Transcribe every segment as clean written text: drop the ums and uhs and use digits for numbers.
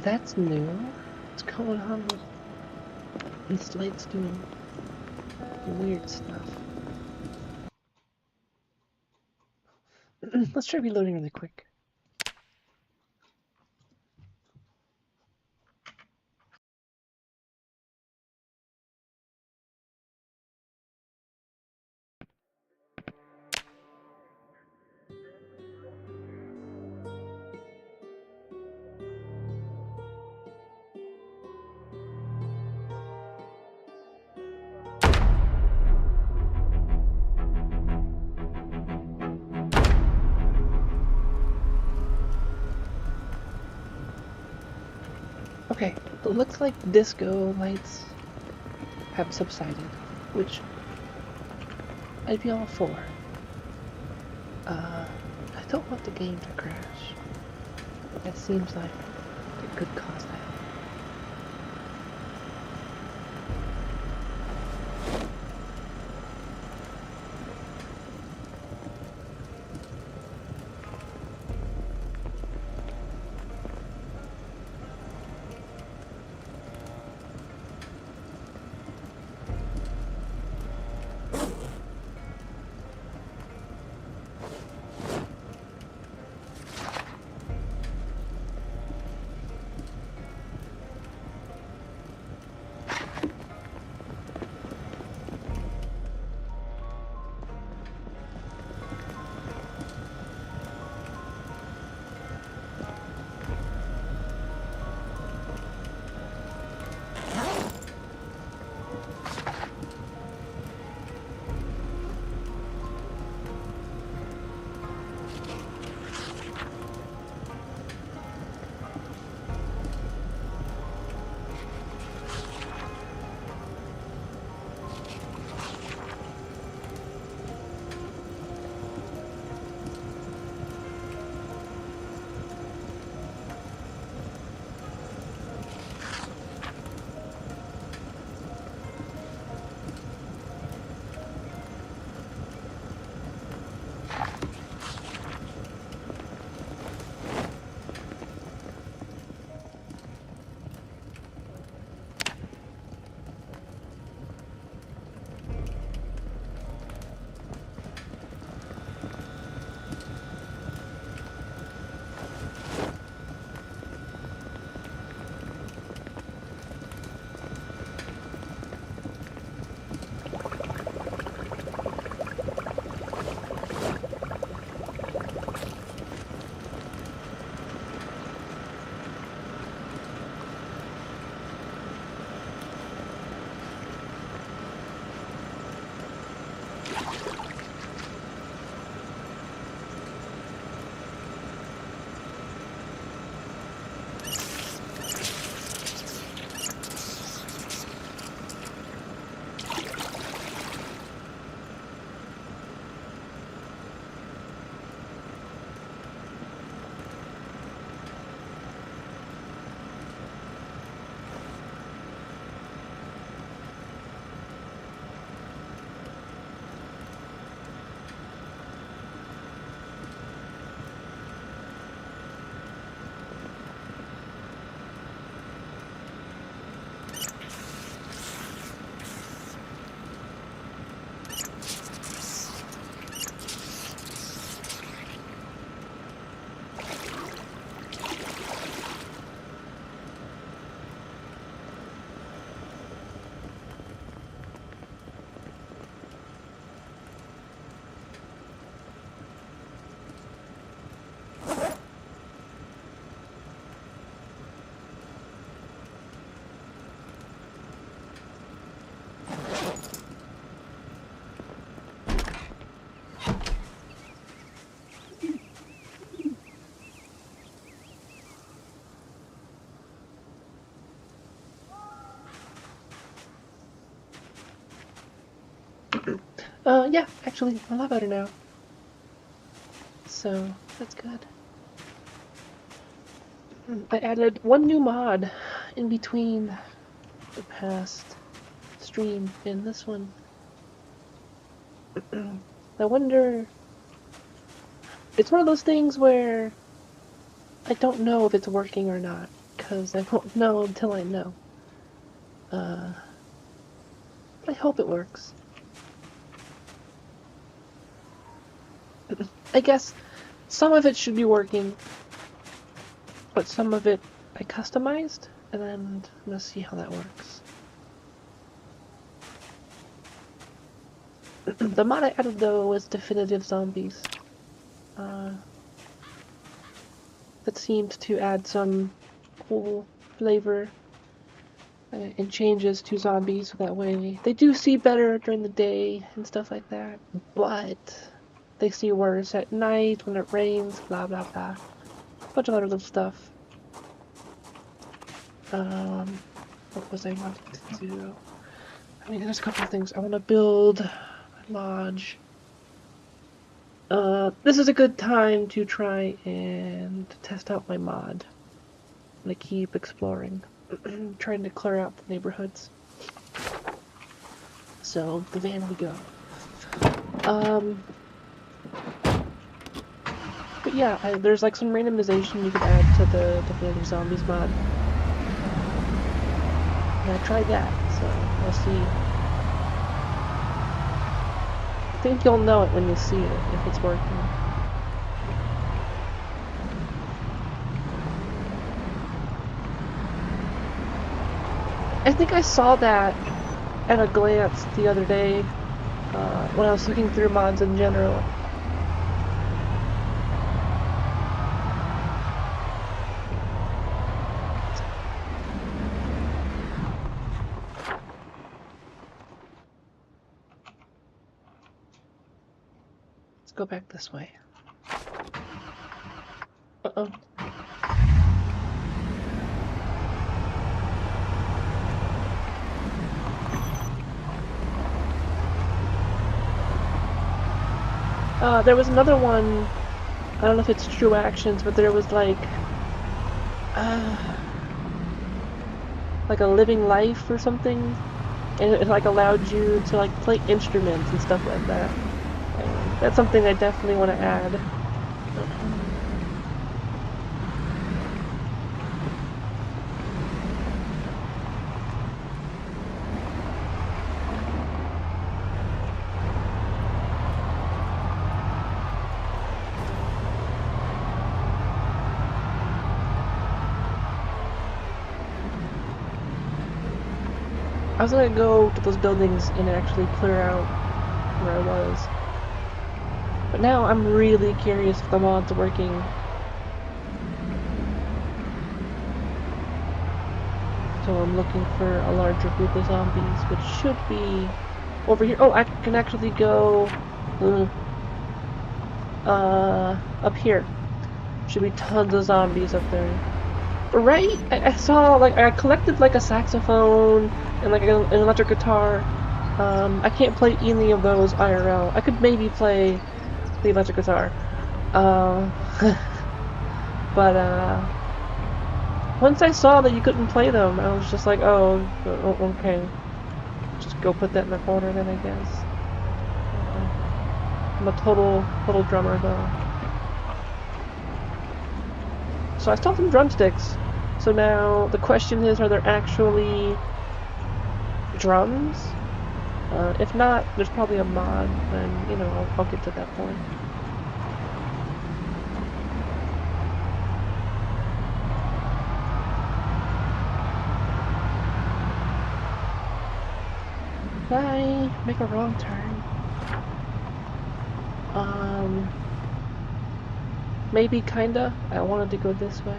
That's new. What's going on with these lights doing weird stuff? Let's try reloading really quick. Okay, it looks like disco lights have subsided, which I'd be all for. I don't want the game to crash. That seems like it could cause that. Yeah, actually, a lot better now. So, that's good. I added one new mod in between the past stream and this one. I wonder... It's one of those things where I don't know if it's working or not. because I won't know until I know. But I hope it works. I guess some of it should be working, but some of it I customized, and then I'm gonna see how that works. The mod I added though was Definitive Zombies. That seemed to add some cool flavor and changes to zombies, so that way they do see better during the day and stuff like that, but they see worse at night when it rains, blah blah blah. A bunch of other little stuff. What was I wanting to do? I mean, there's a couple of things. I want to build a lodge. This is a good time to try and test out my mod. I'm gonna keep exploring. Trying to clear out the neighborhoods. So, the van we go. But yeah, there's like some randomization you could add to the Definitive Zombies mod. And I tried that, so we'll see. I think you'll know it when you see it, if it's working. I think I saw that at a glance the other day when I was looking through mods in general. Let's go back this way. Uh-oh. There was another one, I don't know if it's True Actions, but there was like a living life or something, and it like allowed you to like play instruments and stuff like that. And that's something I definitely want to add. I was gonna go to those buildings and actually clear out where I was. But now I'm really curious if the mod's working. So I'm looking for a larger group of zombies, which should be over here. Oh, I can actually go up here. Should be tons of zombies up there. Right? I saw, like, I collected, like, a saxophone and, like, an electric guitar. I can't play any of those IRL. I could maybe play the electric guitar. But, once I saw that you couldn't play them, I was just like, oh, okay. Just go put that in the corner then, I guess. I'm a total drummer, though. So I stole some drumsticks. So now the question is, are there actually drums? If not, there's probably a mod, and you know, I'll get to that point. Did I make a wrong turn? Maybe kinda. I wanted to go this way.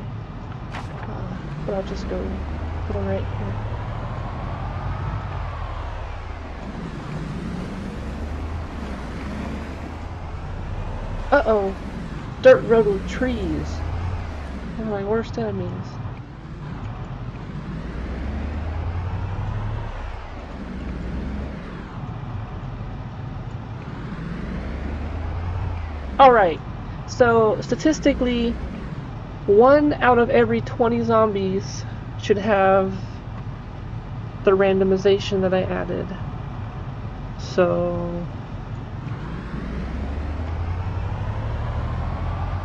But I'll just go right here. Uh-oh. Dirt road with trees. One of my worst enemies. Alright. So, statistically, 1 out of every 20 zombies should have the randomization that I added. So,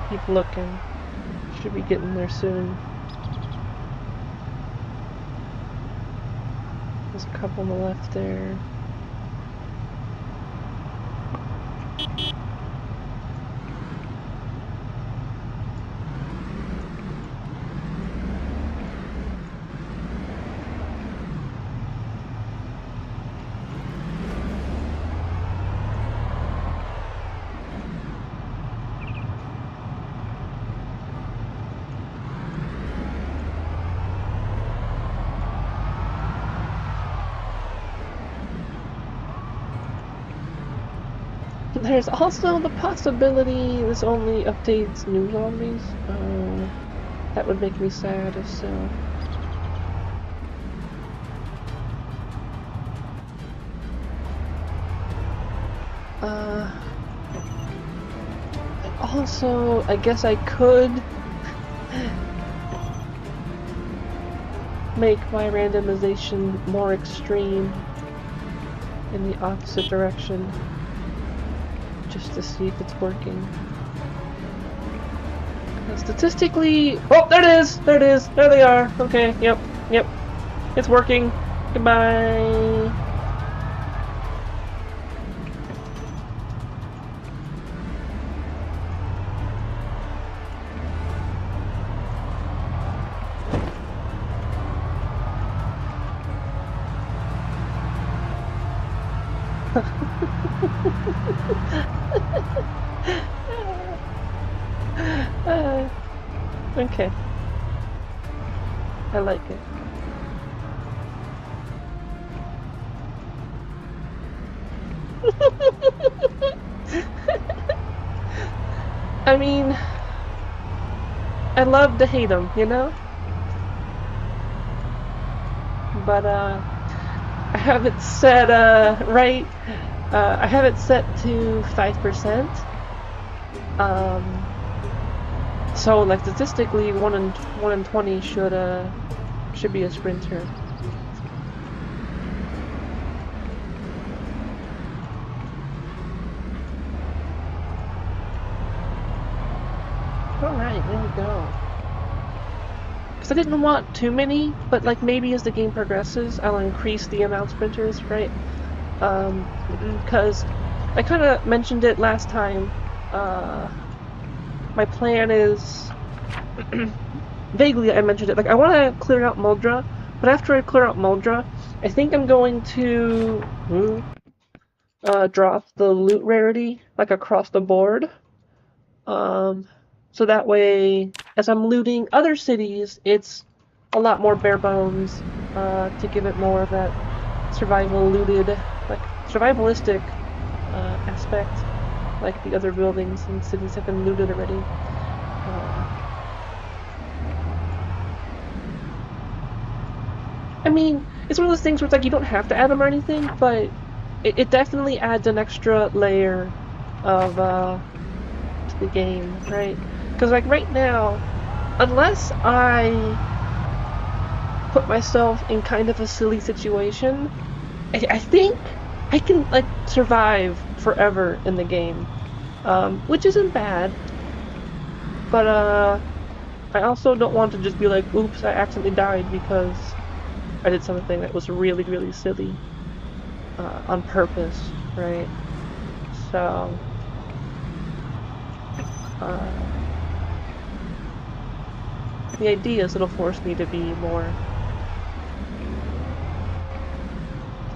keep looking. Should be getting there soon. There's a couple on the left there. There's also the possibility this only updates new zombies. That would make me sad if so. Also, I guess I could make my randomization more extreme in the opposite direction, just to see if it's working. Statistically, oh, there it is! There it is! There they are! Okay, yep, it's working. Goodbye! Okay. I like it. I mean, I love to hate them, you know? But, I have it set, right? I have it set to 5%. So, like, statistically, 1 in 20 should be a sprinter. Alright, there we go. Because I didn't want too many, but, like, maybe as the game progresses, I'll increase the amount of sprinters, right? Because I kind of mentioned it last time. My plan is, vaguely I mentioned it, like I want to clear out Muldra, but after I clear out Muldra, I think I'm going to drop the loot rarity, like across the board. So that way, as I'm looting other cities, it's a lot more bare bones, to give it more of that survival looted, like survivalistic aspect. Like the other buildings and cities have been looted already. I mean, it's one of those things where it's like you don't have to add them or anything, but it definitely adds an extra layer of to the game, right? Because like right now, unless I put myself in kind of a silly situation, I think I can like survive forever in the game, which isn't bad, but I also don't want to just be like, oops, I accidentally died because I did something that was really, really silly, on purpose, right? So, the idea is it'll force me to be more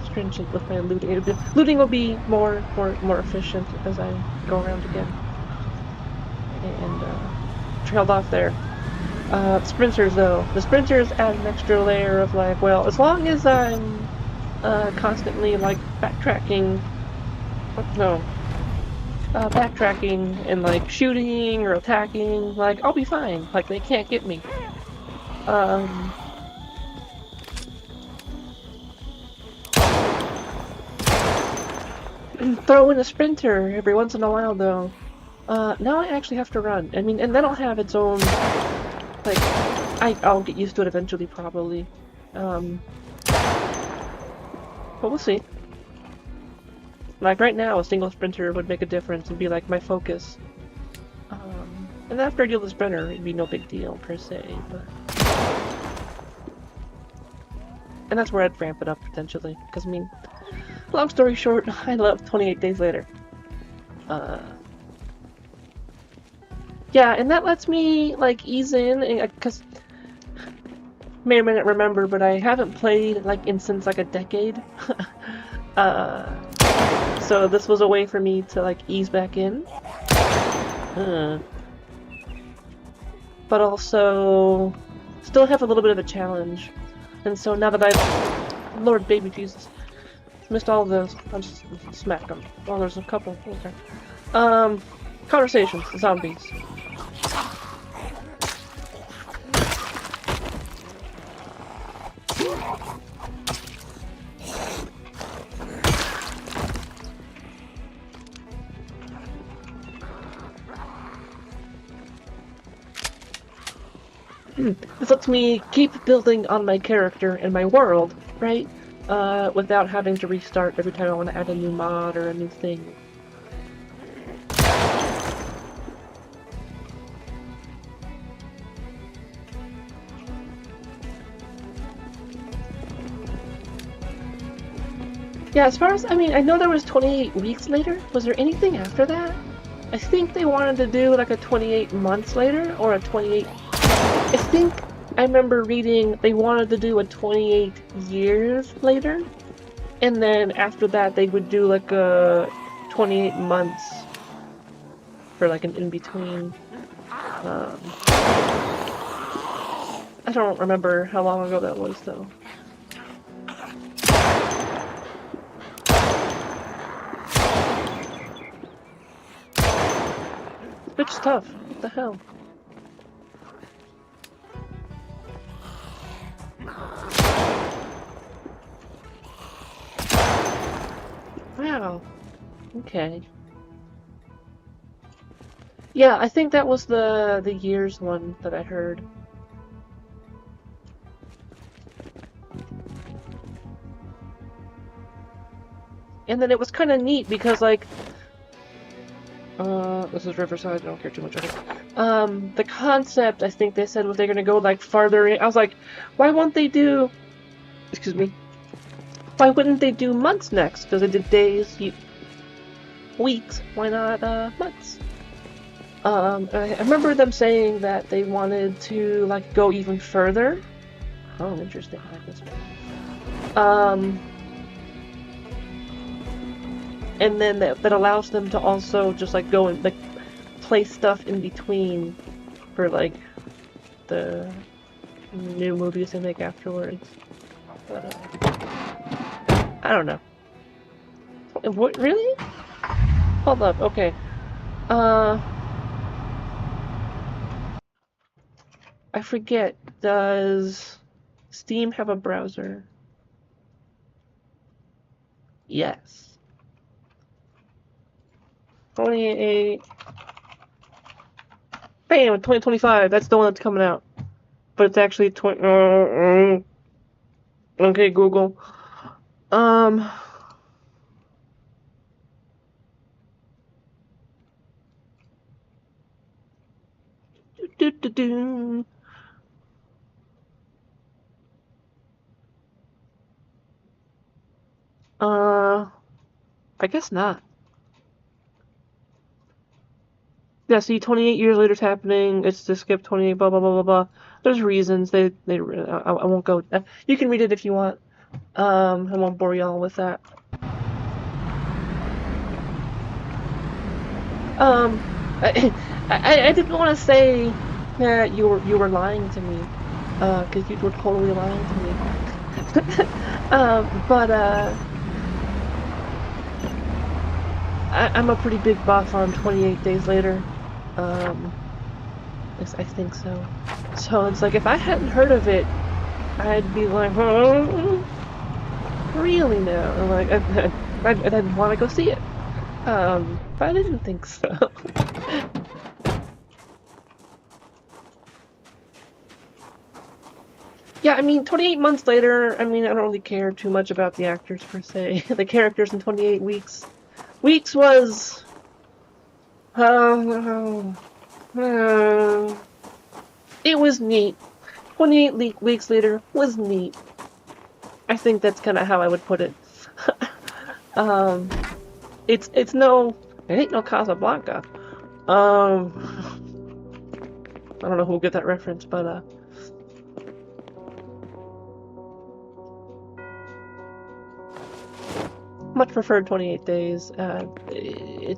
stringent with my looting. Looting will be more efficient as I go around again. And trailed off there. Sprinters though. The sprinters add an extra layer of like, well, as long as I'm constantly like backtracking. Backtracking and like shooting or attacking, like I'll be fine. Like they can't get me. Throw in a sprinter every once in a while, though. Now I actually have to run. I mean, and that'll have its own, like, I'll get used to it eventually, probably. But we'll see. Like, right now, a single sprinter would make a difference and be, like, my focus. And after I deal with the sprinter, it'd be no big deal, per se, but... And that's where I'd ramp it up potentially. Because, I mean, long story short, I love 28 Days Later. Yeah, and that lets me, like, ease in, because may or may not remember, but I haven't played, like, since, like, a decade. So this was a way for me to, like, ease back in. But also still have a little bit of a challenge. And so now that I've... Lord baby Jesus. Missed all of those. I'll just smack them. Oh, there's a couple. Okay. Conversations. Zombies. This lets me keep building on my character and my world, right? Without having to restart every time I want to add a new mod or a new thing. Yeah, as far as, I mean, I know there was 28 weeks later. Was there anything after that? I think they wanted to do like a 28 months later, or a 28... I think I remember reading they wanted to do a 28 years later, and then after that they would do like a 28 months for like an in-between. I don't remember how long ago that was though. This bitch is tough. What the hell? Wow. Okay. Yeah, I think that was the years one that I heard. And then it was kind of neat because, like, this is Riverside, I don't care too much of it. The concept, I think they said, was they're gonna go, like, farther in. I was like, why won't they do... Excuse me. Why wouldn't they do months next? Because they did days, weeks. Why not, months? I remember them saying that they wanted to, like, go even further. Oh, interesting. I like this one. And then that allows them to also just, like, go and, like, play stuff in between for, like, the new movies they make afterwards. But, I don't know. What, really? Hold up, okay. I forget, does Steam have a browser? Yes. 28... Bam! 2025, that's the one that's coming out. But it's actually okay, Google. I guess not. Yeah, see, 28 years later it's happening, it's to skip 28, blah, blah, blah, blah, blah. There's reasons, I won't go, you can read it if you want. I won't bore y'all with that. I didn't want to say that you were lying to me, because you were totally lying to me. I'm a pretty big buff on 28 Days Later. I think so. So it's like, if I hadn't heard of it, I'd be like, oh, really now? I'm like, I'd want to go see it. But I didn't think so. Yeah, I mean, 28 months later, I mean, I don't really care too much about the actors per se. The characters in 28 weeks. Weeks was... it was neat. 28 weeks later was neat. I think that's kind of how I would put it. It ain't no Casablanca. I don't know who'll get that reference, but much preferred 28 Days. The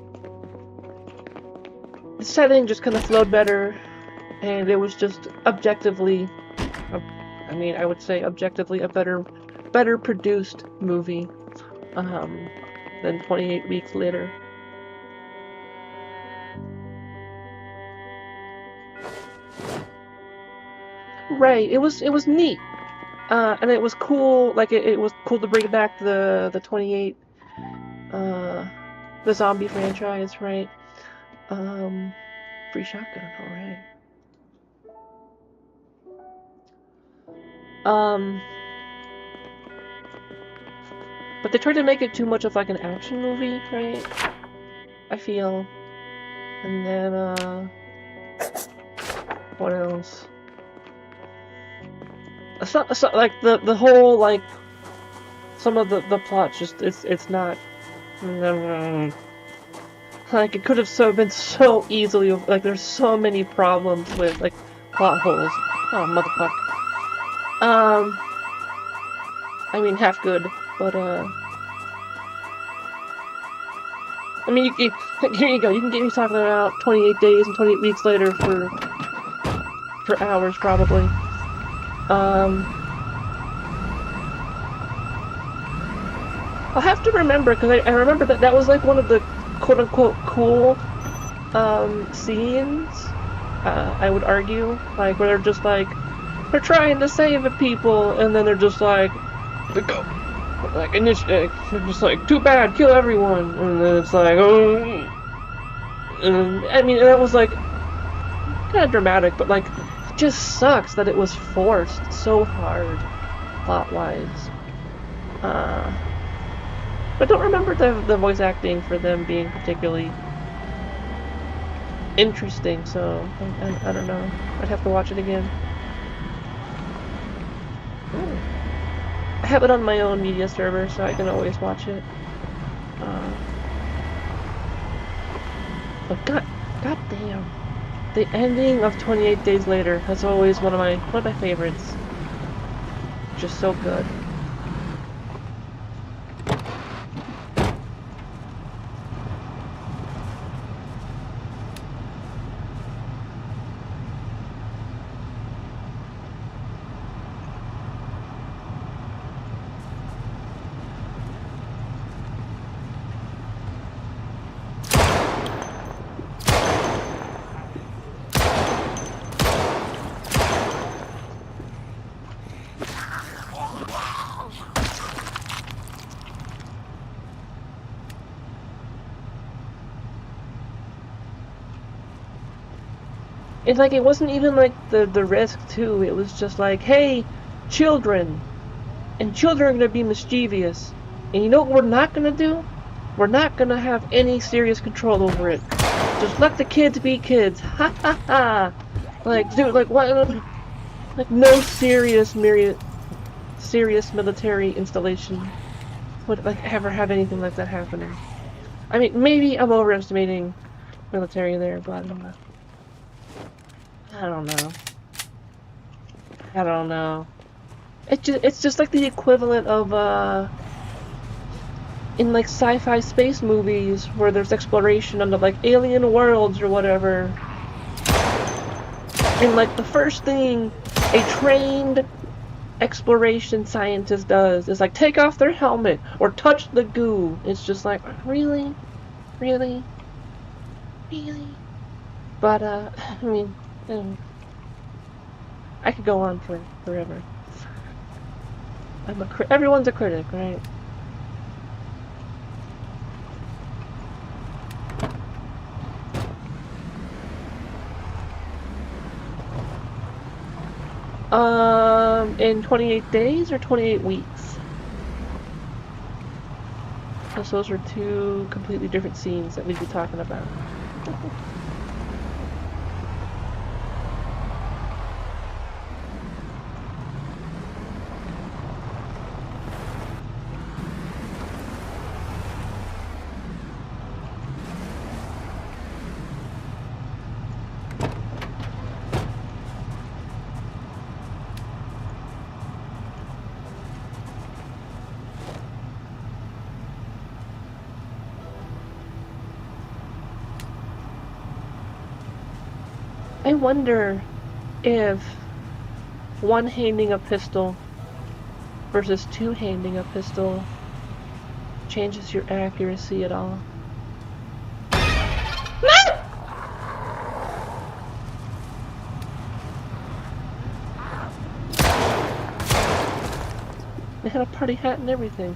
setting just kind of flowed better, and it was just objectively, I would say objectively a better produced movie than 28 Weeks Later. Right, it was neat. And it was cool, like it was cool to bring back the 28 the zombie franchise, right? Free shotgun, alright. But they tried to make it too much of like an action movie, right? I feel. And then what else? So, like the whole like some of the plot just it's not like it could have been so easily, like there's so many problems with like plot holes. Oh motherfucker. I mean half good, but I mean here you go. You can get me talking about 28 days and 28 weeks later for hours probably. I'll have to remember, because I remember that was like one of the quote-unquote cool scenes, I would argue, like where they're just like, they're trying to save the people, and then they're just like, go, like, they're just like, too bad, kill everyone, and then it's like, oh, and I mean, that was like, kind of dramatic, but like, it just sucks that it was forced so hard, plot-wise. I don't remember the voice acting for them being particularly interesting, so I don't know. I'd have to watch it again. Ooh. I have it on my own media server, so I can always watch it. But god damn, the ending of 28 Days Later. That's always one of my favorites. Just so good. It's like, it wasn't even like the risk too, it was just like, hey, children, and children are gonna be mischievous, and you know what we're not gonna do? We're not gonna have any serious control over it. Just let the kids be kids, ha ha ha! Like, dude, like, what, like, no serious military installation would, like, ever have anything like that happening. I mean, maybe I'm overestimating military there, but I don't know. It's just like the equivalent of in like sci-fi space movies where there's exploration under like alien worlds or whatever. And like the first thing a trained exploration scientist does is like take off their helmet or touch the goo. It's just like, really? But I mean, I could go on forever. Everyone's a critic, right? In 28 days or 28 weeks? Because those are two completely different scenes that we'd be talking about. I wonder if one-handing a pistol versus two-handing a pistol changes your accuracy at all. They had a party hat and everything.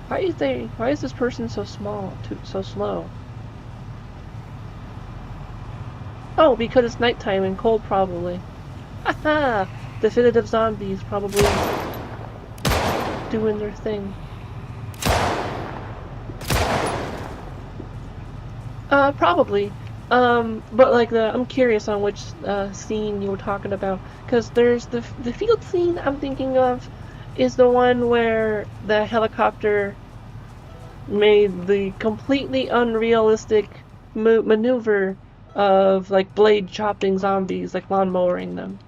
Why is this person so small, so slow? Oh, because it's nighttime and cold, probably. Aha! Definitive zombies probably doing their thing. Probably. But like I'm curious on which scene you were talking about, because there's the field scene I'm thinking of is the one where the helicopter made the completely unrealistic maneuver of like blade chopping zombies, like lawnmowering them.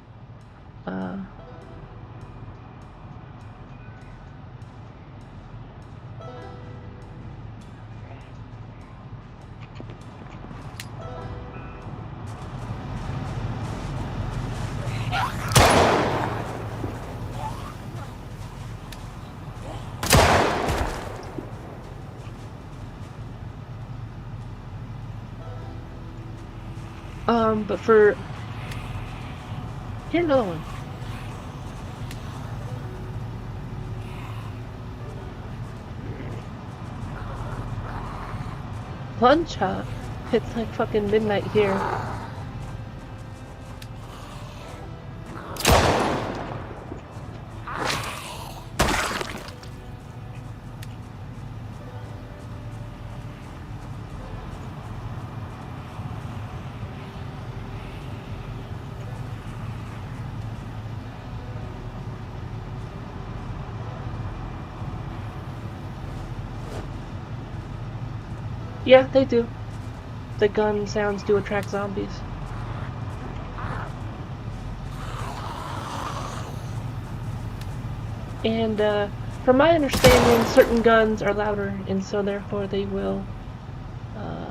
But for... Here's another one. Lunch, huh? It's like fucking midnight here. Yeah, they do. The gun sounds do attract zombies. And from my understanding, certain guns are louder, and so therefore they will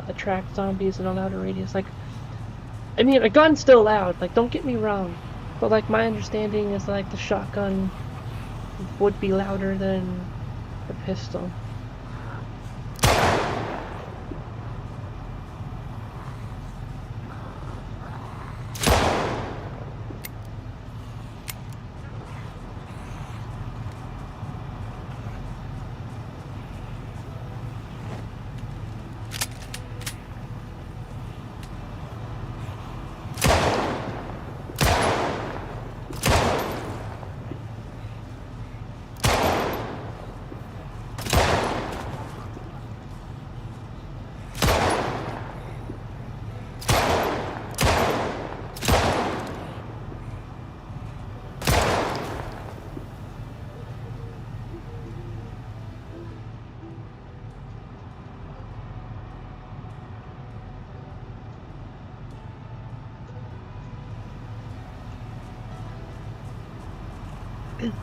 attract zombies in a louder radius. Like, I mean, a gun's still loud, like, don't get me wrong, but like my understanding is like the shotgun would be louder than the pistol.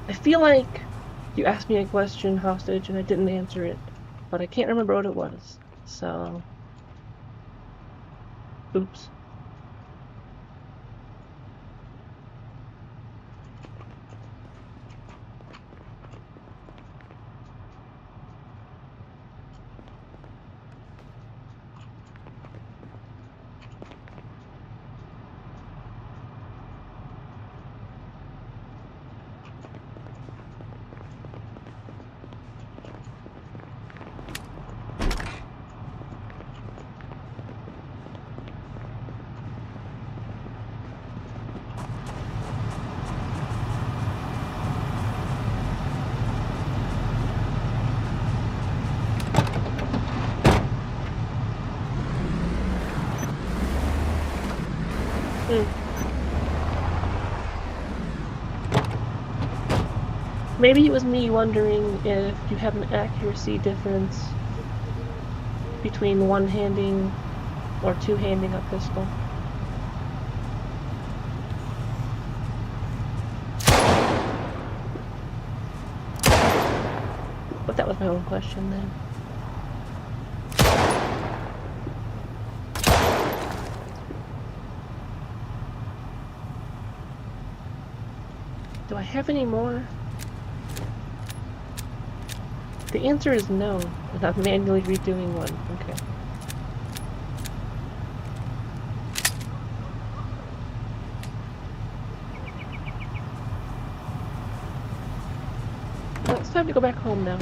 I feel like you asked me a question, hostage, and I didn't answer it, but I can't remember what it was, so... Oops. Maybe it was me wondering if you have an accuracy difference between one-handing or two-handing a pistol. But that was my own question then. Do I have any more? The answer is no. I'm not manually redoing one. Okay. Well, it's time to go back home now.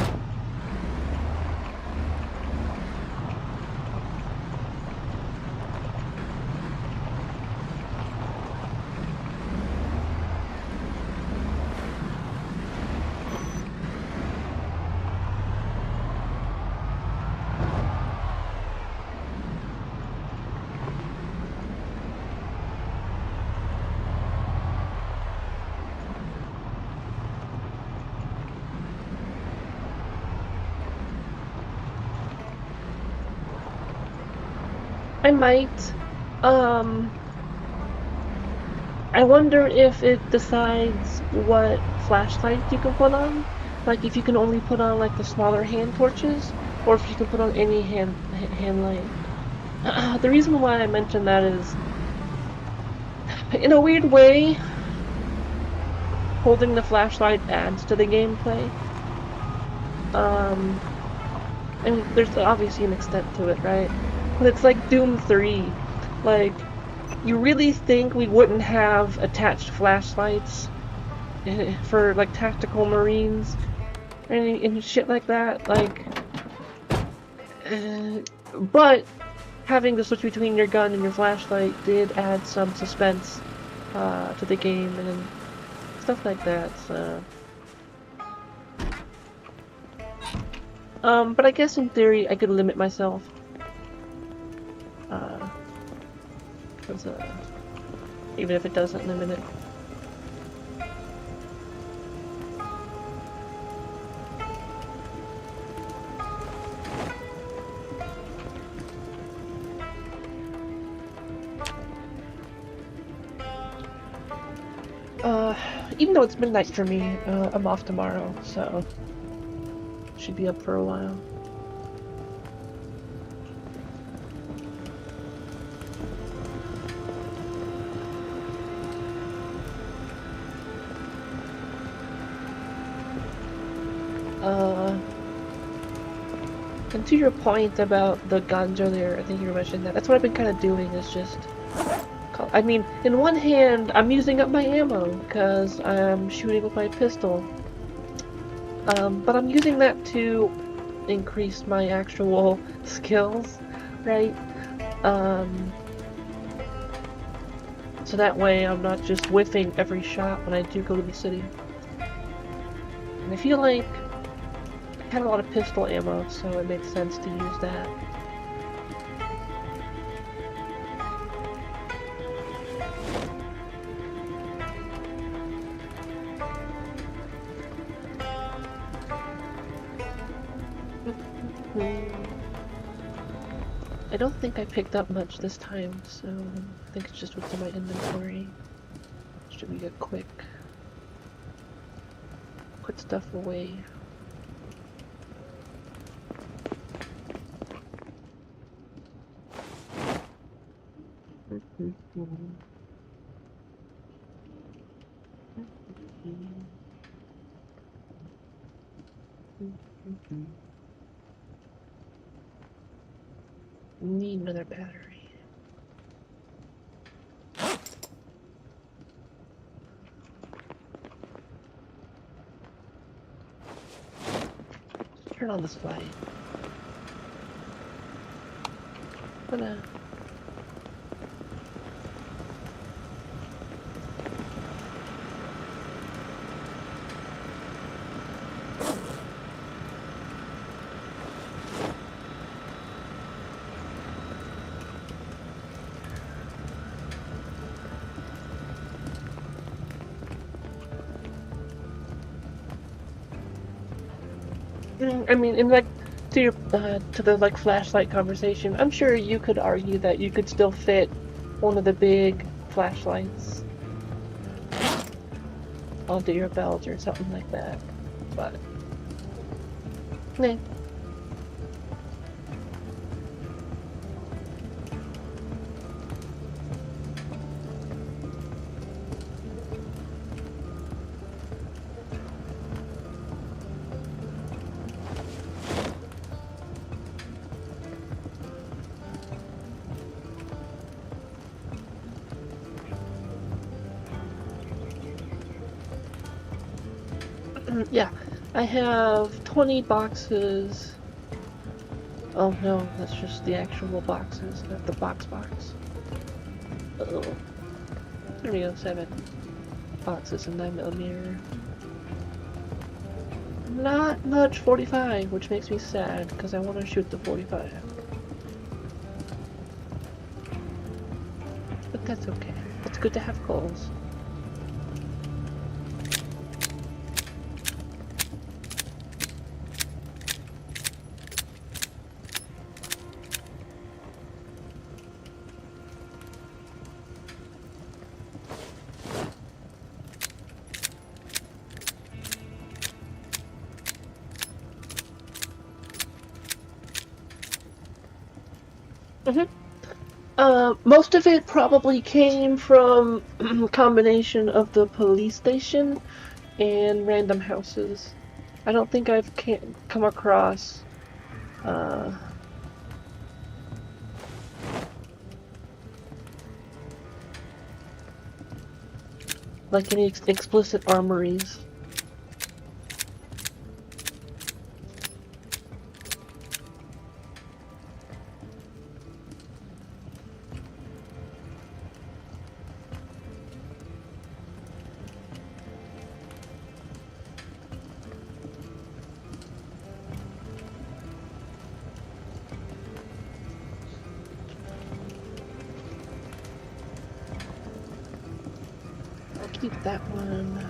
I might. I wonder if it decides what flashlight you can put on. Like if you can only put on like the smaller hand torches, or if you can put on any hand light. The reason why I mentioned that is, in a weird way, holding the flashlight adds to the gameplay. I mean, there's obviously an extent to it, right? But it's like Doom 3. Like, you really think we wouldn't have attached flashlights for, like, tactical marines and shit like that? Like, but having to switch between your gun and your flashlight did add some suspense to the game and stuff like that, so... but I guess in theory I could limit myself. Even if it doesn't limit it. Even though it's midnight for me, I'm off tomorrow, so should be up for a while. And to your point about the guns earlier, I think you mentioned that. That's what I've been kind of doing, is just... I mean, in one hand, I'm using up my ammo, because I'm shooting with my pistol. But I'm using that to increase my actual skills, right? So that way I'm not just whiffing every shot when I do go to the city. And I feel like I had a lot of pistol ammo, so it makes sense to use that. I don't think I picked up much this time, so I think it's just what's in my inventory. Should we get quick? Put stuff away. Need another battery. Turn on this light. I mean, in like to your to the like flashlight conversation, I'm sure you could argue that you could still fit one of the big flashlights onto your belt or something like that, but nah. Yeah, I have 20 boxes. Oh no, that's just the actual boxes, not the box. Oh, there we go, 7 boxes in 9mm. Not much 45, which makes me sad, because I want to shoot the 45. But that's okay. It's good to have goals. Most of it probably came from a combination of the police station and random houses. I don't think I've come across like any explicit armories. Keep that one.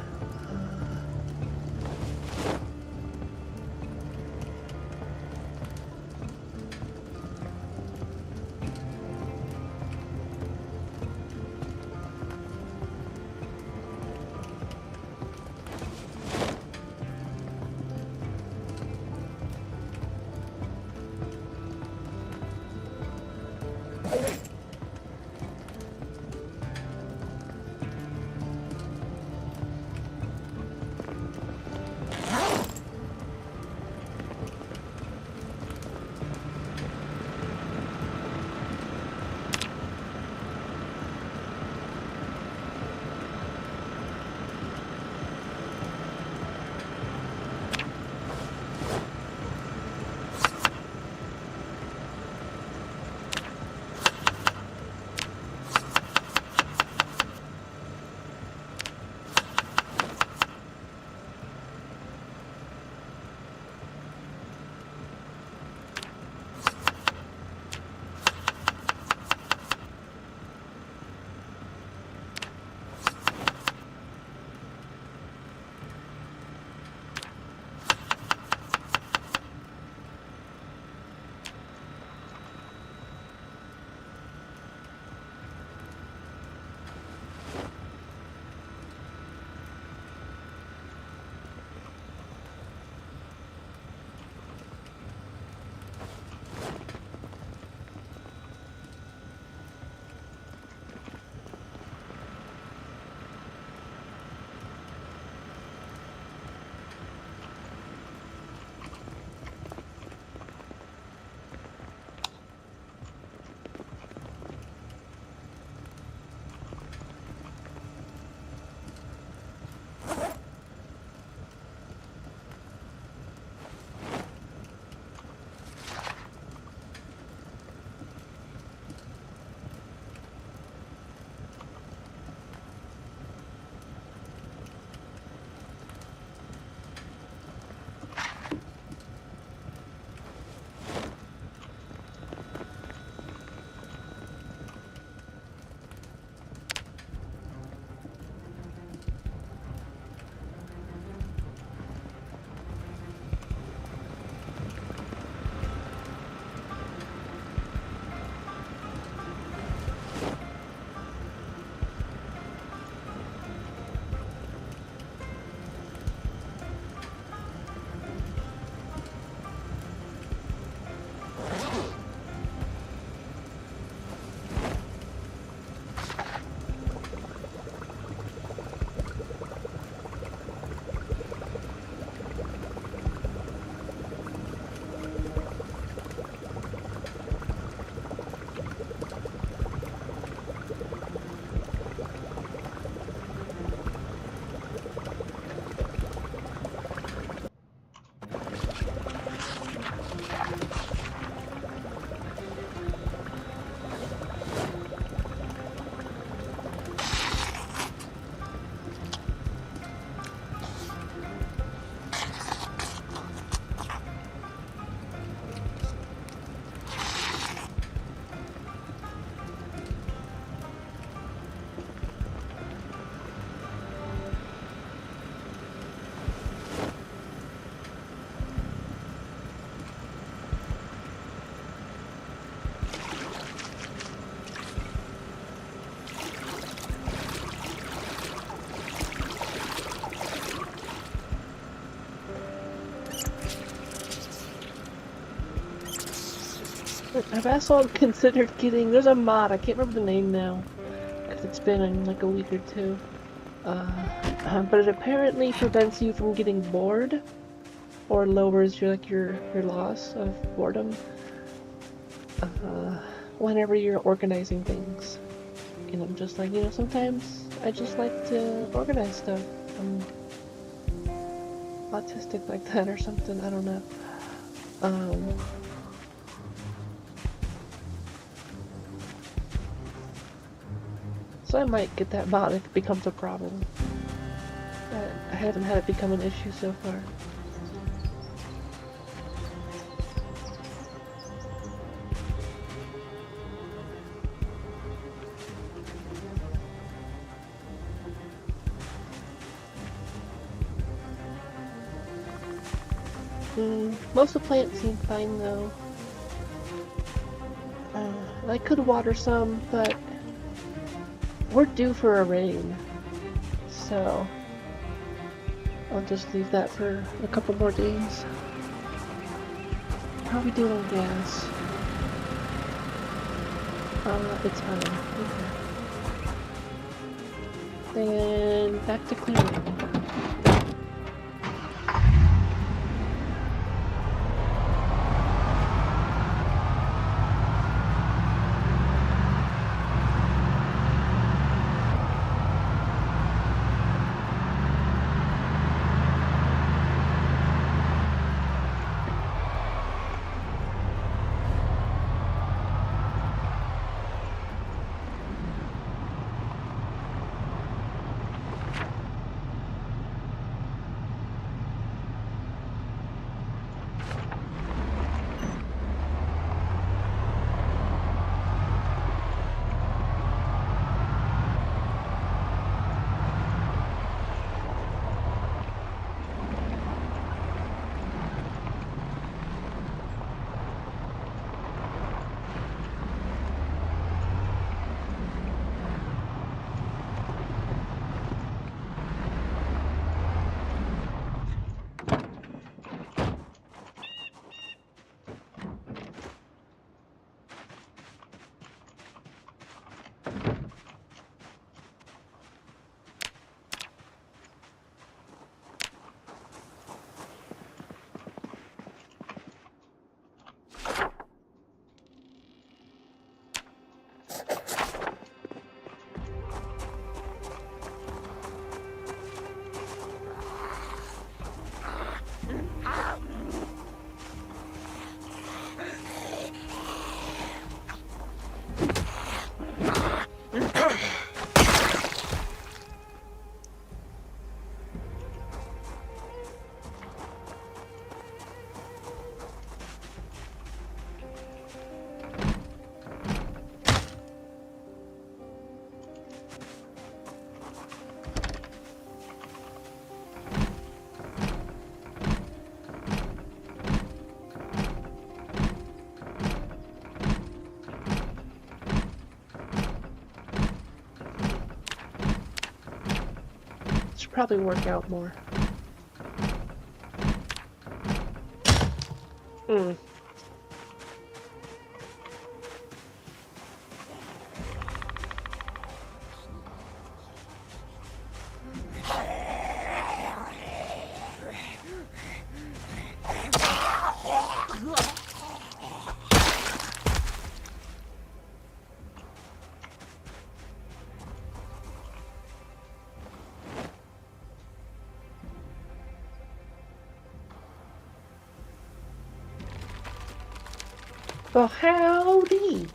I've also considered getting, there's a mod, I can't remember the name now, because it's been in like a week or two. But it apparently prevents you from getting bored, or lowers your loss of boredom, whenever you're organizing things. And I'm just like, sometimes I just like to organize stuff. I'm autistic like that or something, I don't know. So I might get that mod if it becomes a problem. But I haven't had it become an issue so far. Most of the plants seem fine though. I could water some, but we're due for a rain. So I'll just leave that for a couple more days. How are we doing on gas? It's fine. Okay. Then back to clearing. Probably work out more. Well, howdy!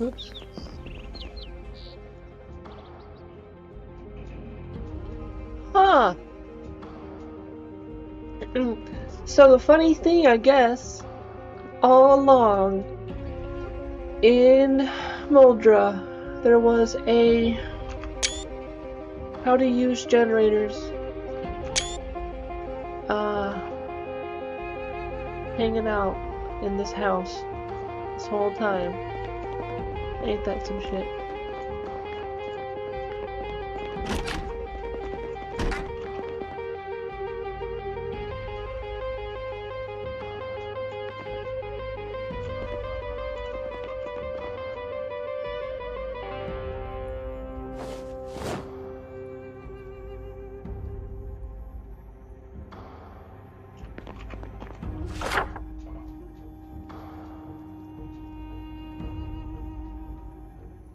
Oops. Huh. So the funny thing, I guess, all along in Moldra, there was a how to use generators hanging out in this house this whole time. Ain't that some shit?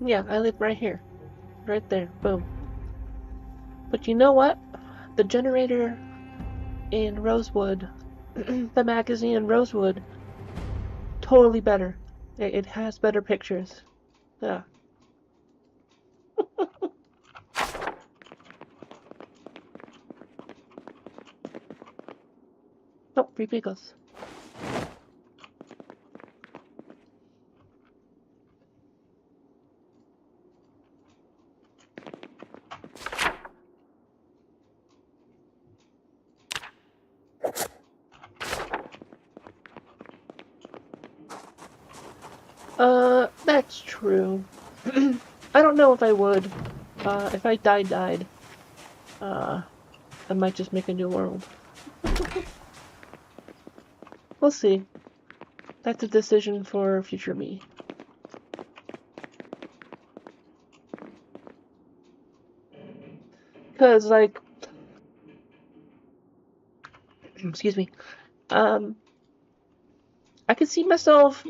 Yeah, I live right here. Right there. Boom. But you know what? The generator in Rosewood, the magazine in Rosewood, totally better. It has better pictures. Yeah. Oh, free pickles. That's true. I don't know if I would. If I died. I might just make a new world. We'll see. That's a decision for future me. Cause like, excuse me, I could see myself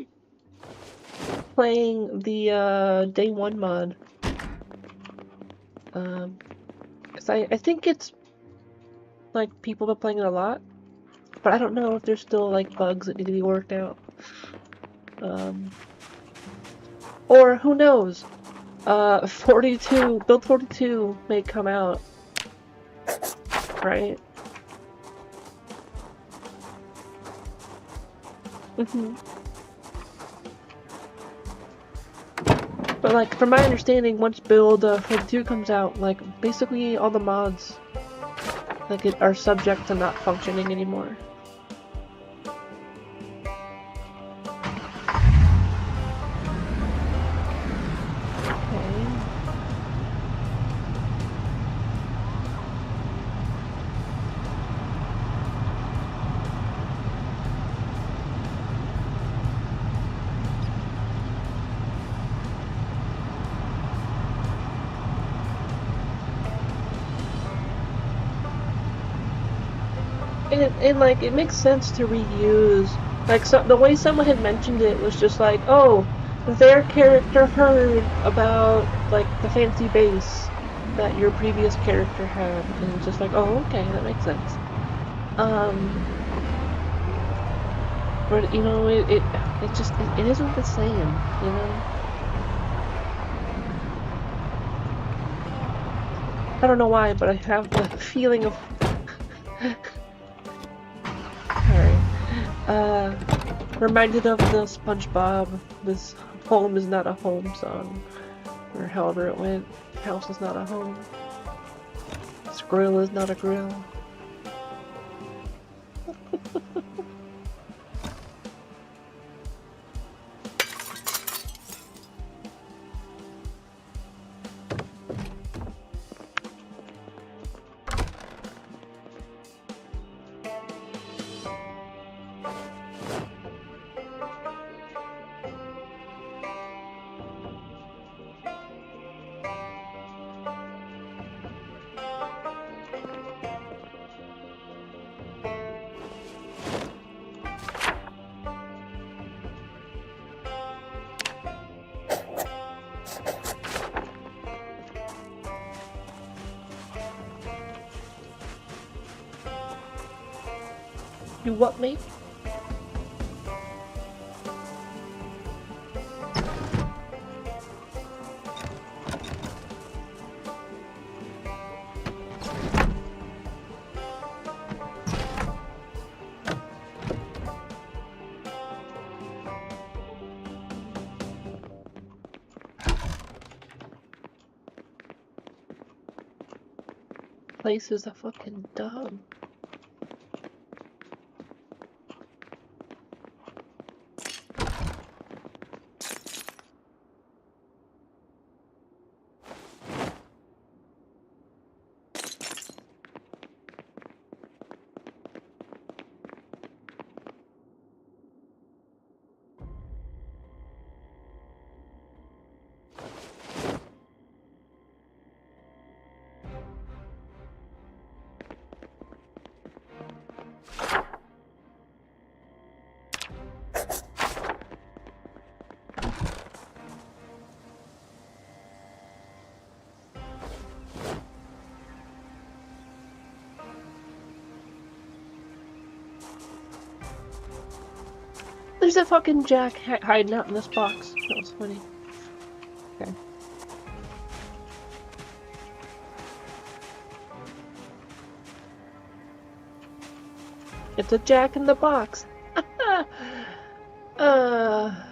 playing the day one mod. Cause I think it's like people have been playing it a lot, but I don't know if there's still like bugs that need to be worked out. Or who knows? 42 build 42 may come out, right? But like, from my understanding, once build 42 comes out, like basically all the mods like are subject to not functioning anymore. And like, it makes sense to reuse. Like, so, the way someone had mentioned it was just like, oh, their character heard about, like, the fancy base that your previous character had. And it's just like, oh, okay, that makes sense. But, you know, it isn't the same, you know? I don't know why, but I have the feeling of... reminded of the SpongeBob, this home is not a home song, or however it went, house is not a home, this grill is not a grill. You what, mate? place is a fucking dumb. There's a fucking Jack hiding out in this box. That was funny. Okay. It's a Jack in the box. Okay.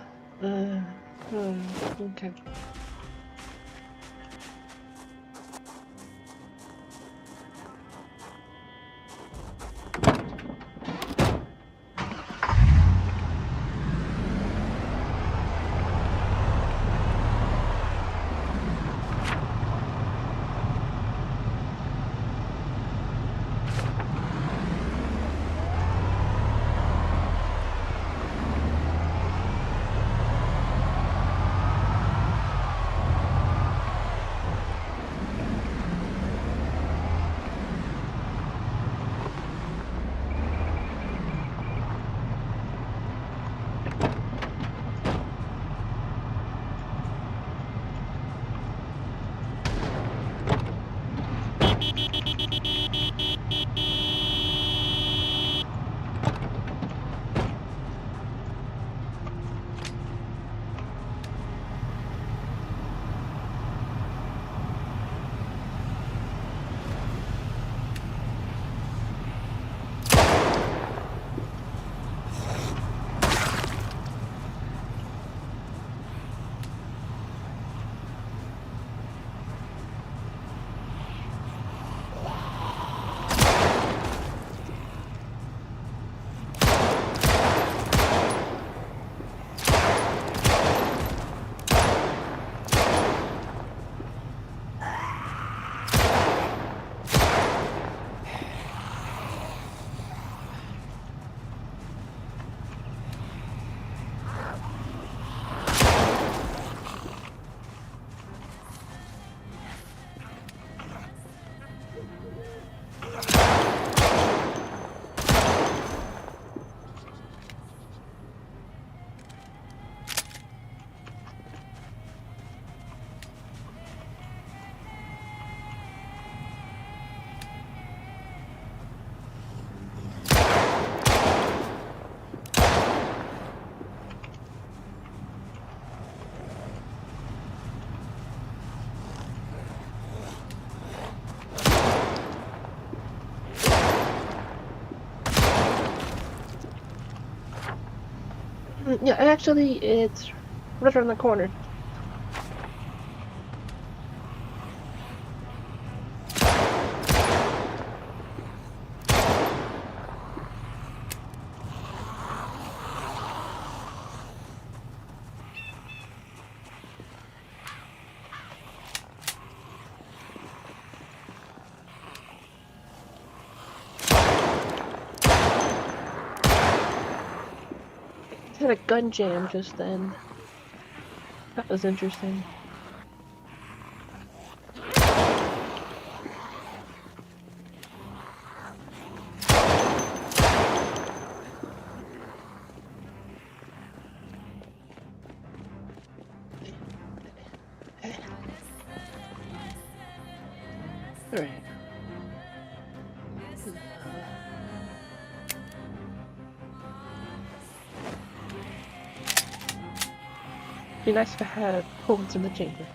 Yeah, actually, it's right around the corner. Had a gun jam just then. That was interesting. Alright. Be nice if I had holes in the chamber.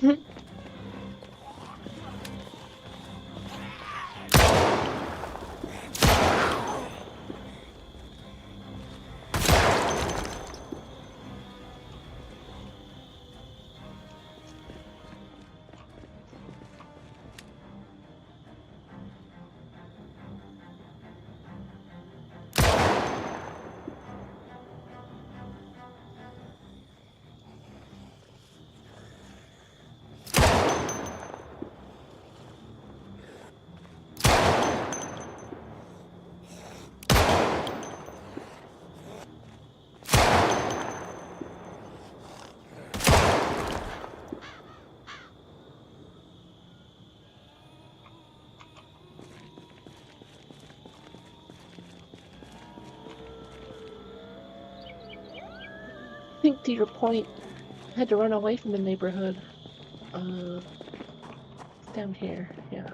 I think to your point, I had to run away from the neighborhood. Down here, yeah.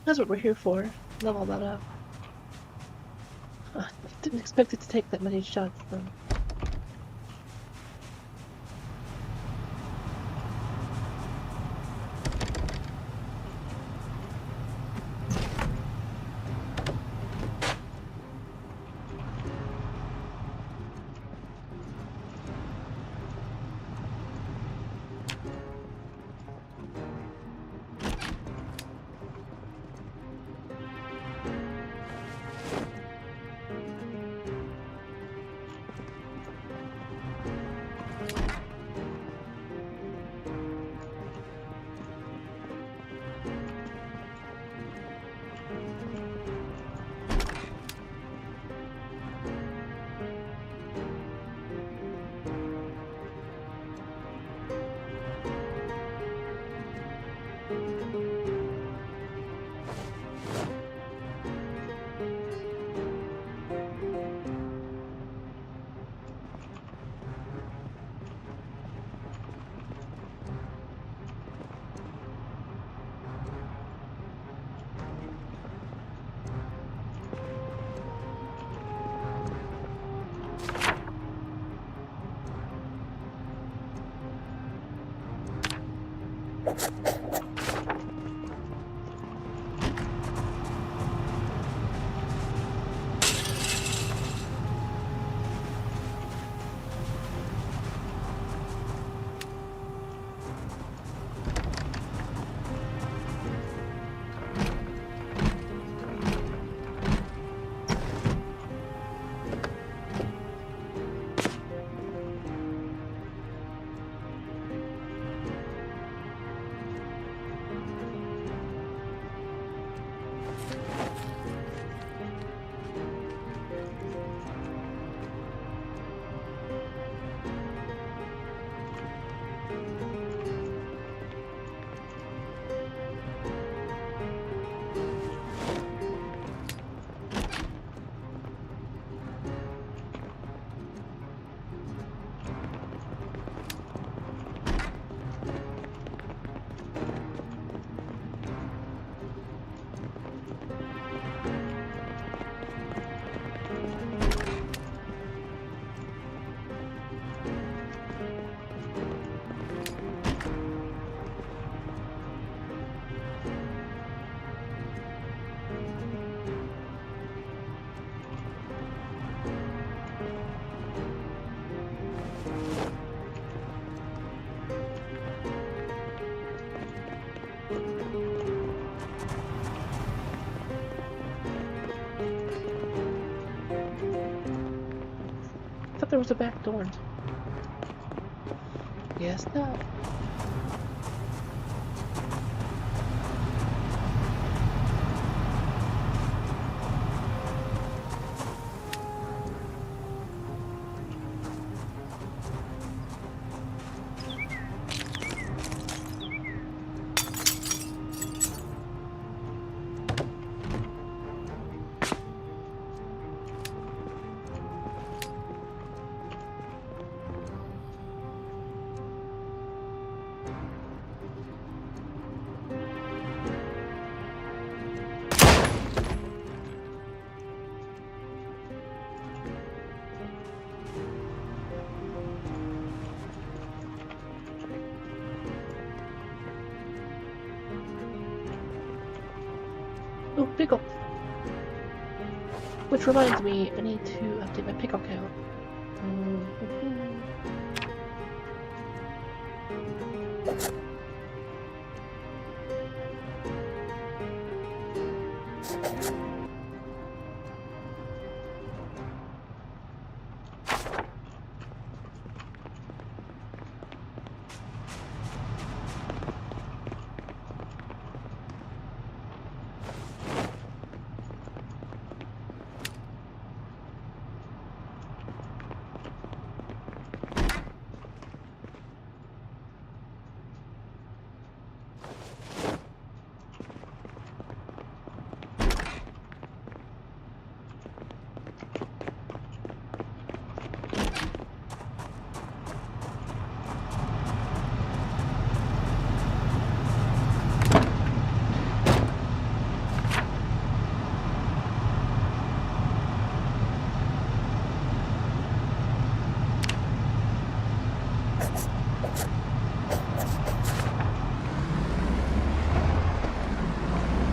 That's what we're here for. Level that up. Didn't expect it to take that many shots, though. thought there was a back door. Yes, not. Oh, pickle! Which reminds me, I need to update my pickle count.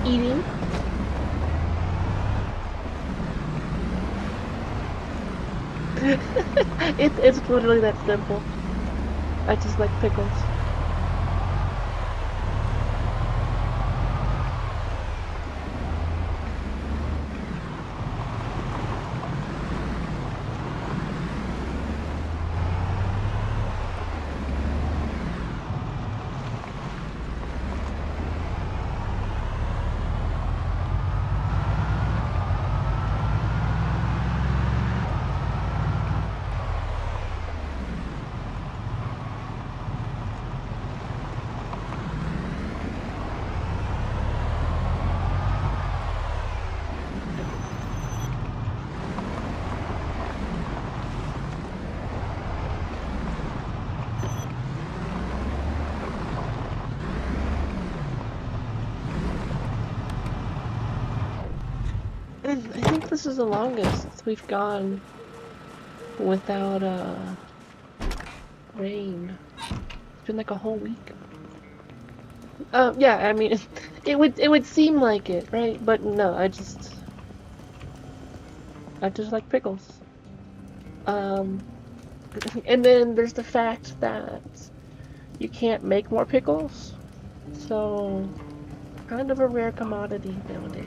Eating. It's literally that simple. I just like pickles. I think this is the longest we've gone without rain. It's been like a whole week. Yeah, I mean, it would seem like it, right? But no, I just like pickles. And then there's the fact that you can't make more pickles, so kind of a rare commodity nowadays.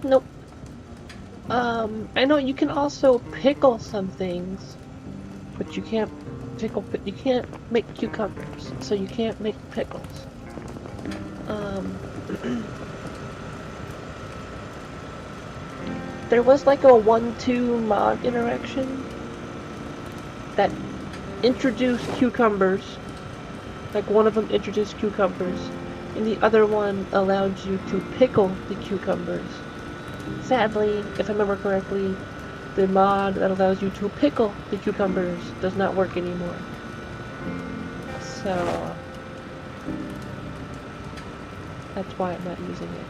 Nope. I know you can also pickle some things, but you can't you can't make cucumbers, so you can't make pickles. There was like a 1-2 mod interaction that introduced cucumbers. Like one of them introduced cucumbers, and the other one allowed you to pickle the cucumbers. Sadly, if I remember correctly, the mod that allows you to pickle the cucumbers does not work anymore. So that's why I'm not using it.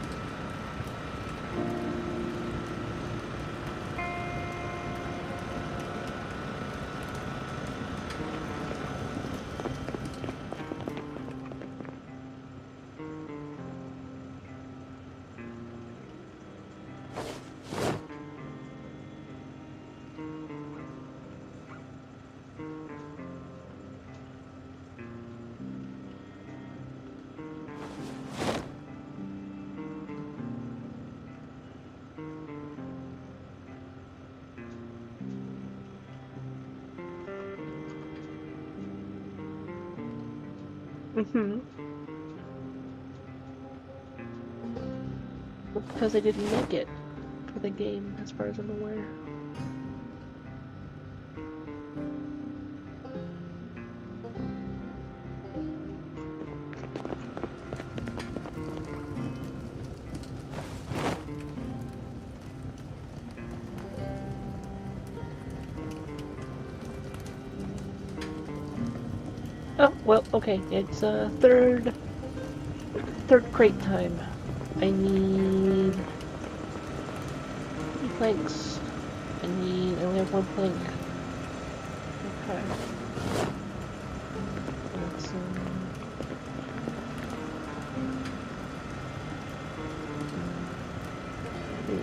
Because they didn't make it for the game, as far as I'm aware. Oh, well, okay, it's third crate time. I need 3 planks. I only have 1 plank. Okay. Let's, here we go.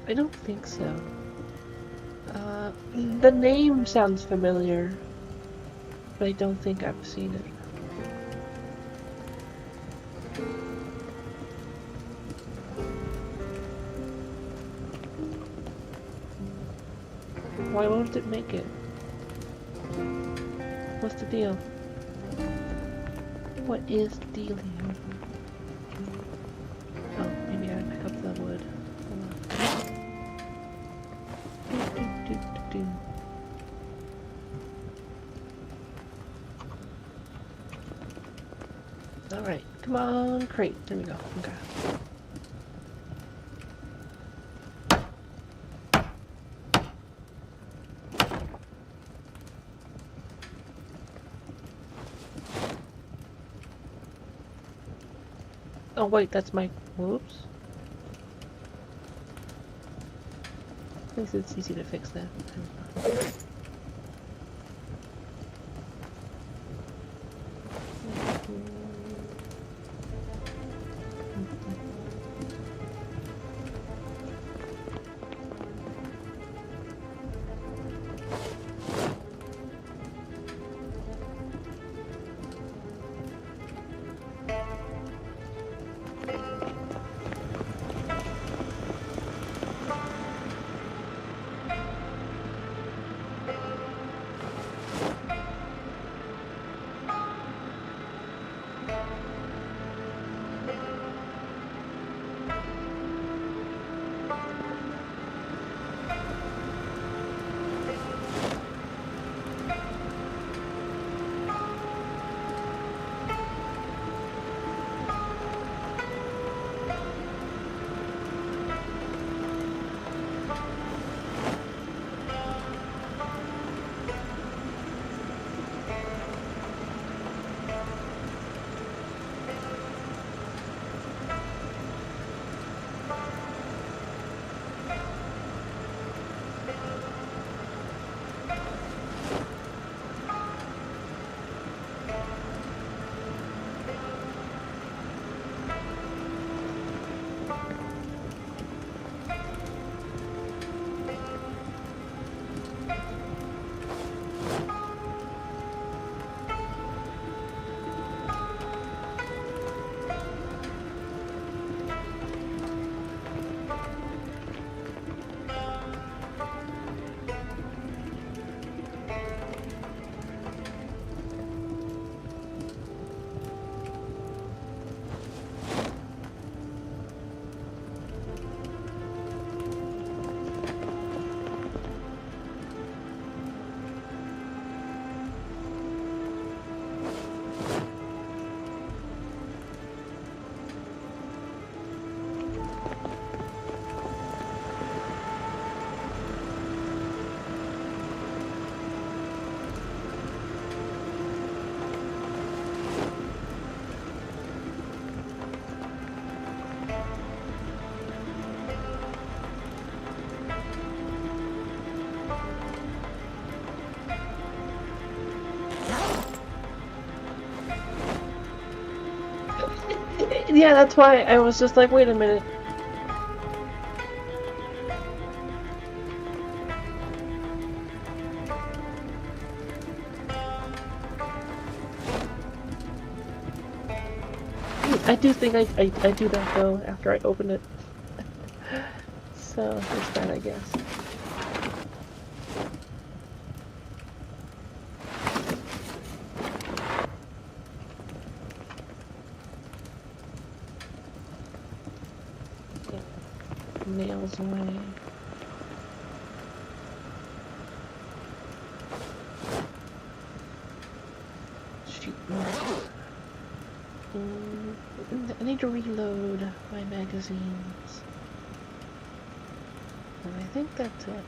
I don't think so. The name sounds familiar, but I don't think I've seen it. Why won't it make it? What's the deal? What is the deal here? Oh, maybe I pick up the wood. Alright, come on, crate. There we go. Okay. Oh wait, that's my... Whoops. At least it's easy to fix that. Yeah, that's why I was just like, wait a minute. I do think I do that though after I open it. So there's that, I guess. Nails away. Sheet metal. I need to reload my magazines. And I think that's it.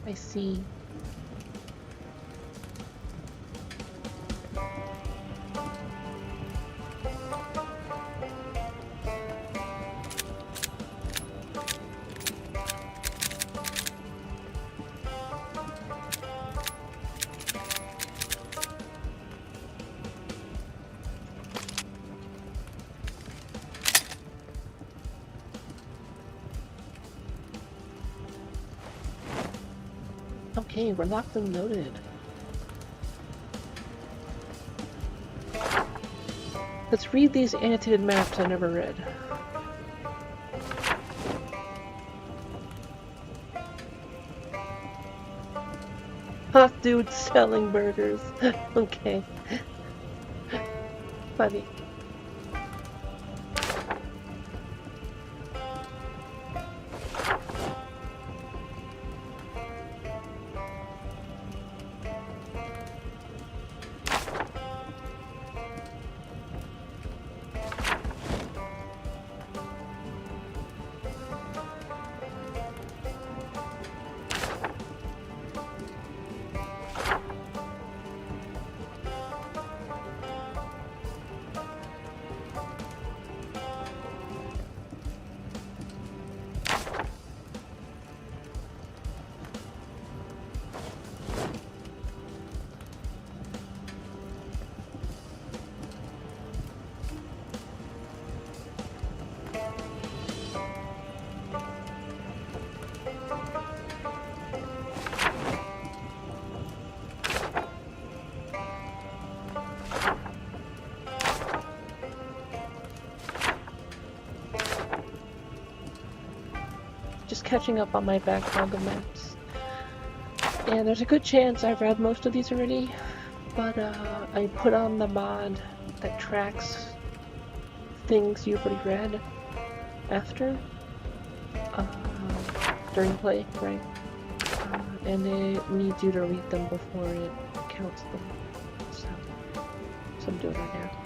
I see. Okay, we're locked and loaded. Let's read these annotated maps I never read. Hot dude selling burgers. Okay. Funny. Just catching up on my backlog of maps. And there's a good chance I've read most of these already, but I put on the mod that tracks things you've already read after, during play, right? And it needs you to read them before it counts them. So I'm doing right now.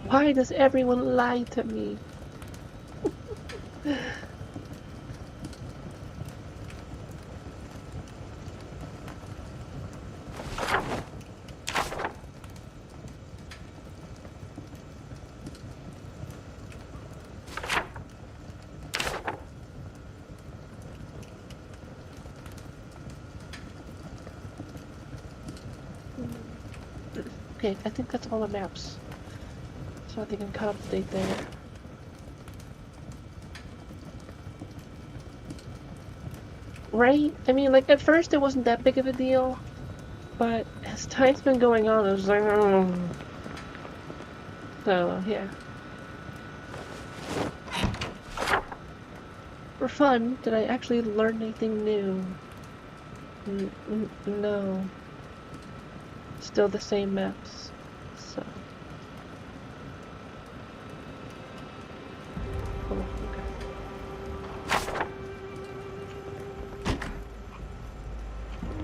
Why does everyone lie to me? Okay, I think that's all the maps. So I think I can cut update there. Right? I mean, like, at first it wasn't that big of a deal. But as time's been going on, I was like, oh. So, yeah. For fun, did I actually learn anything new? No. Still the same maps. So. Oh, okay.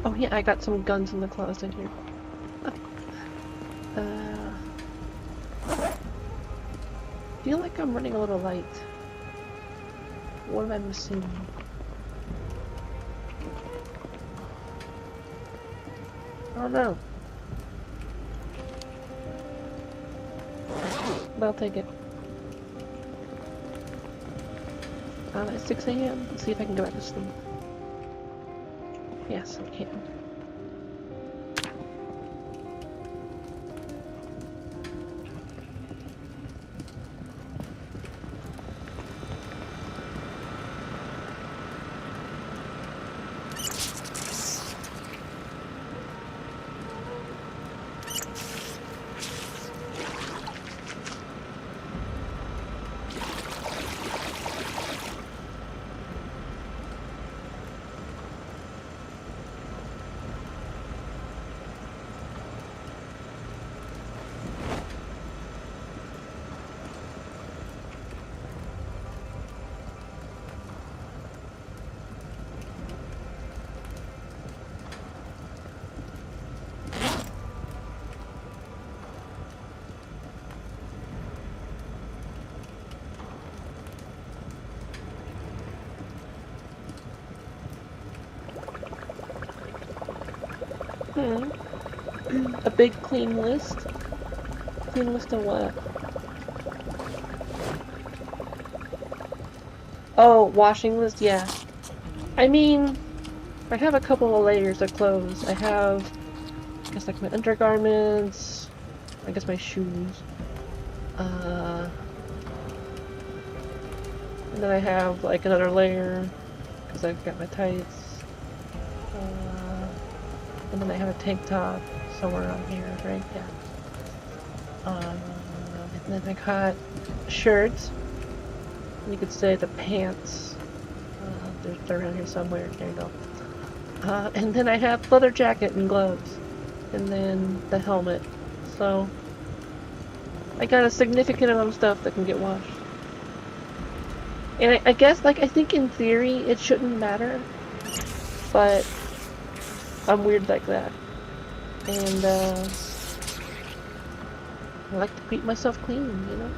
Oh yeah, I got some guns in the closet here. Feel like I'm running a little light. What am I missing? I don't know. But I'll take it. It's 6 a.m. Let's see if I can go back to sleep. Yes, I can. A big clean list? Clean list of what? Oh, washing list? Yeah. I mean, I have a couple of layers of clothes. I have, I guess, like my undergarments, I guess my shoes. And then I have like another layer because I've got my tights. And then I have a tank top somewhere around here, right? Yeah. And then I got shirts. You could say the pants. They're around here somewhere. There you go. And then I have leather jacket and gloves. And then the helmet. So I got a significant amount of stuff that can get washed. And I guess, like, I think in theory it shouldn't matter. But I'm weird like that. And I like to keep myself clean, you know?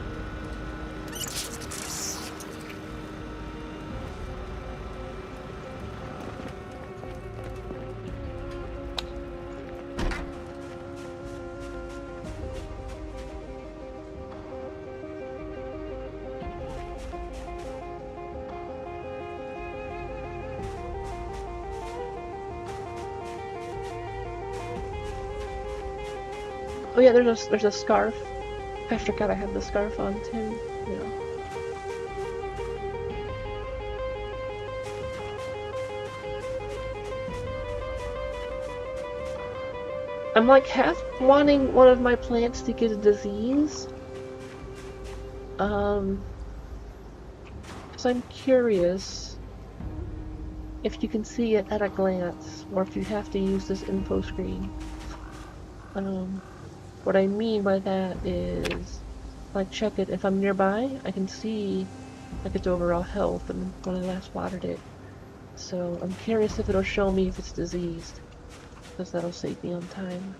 Oh yeah, there's a scarf. I forgot I had the scarf on too. Yeah. I'm like half wanting one of my plants to get a disease. Because I'm curious if you can see it at a glance, or if you have to use this info screen. What I mean by that is, like, check it. If I'm nearby, I can see, like, its overall health and when I last watered it. So I'm curious if it'll show me if it's diseased, because that'll save me on time.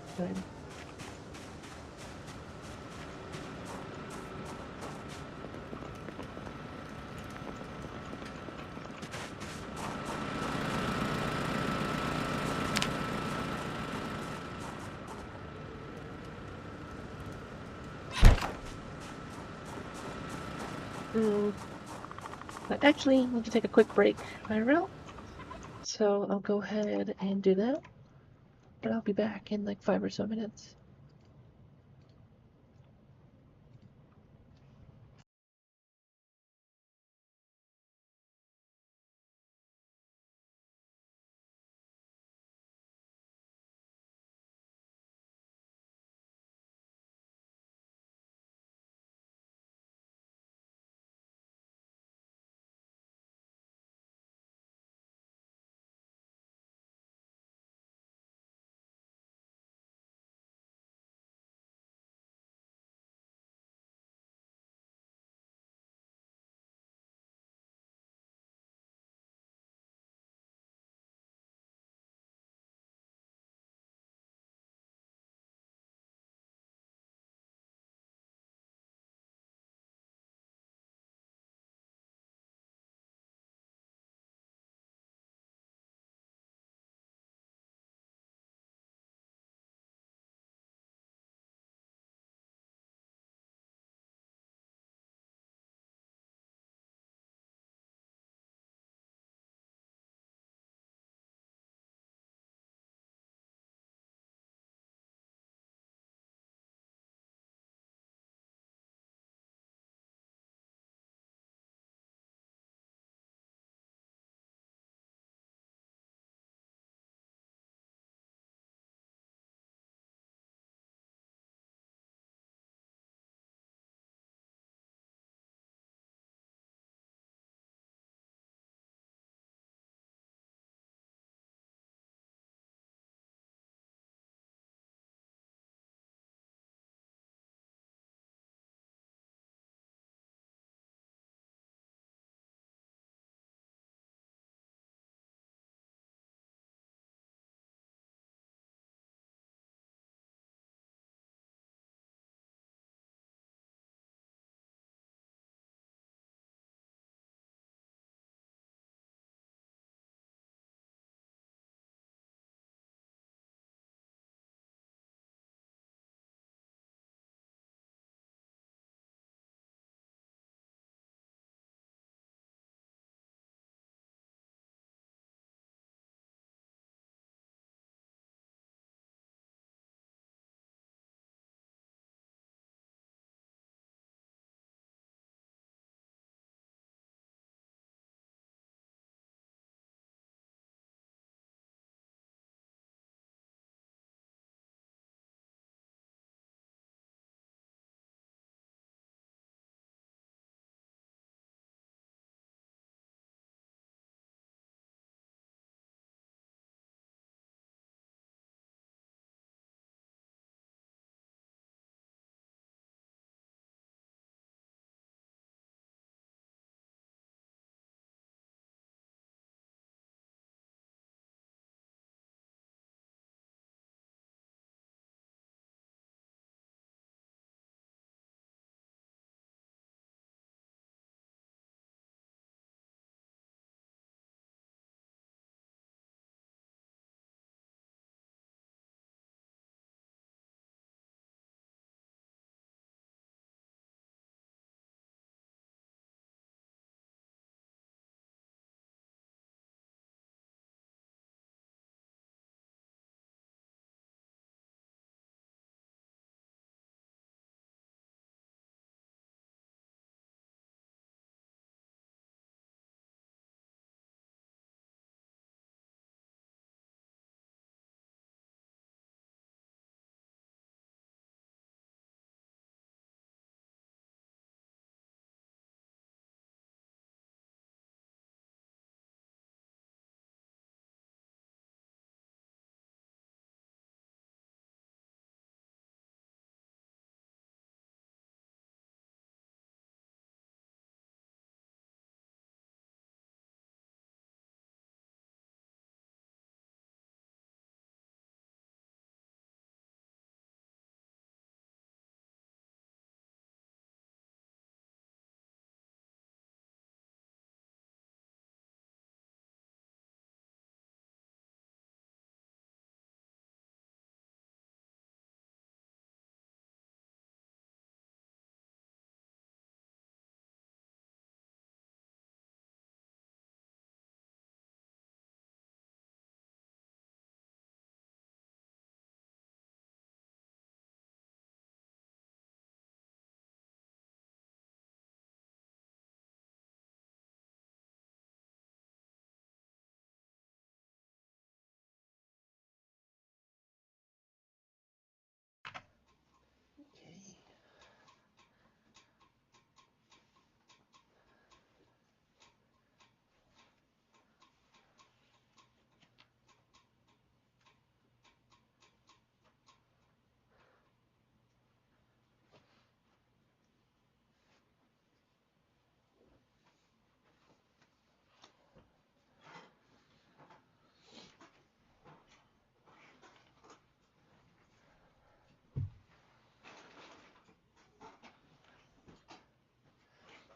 But actually, I need to take a quick break, IRL. So I'll go ahead and do that. But I'll be back in like 5 or so minutes.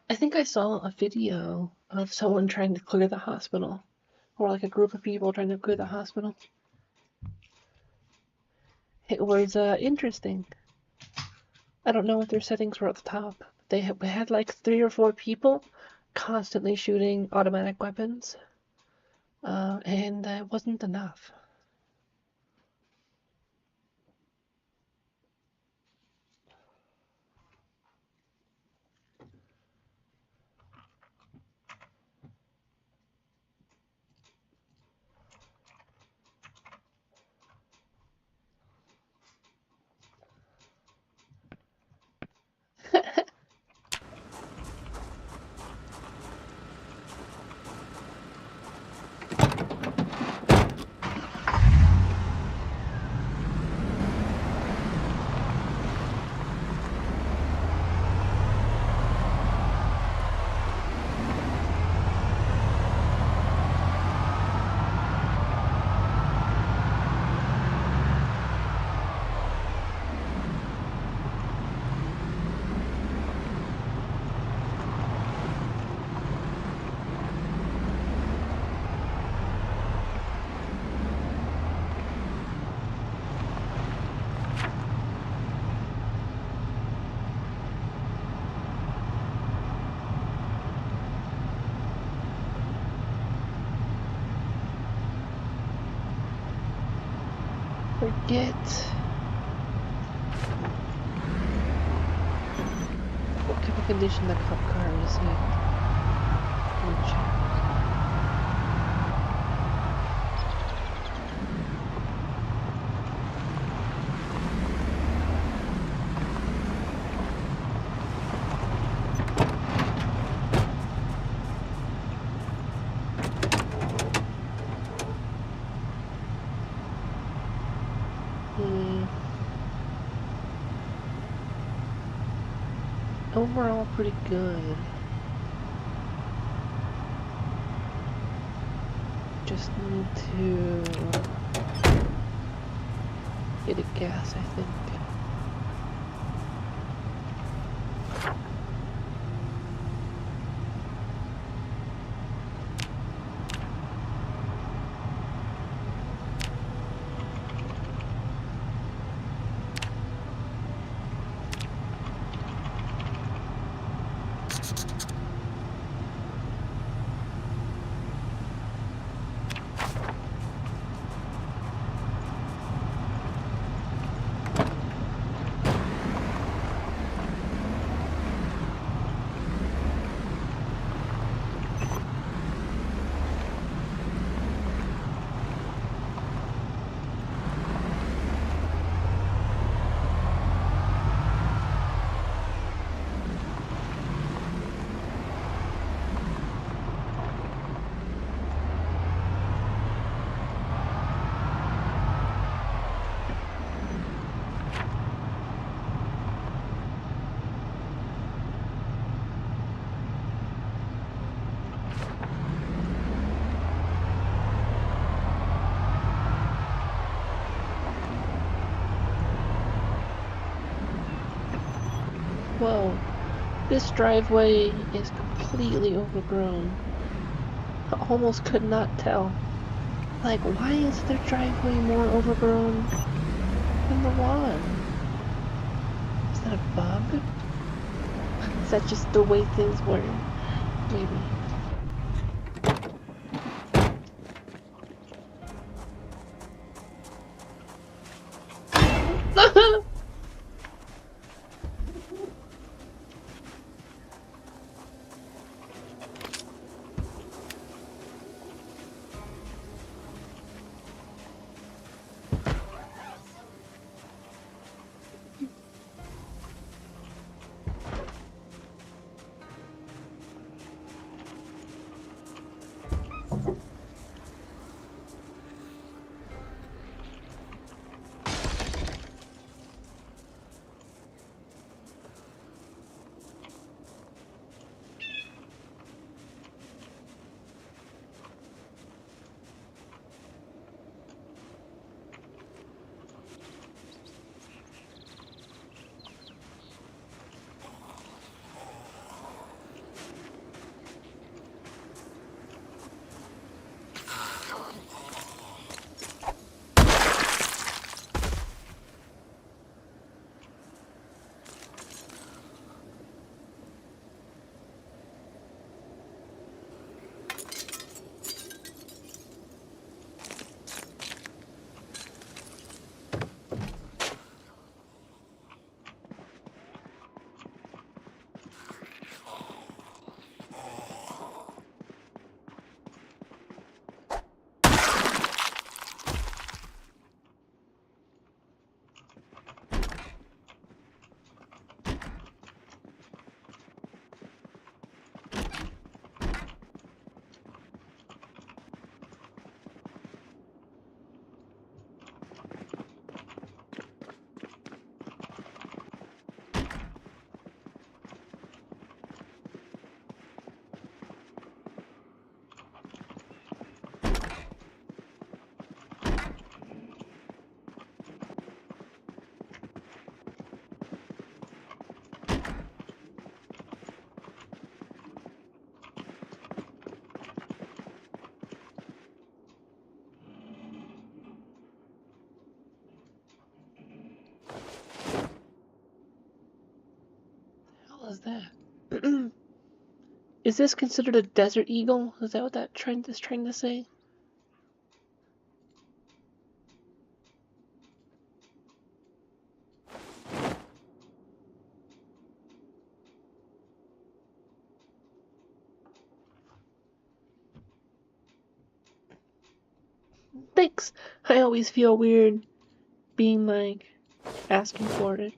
I think I saw a video of someone trying to clear the hospital, or like a group of people trying to clear the hospital. It was interesting. I don't know what their settings were at the top. They had like 3 or 4 people constantly shooting automatic weapons, and it wasn't enough. Forget what type of condition the cop car was in. Overall, pretty good. Just need to get a gas, I think. Whoa, this driveway is completely overgrown. I almost could not tell. Like, why is their driveway more overgrown than the one? Is that a bug? Is that just the way things were? Maybe. was that? Is this considered a desert eagle? Is that what that trend is trying to say? Thanks! I always feel weird being like, asking for it.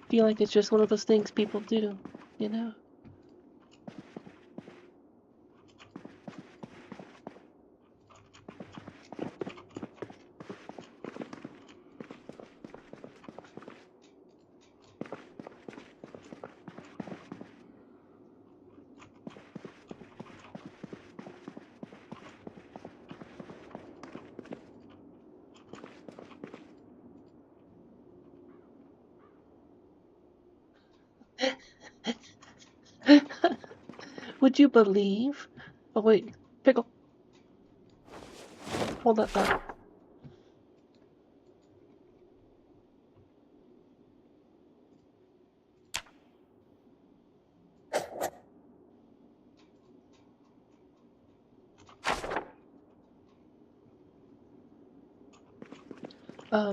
Feel like it's just one of those things people do, you know? Would you believe? Oh wait, pickle. Hold that thought.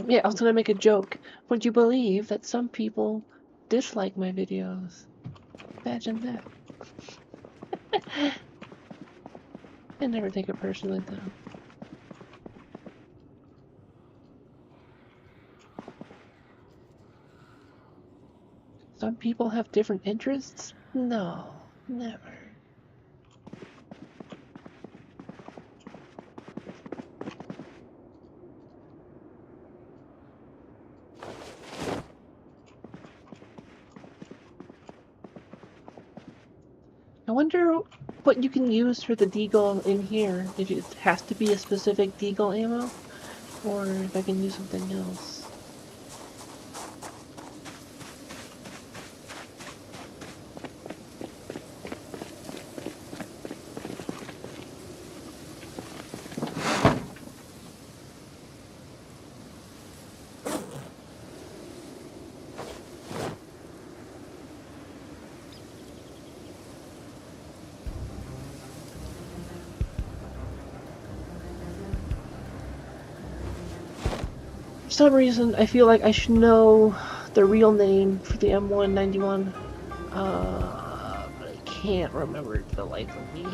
Yeah, I was gonna make a joke. Would you believe that some people dislike my videos? Imagine that. I never take it personally, though. Some people have different interests? No, never. I wonder what you can use for the deagle in here. If it has to be a specific deagle ammo, or if I can use something else. For some reason, I feel like I should know the real name for the M191, but I can't remember it for the life of me.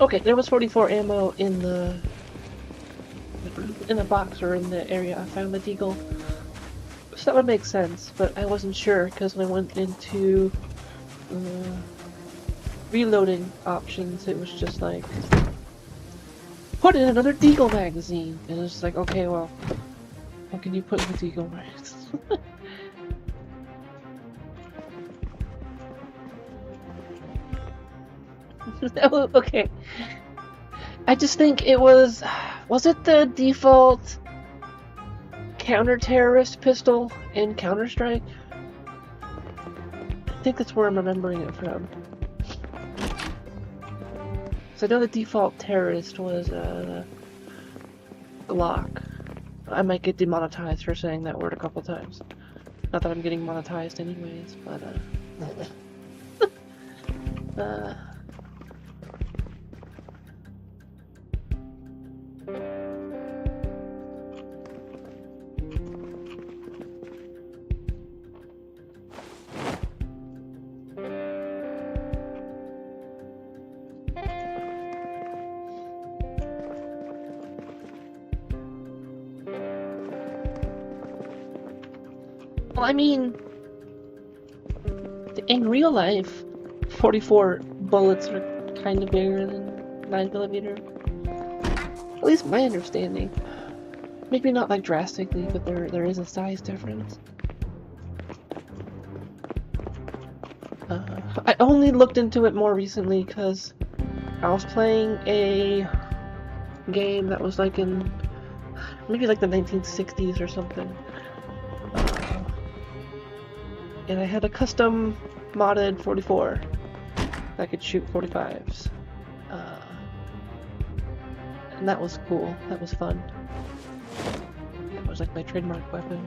Okay, there was 44 ammo in the box or in the area I found the deagle. So that would make sense, but I wasn't sure because when I went into reloading options, it was just like, put in another deagle magazine, and it's like, okay, well, what can you put in the deagle magazine? Oh, okay. I just think it was it the default counter-terrorist pistol in Counter-Strike? I think that's where I'm remembering it from. So I know the default terrorist was Glock. I might get demonetized for saying that word a couple times. Not that I'm getting monetized anyways, but well, I mean, in real life, 44 bullets are kind of bigger than 9mm. At least my understanding. Maybe not like drastically, but there is a size difference. I only looked into it more recently because I was playing a game that was like in maybe like the 1960s or something. And I had a custom modded 44 that could shoot 45s. And that was cool. That was fun. That was like my trademark weapon.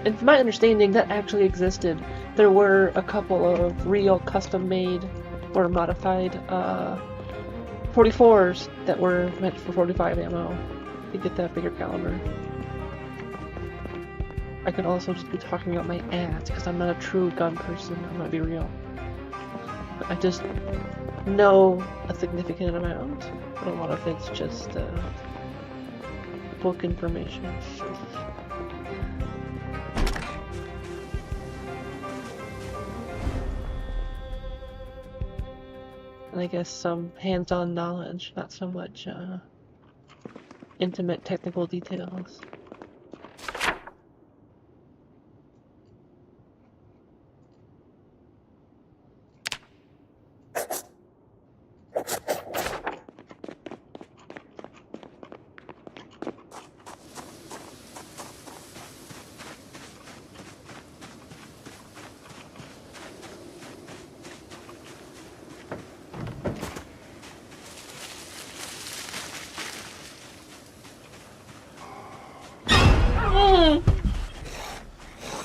And from my understanding, that actually existed. There were a couple of real custom-made or modified 44s that were meant for 45 ammo to get that bigger caliber. I could also just be talking about my ass because I'm not a true gun person. I'm gonna be real. But I just know a significant amount, but a lot of it's just book information. And I guess some hands-on knowledge, not so much intimate technical details.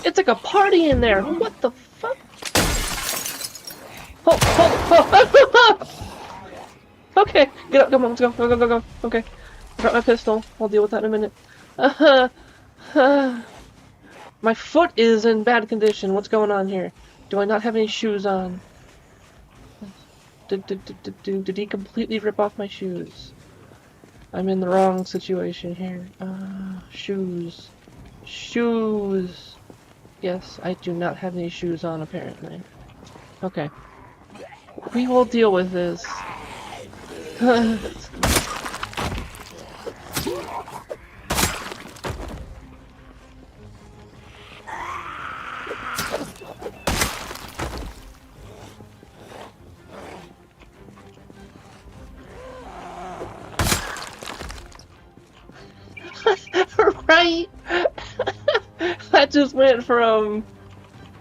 It's like a party in there. What the fuck? Oh. Okay, get up, come on, let's go, go. Okay, drop my pistol. I'll deal with that in a minute. My foot is in bad condition. What's going on here? Do I not have any shoes on? Did he completely rip off my shoes? I'm in the wrong situation here. Shoes. Shoes. Yes, I do not have any shoes on, apparently. Okay. We will deal with this. Right? That just went from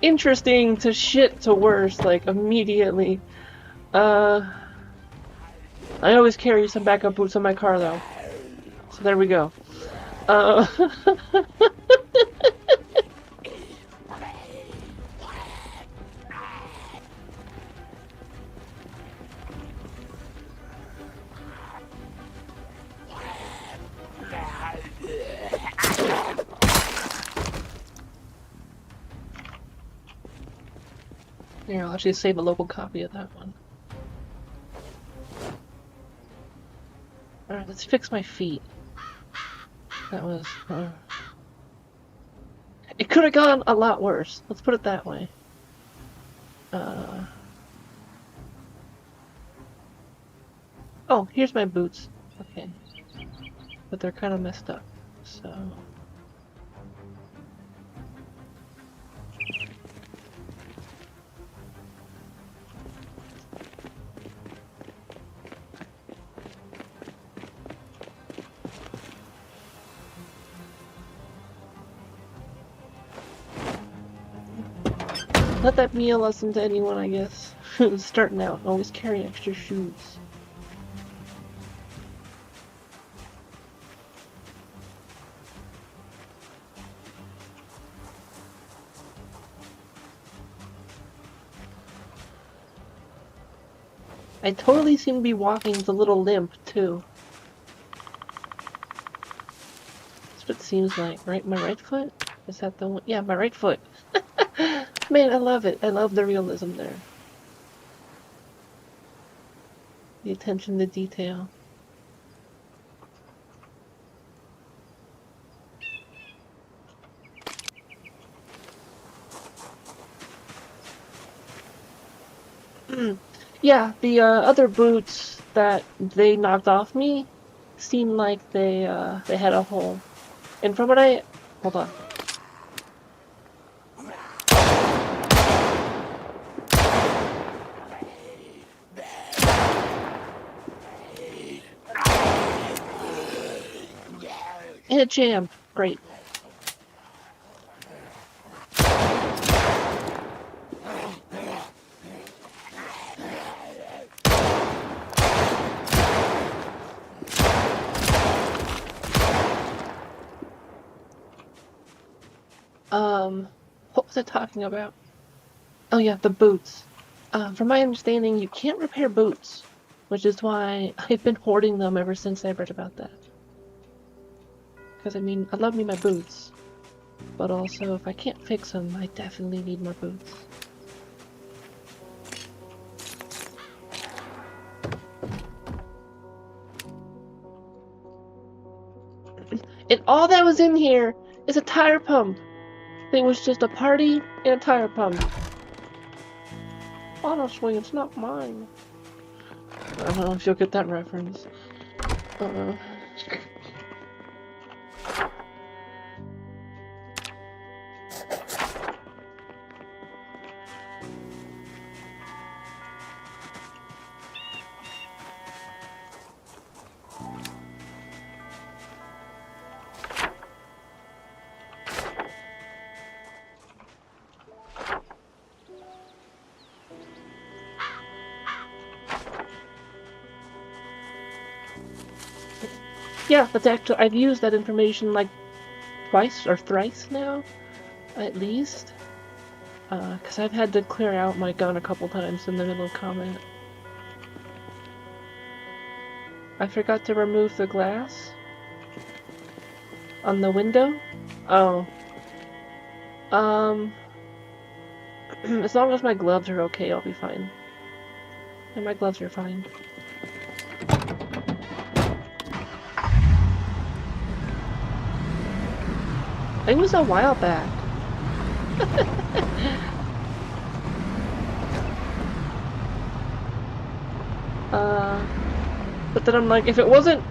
interesting to shit to worse, like, immediately. I always carry some backup boots in my car, though. So there we go. Here, I'll actually save a local copy of that one. Alright, let's fix my feet. That was... It could have gone a lot worse. Let's put it that way. Oh, here's my boots. Okay. But they're kind of messed up, so... Let that be a lesson to anyone, I guess. Starting out, always carry extra shoes. I totally seem to be walking with a little limp, too. That's what it seems like, right? My right foot? Is that the one? Yeah, my right foot. Man, I love it. I love the realism there. The attention to detail. Yeah, the other boots that they knocked off me seemed like they had a hole. And from what hold on. And it jammed. Great. What was I talking about? Oh yeah, the boots. From my understanding, you can't repair boots, which is why I've been hoarding them ever since I read about that. Because, I mean, I love me my boots, but also, if I can't fix them, I definitely need more boots. And all that was in here is a tire pump. It was just a party and a tire pump. Honestly, it's not mine. I don't know if you'll get that reference. Yeah, that's actually, I've used that information like twice or thrice now, at least. Because I've had to clear out my gun a couple times in the middle of combat. I forgot to remove the glass on the window. Oh. As long as my gloves are okay, I'll be fine. And my gloves are fine. It was a while back. But then I'm like, if it wasn't...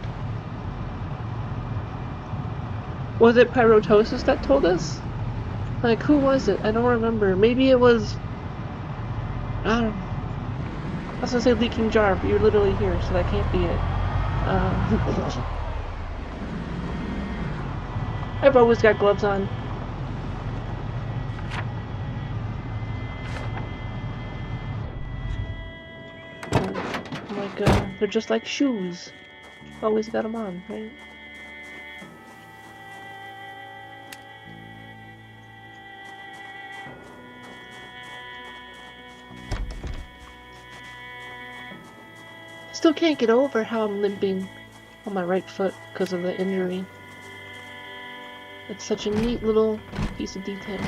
Was it Pyrotosis that told us? Like, who was it? I don't remember. Maybe it was... I don't know. I was gonna say Leaking Jar, but you're literally here, so that can't be it. I've always got gloves on. Like, they're just like shoes. Always got them on, right? Still can't get over how I'm limping on my right foot because of the injury. It's such a neat little piece of detail.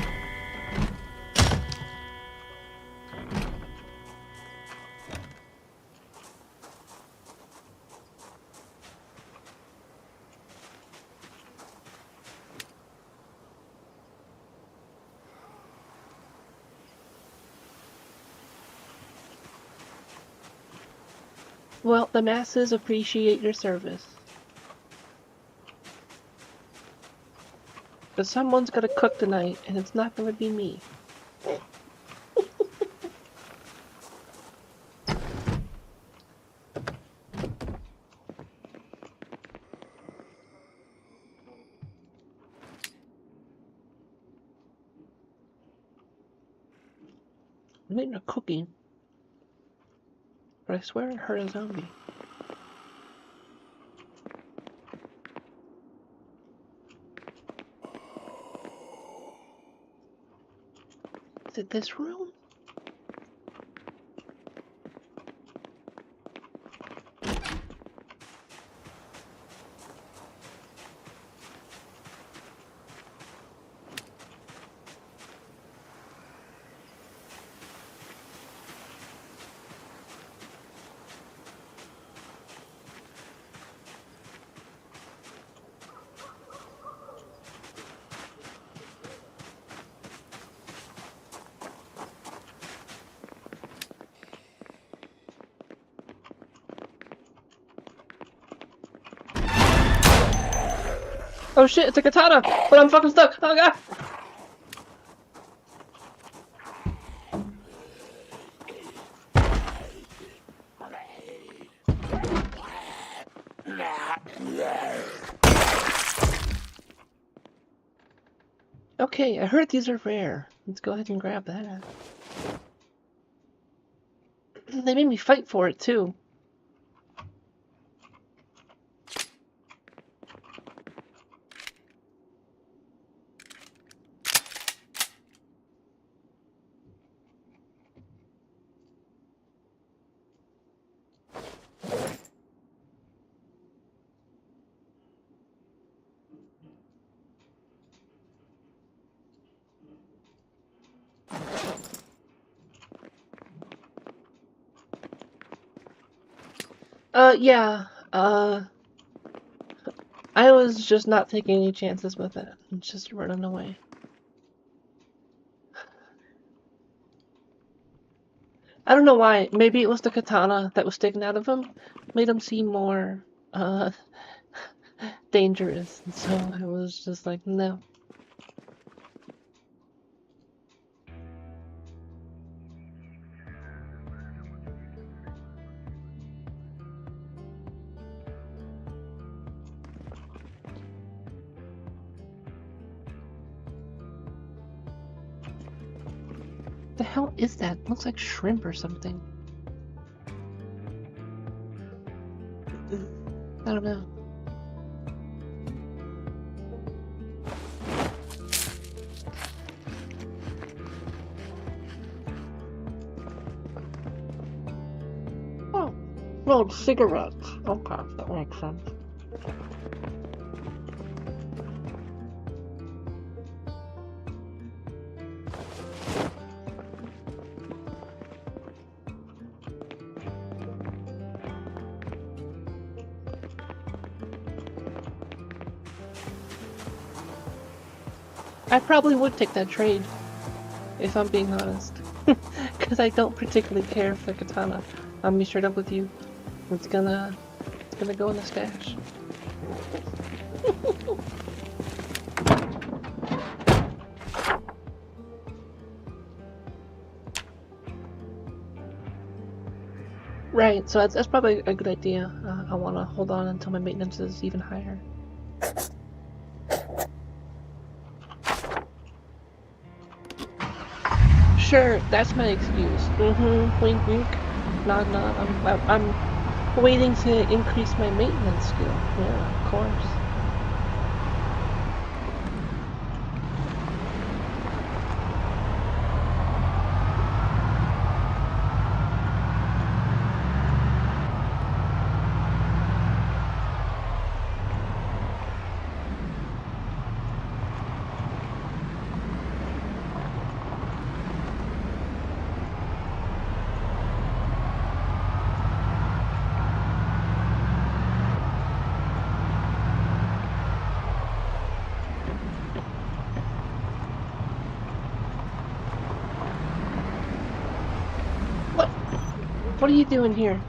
Well, the masses appreciate your service. But someone's gotta cook tonight, and it's not gonna be me. I'm making a cookie. But I swear I heard a zombie. Is it this room? Oh shit, it's a katana! But I'm fucking stuck! Oh god! Okay, I heard these are rare. Let's go ahead and grab that. They made me fight for it, too. Yeah. I was just not taking any chances with it. It's just running away. I don't know why. Maybe it was the katana that was sticking out of him. Made him seem more, dangerous. And so I was just like, no. The hell is that? It looks like shrimp or something. I don't know. Oh, rolled cigarettes. Okay, that makes sense. I probably would take that trade, if I'm being honest. Because I don't particularly care for katana. I'm gonna be straight up with you. It's gonna go in the stash. Right, so that's probably a good idea. I want to hold on until my maintenance is even higher. Sure, that's my excuse. Wink, wink. Nod, nod. I'm waiting to increase my maintenance skill. Yeah, of course. What are you doing here?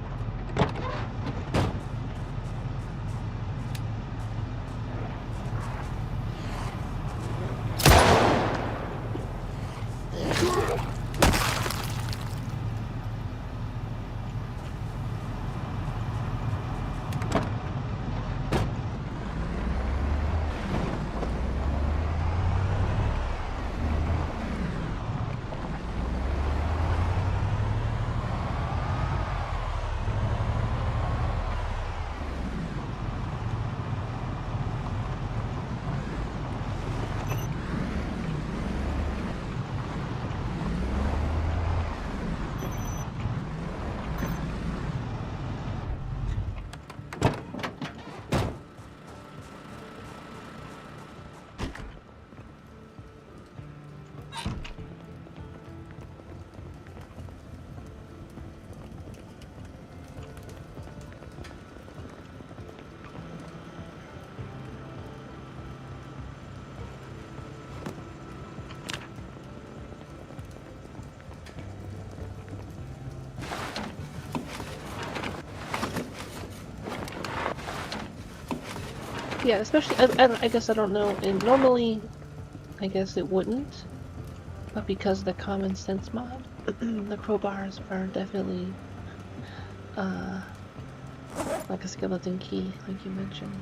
Yeah, especially, I guess I don't know, and normally, I guess it wouldn't, but because of the common sense mod, the crowbars are definitely, like a skeleton key, like you mentioned.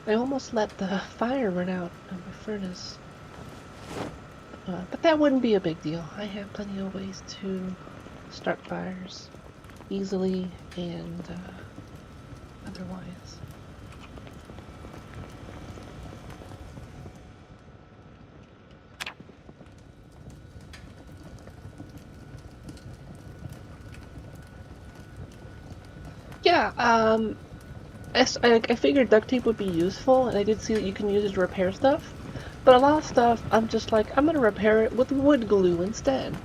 I almost let the fire run out of my furnace. But that wouldn't be a big deal. I have plenty of ways to start fires easily and otherwise. Yeah, I figured duct tape would be useful, and I did see that you can use it to repair stuff. But a lot of stuff, I'm just like, I'm gonna repair it with wood glue instead,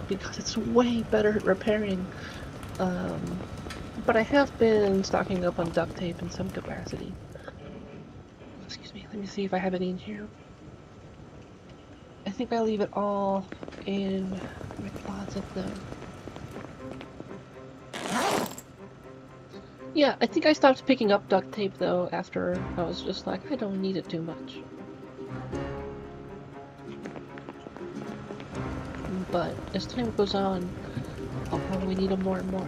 because it's way better at repairing. But I have been stocking up on duct tape in some capacity. Excuse me, let me see if I have any in here. I think I leave it all in my closet though. Yeah, I think I stopped picking up duct tape though after I was just like, I don't need it too much. But as time goes on, I'll probably need them more and more.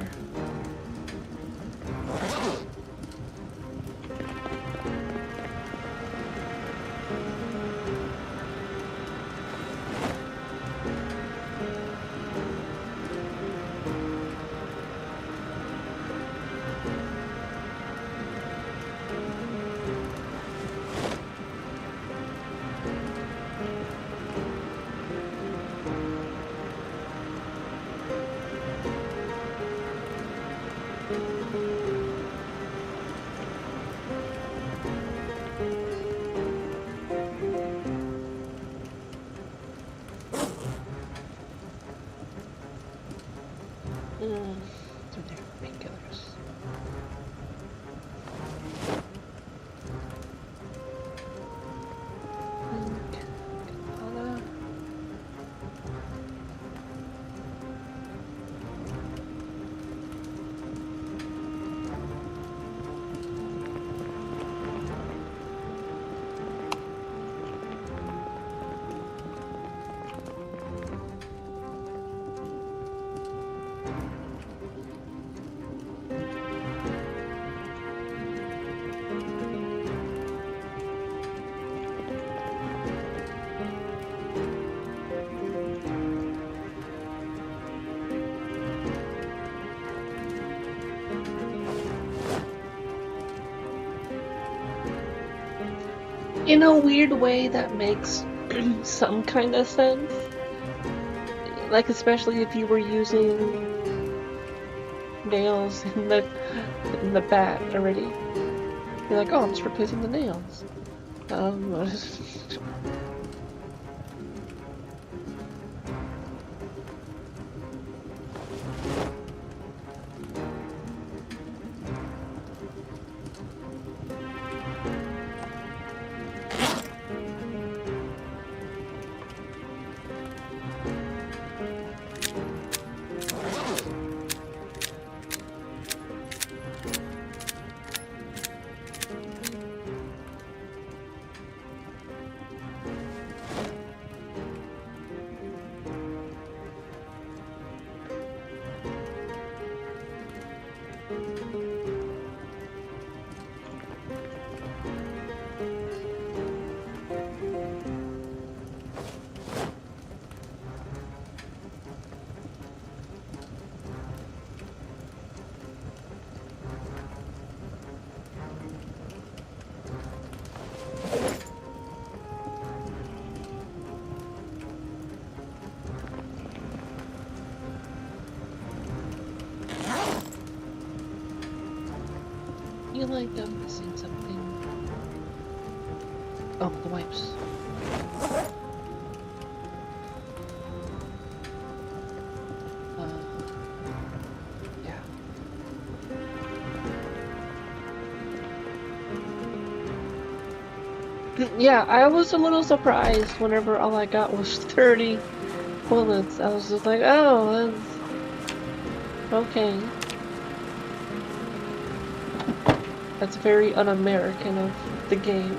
So they're painkillers. In a weird way that makes some kind of sense. Like, especially if you were using nails in the bat already. You're like, oh, I'm just replacing the nails. feel like I'm missing something. Oh, the wipes. Yeah. Yeah, I was a little surprised whenever all I got was 30 bullets. I was just like, oh, that's okay. That's very un-American of the game.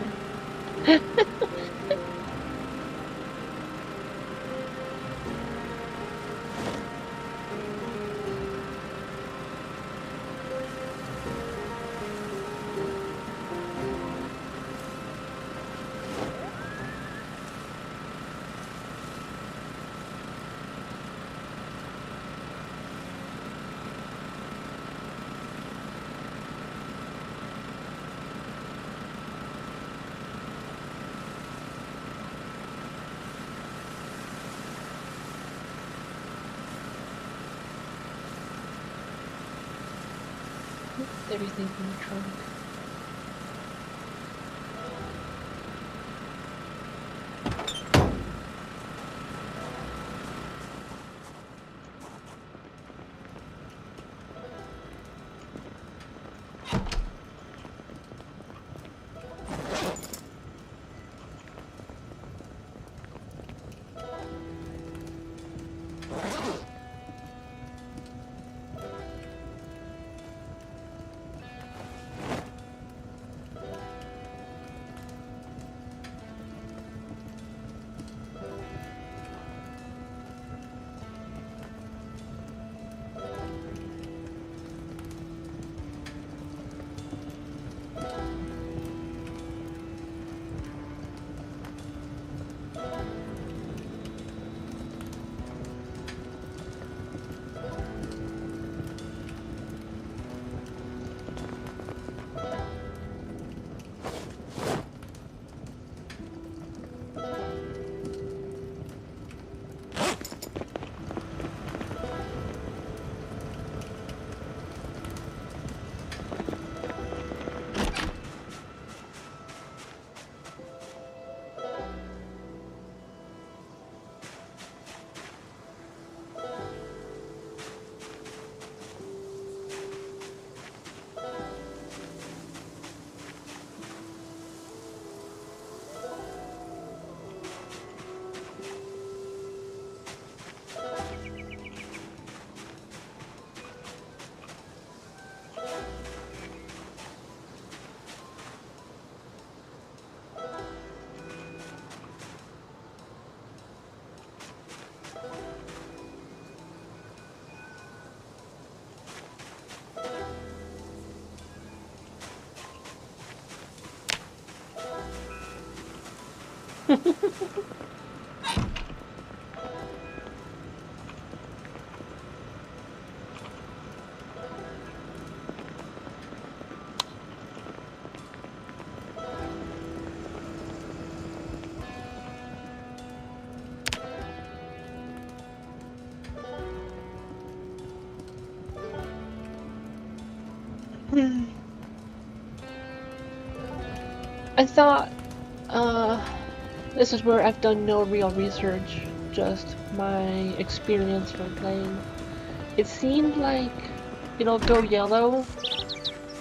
everything from the trunk. I thought, this is where I've done no real research, just my experience from playing. It seemed like it'll go yellow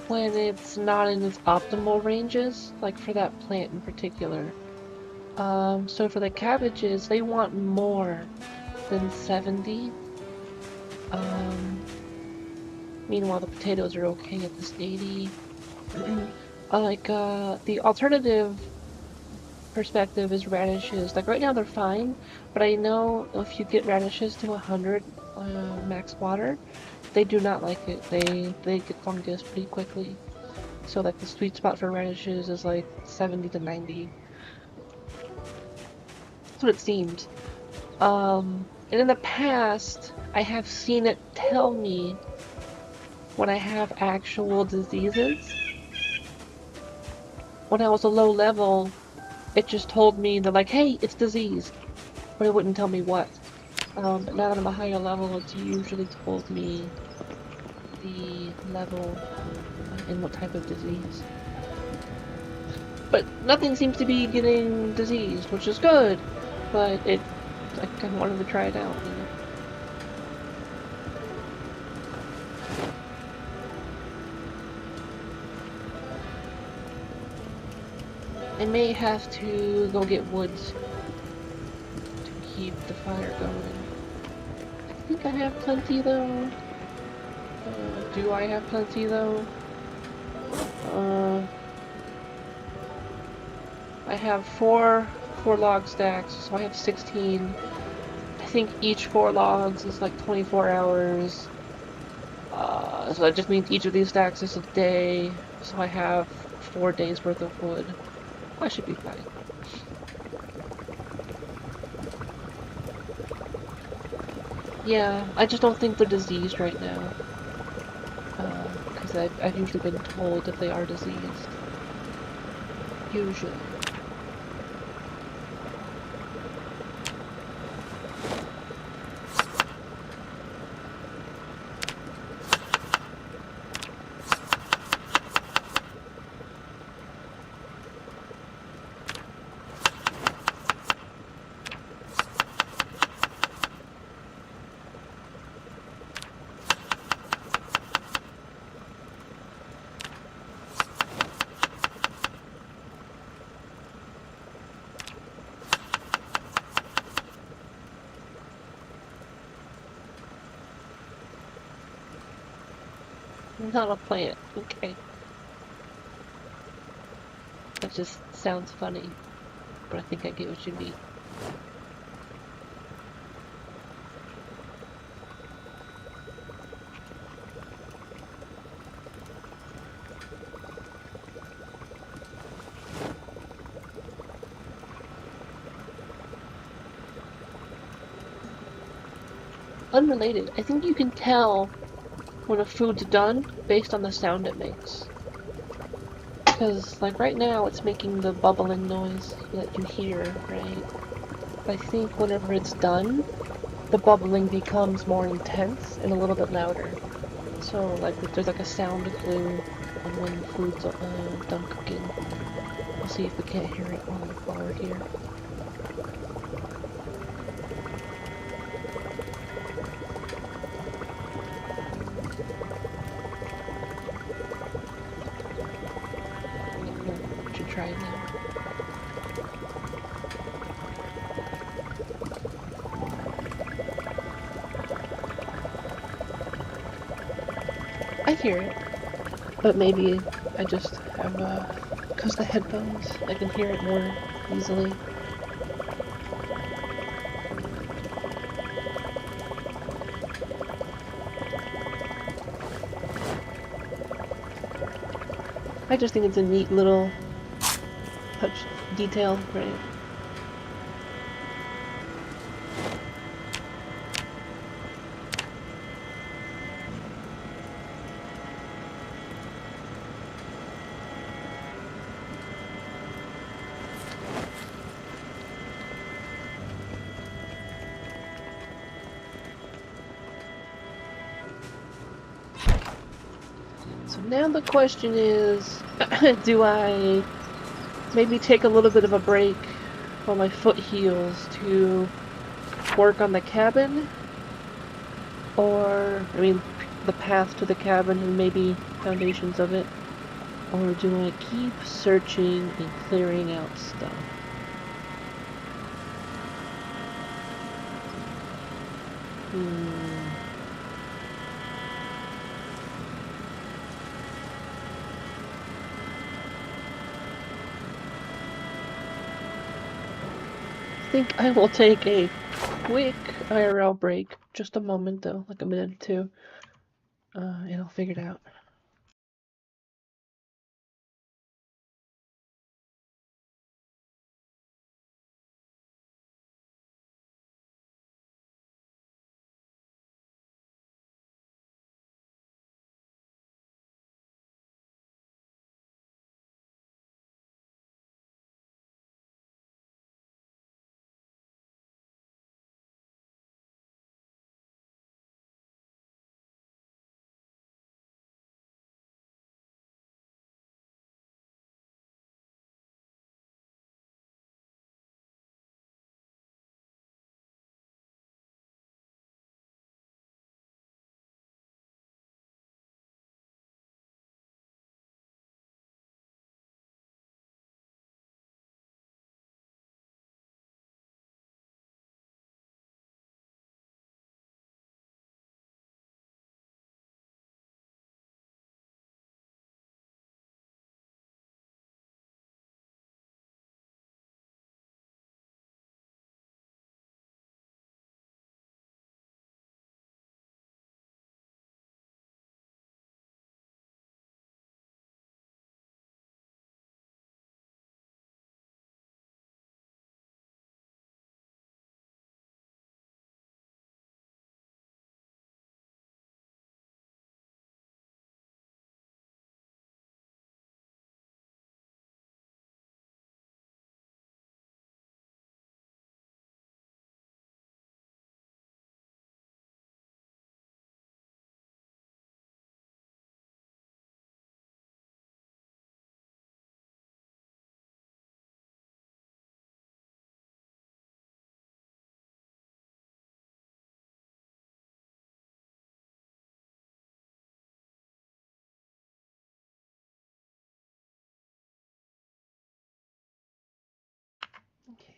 when it's not in its optimal ranges, like for that plant in particular. So for the cabbages, they want more than 70. Meanwhile, the potatoes are okay at this 80. The alternative perspective is radishes. Like right now they're fine, but I know if you get radishes to 100 max water, they do not like it. They get fungus pretty quickly. So like the sweet spot for radishes is like 70 to 90. That's what it seems. And in the past, I have seen it tell me when I have actual diseases. When I was a low level, it just told me that like, hey, it's diseased, but it wouldn't tell me what. But now that I'm a higher level, it's usually told me the level and what type of disease. But nothing seems to be getting diseased, which is good, but I kind of wanted to try it out, you know? I may have to go get woods to keep the fire going. I think I have plenty though. Do I have plenty though? I have four log stacks, so I have 16. I think each 4 logs is like 24 hours. So that just means each of these stacks is a day. So I have 4 days worth of wood. I should be fine. Yeah, I just don't think they're diseased right now. Because I've usually been told if they are diseased. Usually. Not a plant. Okay. That just sounds funny, but I think I get what you mean. Unrelated, I think you can tell when a food's done based on the sound it makes. Because, like, right now it's making the bubbling noise that you hear, right? I think whenever it's done, the bubbling becomes more intense and a little bit louder. So, like, there's like a sound clue on when the food's done cooking. We'll see if we can't hear it while we're here. We should try it now. I hear it, but maybe I just have, because the headphones, I can hear it more easily. I just think it's a neat little touch detail, right? So now the question is, do I maybe take a little bit of a break while my foot heals to work on the cabin? Or, I mean, the path to the cabin and maybe foundations of it? Or do I keep searching and clearing out stuff? I think I will take a quick IRL break. Just a moment though, like a minute or two. And I'll figure it out. Okay.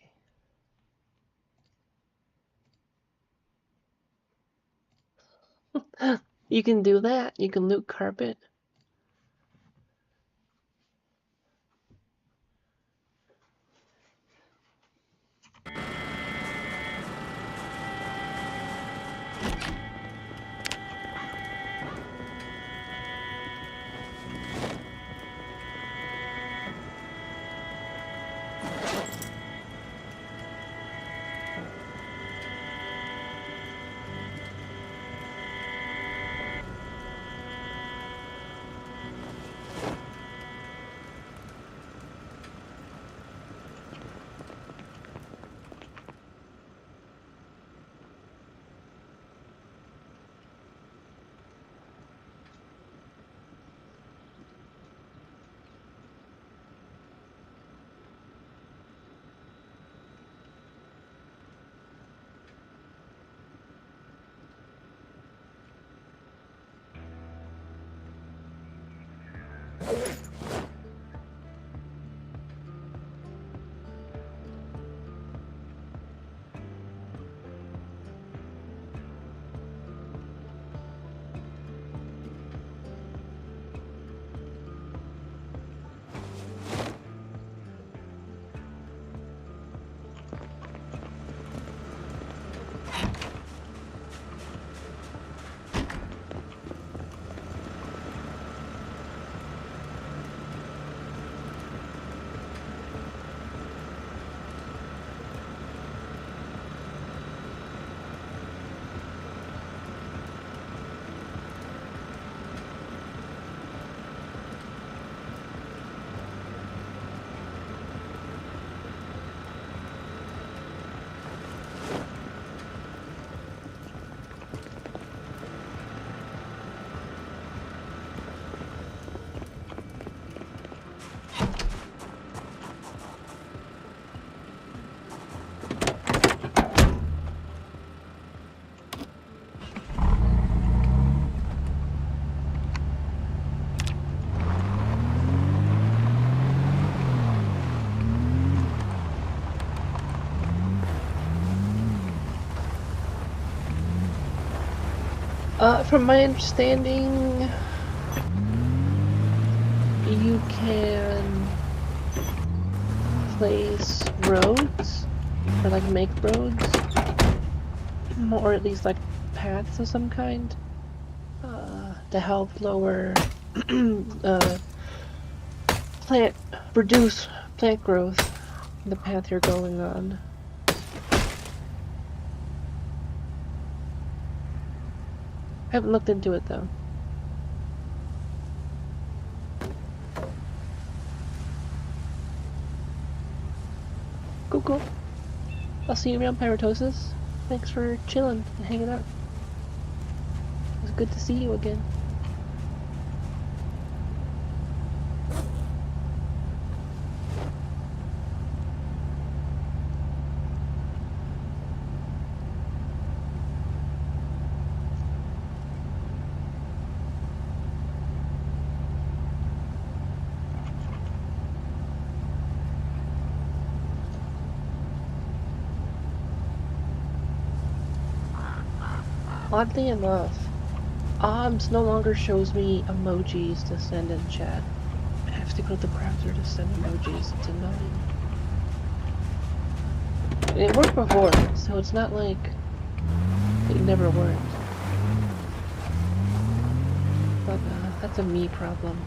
You can do that. You can loot carpet. From my understanding, you can place roads, or like make roads, or at least like paths of some kind, to help lower, reduce plant growth in the path you're going on. I haven't looked into it though. Cool. I'll see you around, Pyritosis. Thanks for chilling and hanging out. It was good to see you again. Oddly enough, OBS no longer shows me emojis to send in chat. I have to go to the browser to send emojis. It's annoying. And it worked before, so it's not like it never worked. But that's a me problem.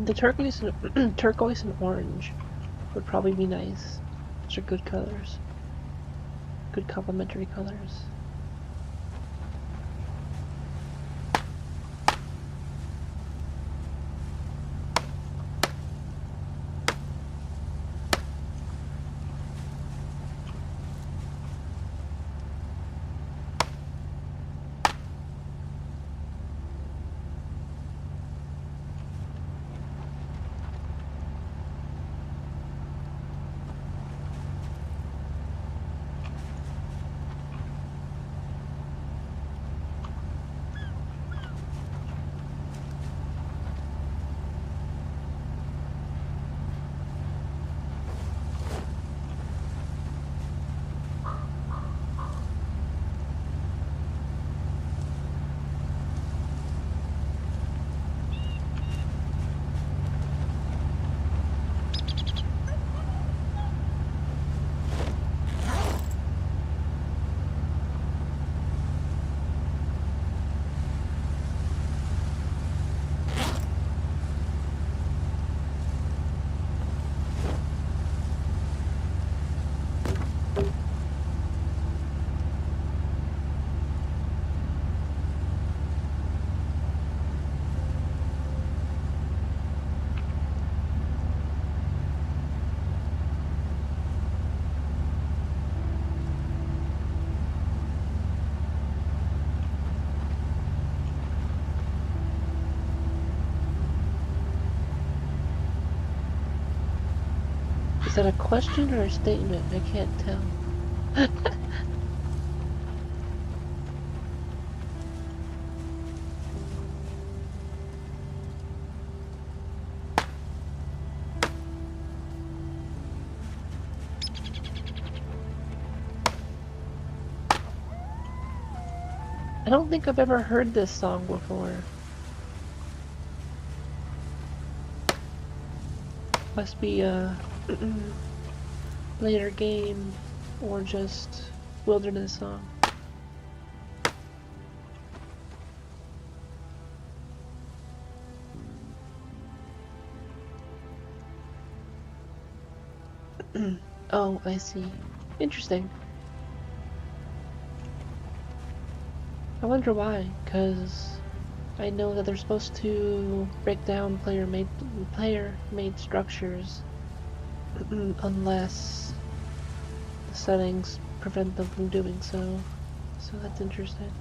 The turquoise and orange would probably be nice. Those are good colors. good complementary colors. Is that a question or a statement? I can't tell. I don't think I've ever heard this song before. Must be a later game or just wilderness song. Oh, I see. Interesting. I wonder why, because I know that they're supposed to break down player-made structures unless the settings prevent them from doing so. So that's interesting.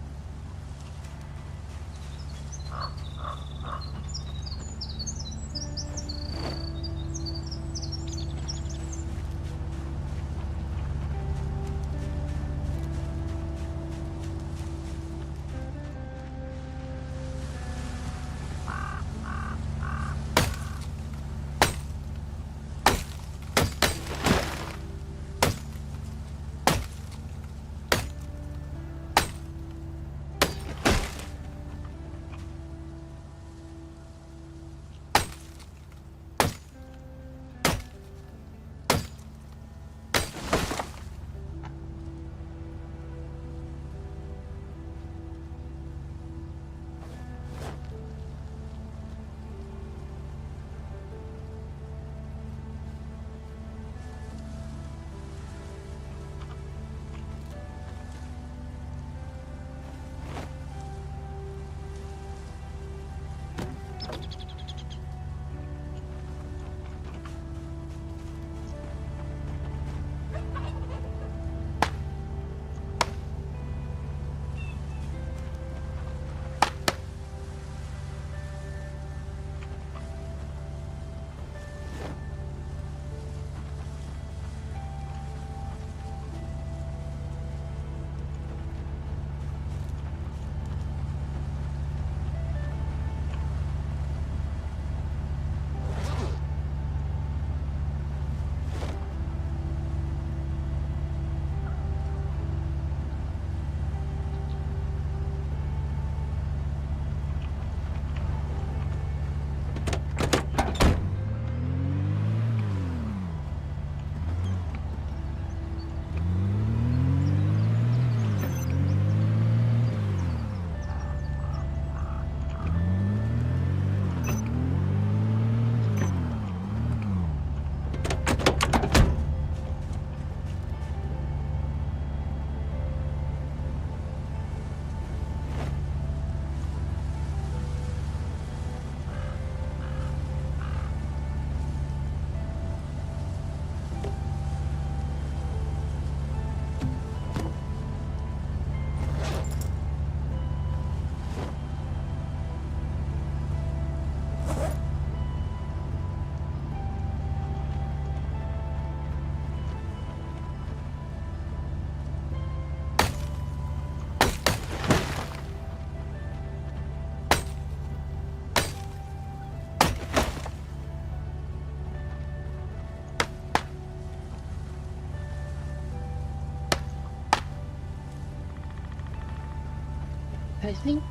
I think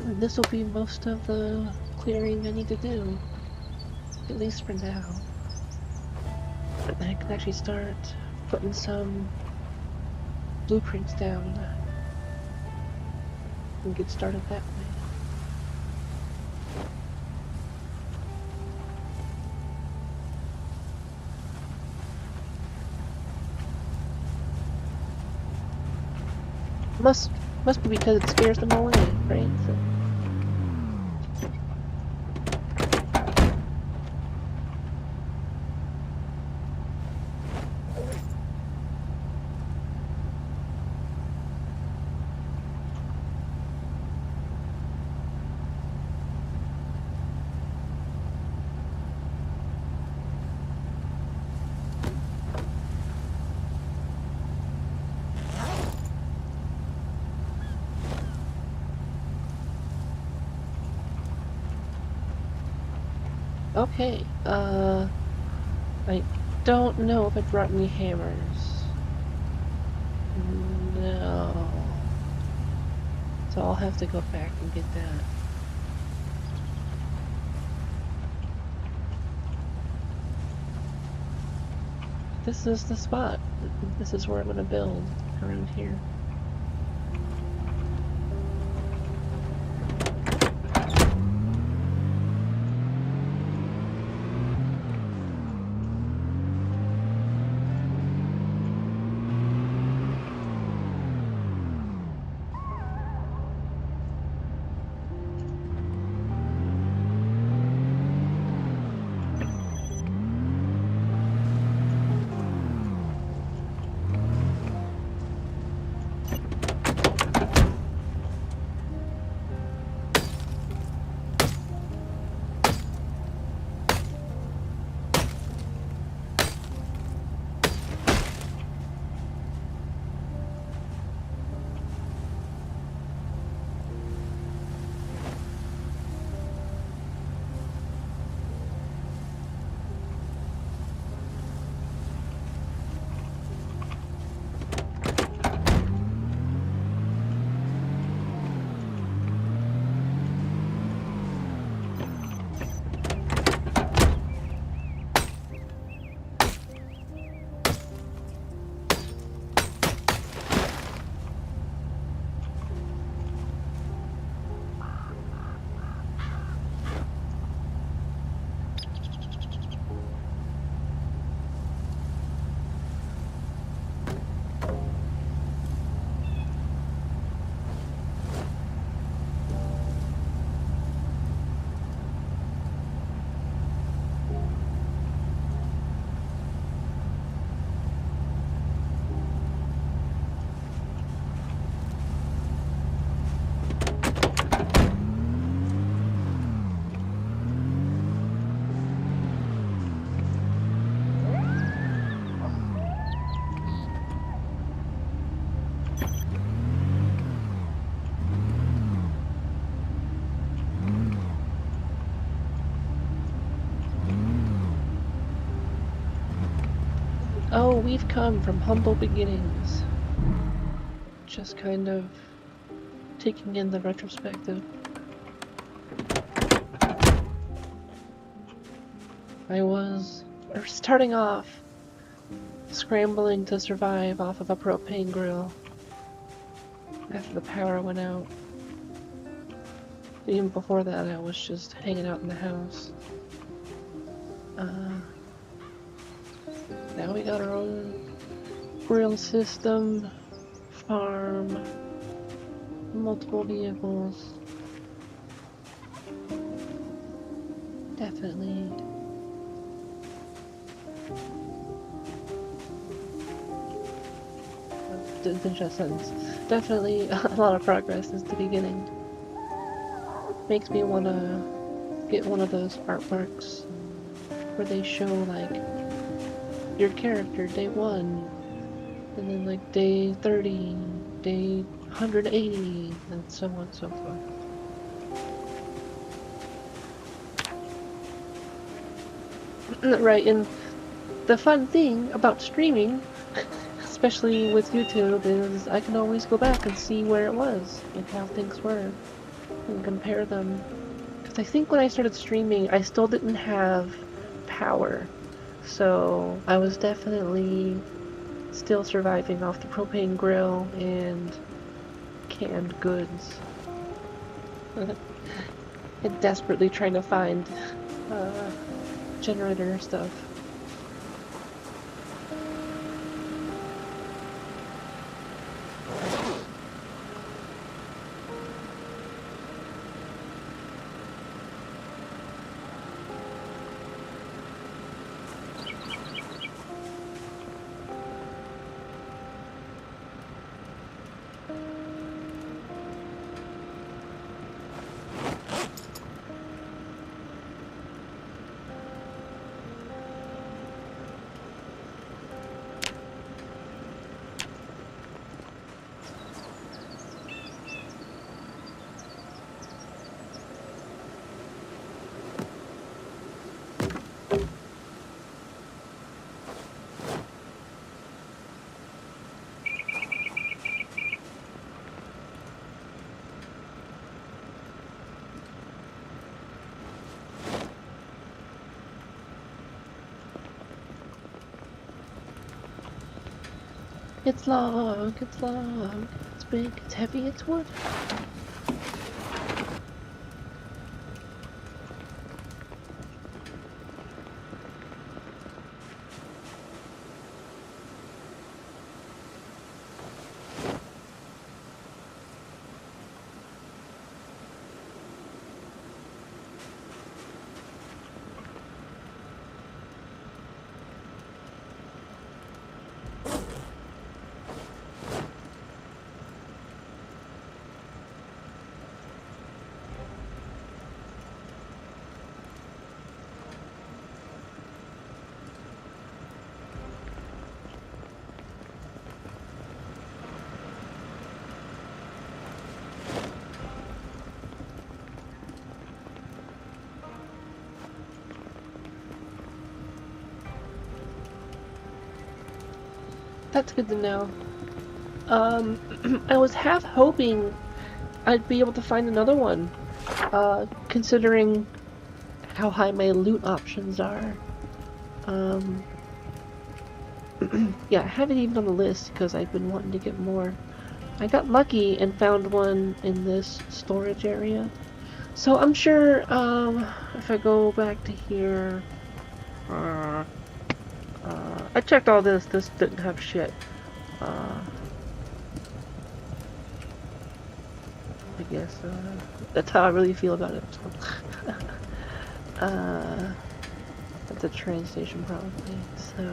this will be most of the clearing I need to do, at least for now. I can actually start putting some blueprints down and get started that way. Must be because it scares them away, right? So. Okay, I don't know if it brought me hammers. No. So I'll have to go back and get that. This is the spot. This is where I'm gonna build, around here. Oh, we've come from humble beginnings. Just kind of taking in the retrospective. I was starting off scrambling to survive off of a propane grill after the power went out. Even before that, I was just hanging out in the house. Now we got our own grill system, farm, multiple vehicles. Definitely. Didn't just sentence. Definitely a lot of progress since the beginning. Makes me want to get one of those artworks where they show like your character day 1, and then like day 30, day 180, and so on and so forth. Right, and the fun thing about streaming, especially with YouTube, is I can always go back and see where it was, like how things were, and compare them. Because I think when I started streaming, I still didn't have power, so I was definitely still surviving off the propane grill and canned goods. And desperately trying to find generator stuff. It's long, it's big, it's heavy, it's wood. That's good to know. I was half hoping I'd be able to find another one, considering how high my loot options are. Yeah, I have it even on the list because I've been wanting to get more. I got lucky and found one in this storage area. So I'm sure, if I go back to here, I checked all this didn't have shit. I guess, that's how I really feel about it. That's a train station probably, so...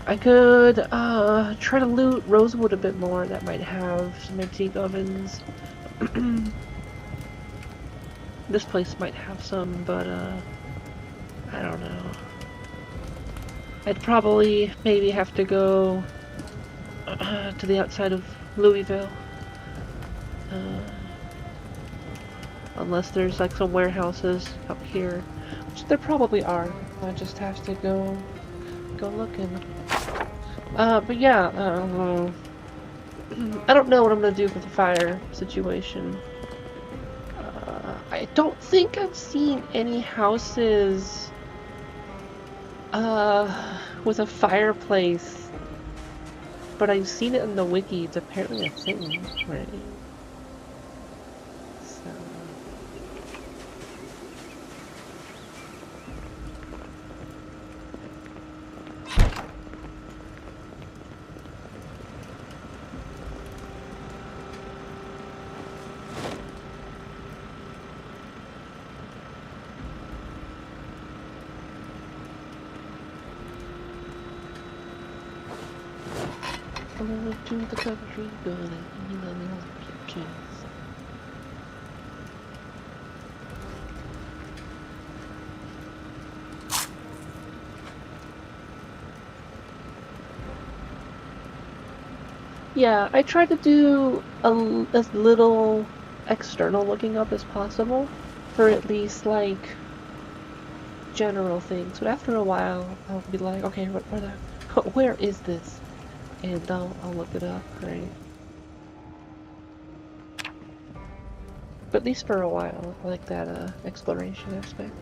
I could, try to loot Rosewood a bit more, that might have some antique ovens. This place might have some, but, I don't know. I'd probably maybe have to go to the outside of Louisville. Unless there's like some warehouses up here, which there probably are. I just have to go looking. But yeah, I don't know what I'm gonna do with the fire situation. I don't think I've seen any houses with a fireplace, but I've seen it in the wiki. It's apparently a thing, right? So... Over to the country, gonna eat on the kitchens. Yeah, I tried to do as little external looking up as possible for at least like general things, but after a while I'll be like, okay, what are the Where is this? And I'll look it up, right? But at least for a while, I like that exploration aspect.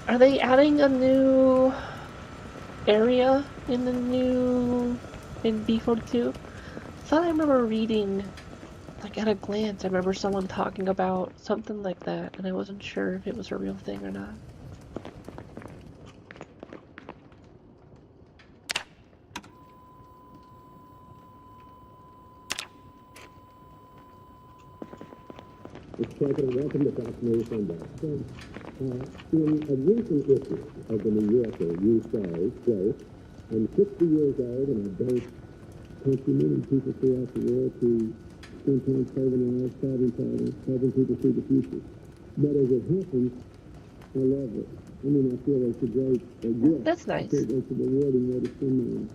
Are they adding a new area in in B42? I thought I remember reading, like at a glance, I remember someone talking about something like that, and I wasn't sure if it was a real thing or not. President, welcome to Fox News Sunday. In a recent issue of the New Yorker, you say, quote, I'm 60 years old and I beg countrymen and people throughout the world to spend time saving lives, solving problems, helping people see the future. But as it happens, I love it. I mean, I feel it's a great gift. That's nice. It's a rewarding way to spend my life.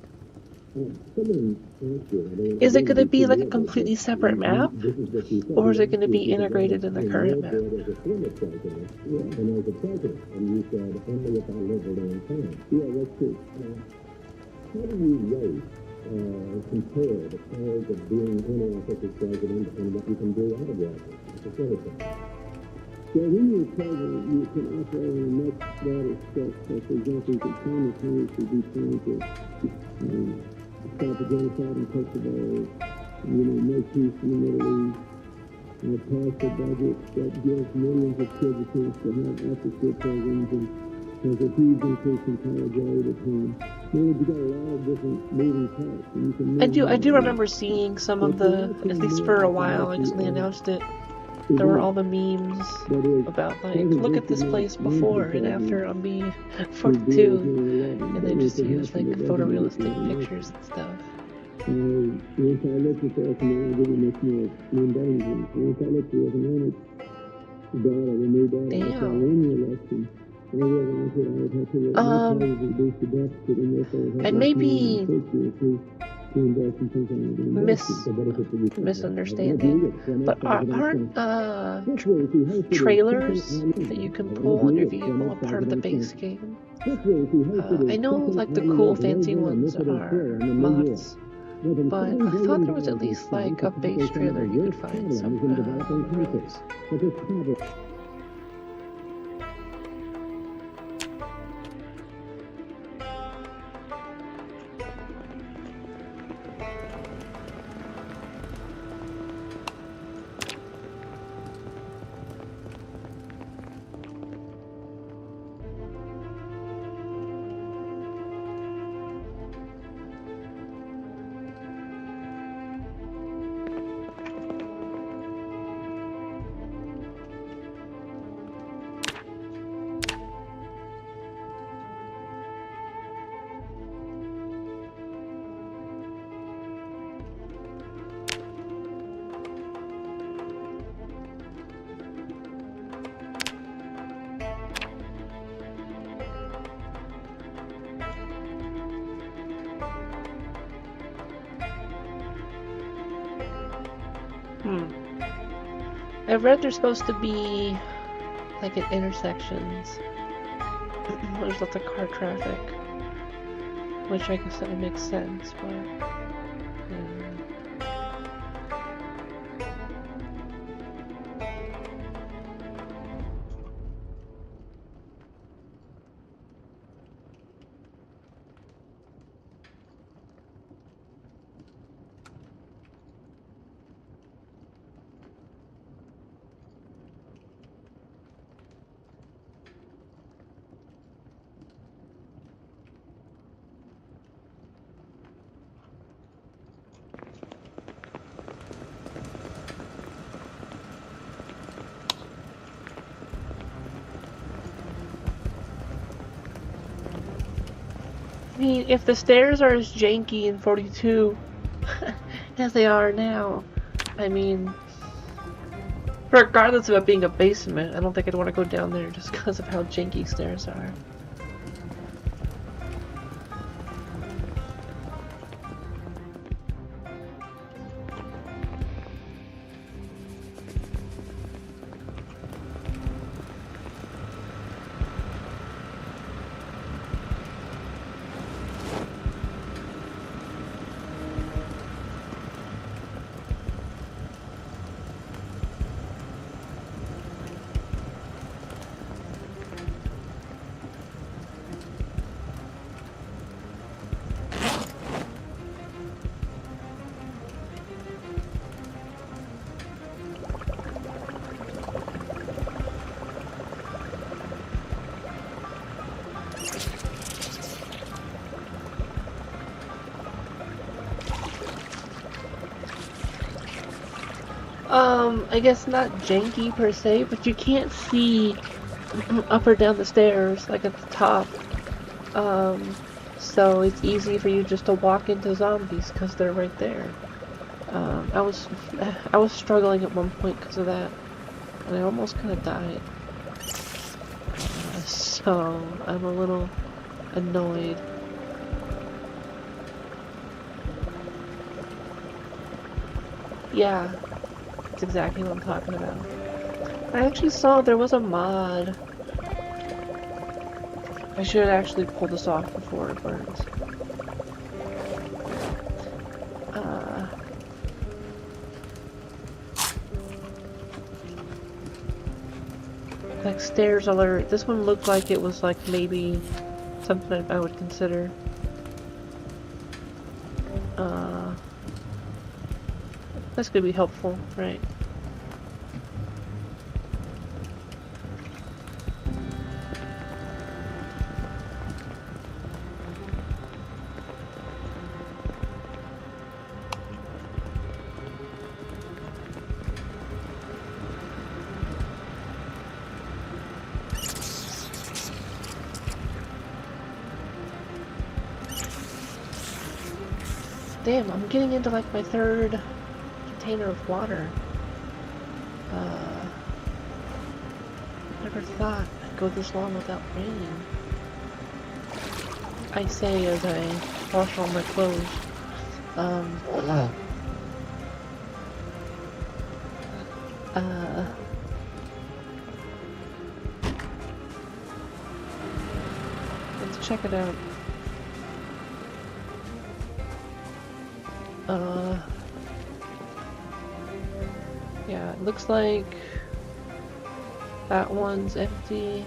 Is it going to be like a completely separate map? Or is it going to be integrated in the current map? And as a president, and you said, only if I live a long time. Yeah, that's true. How do you rate, compare the powers of being in office as president and what you can do out of office? So when you're president, you can operate on a much broader scope. So, for example, you can simultaneously be trying to stop the genocide in Kosovo, make peace in the Middle East, pass a budget that gives millions of kids a chance to have after-school programs and has a huge increase in college aid at home. You've got a lot of different moving parts. And you can I do remember seeing some of the, at least for a while, like when they announced it, there were all the memes about, like, look at this place before and after on B42, and they just used, like, photorealistic pictures and stuff. Once I looked at that, and I didn't much more mundane. Once I looked at the economic data, the new data, after I won the election, I realized that I would have to reduce the deficit and therefore I may be misunderstanding, but aren't trailers that you can pull on your vehicle a part of the base game? I know, like, the cool fancy ones are mods, but I thought there was at least like a base trailer you could find somewhere on the roads. I've read there's supposed to be, like, at intersections, there's lots of car traffic, which I guess that would make sense, but... mean, if the stairs are as janky in 42 as they are now, I mean, regardless of it being a basement, I don't think I'd want to go down there just because of how janky stairs are. I guess not janky per se, but you can't see up or down the stairs, like at the top. So it's easy for you just to walk into zombies because they're right there. I was struggling at one point because of that, and I almost kind of died. So I'm a little annoyed. Yeah, that's exactly what I'm talking about. I actually saw there was a mod. I should actually pull this off before it burns. Like stairs alert. This one looked like it was like maybe something I would consider. That's gonna be helpful, right? Damn, I'm getting into like my third container of water. Never thought I'd go this long without rain. I say as I wash all my clothes. Let's check it out. Yeah, it looks like that one's empty.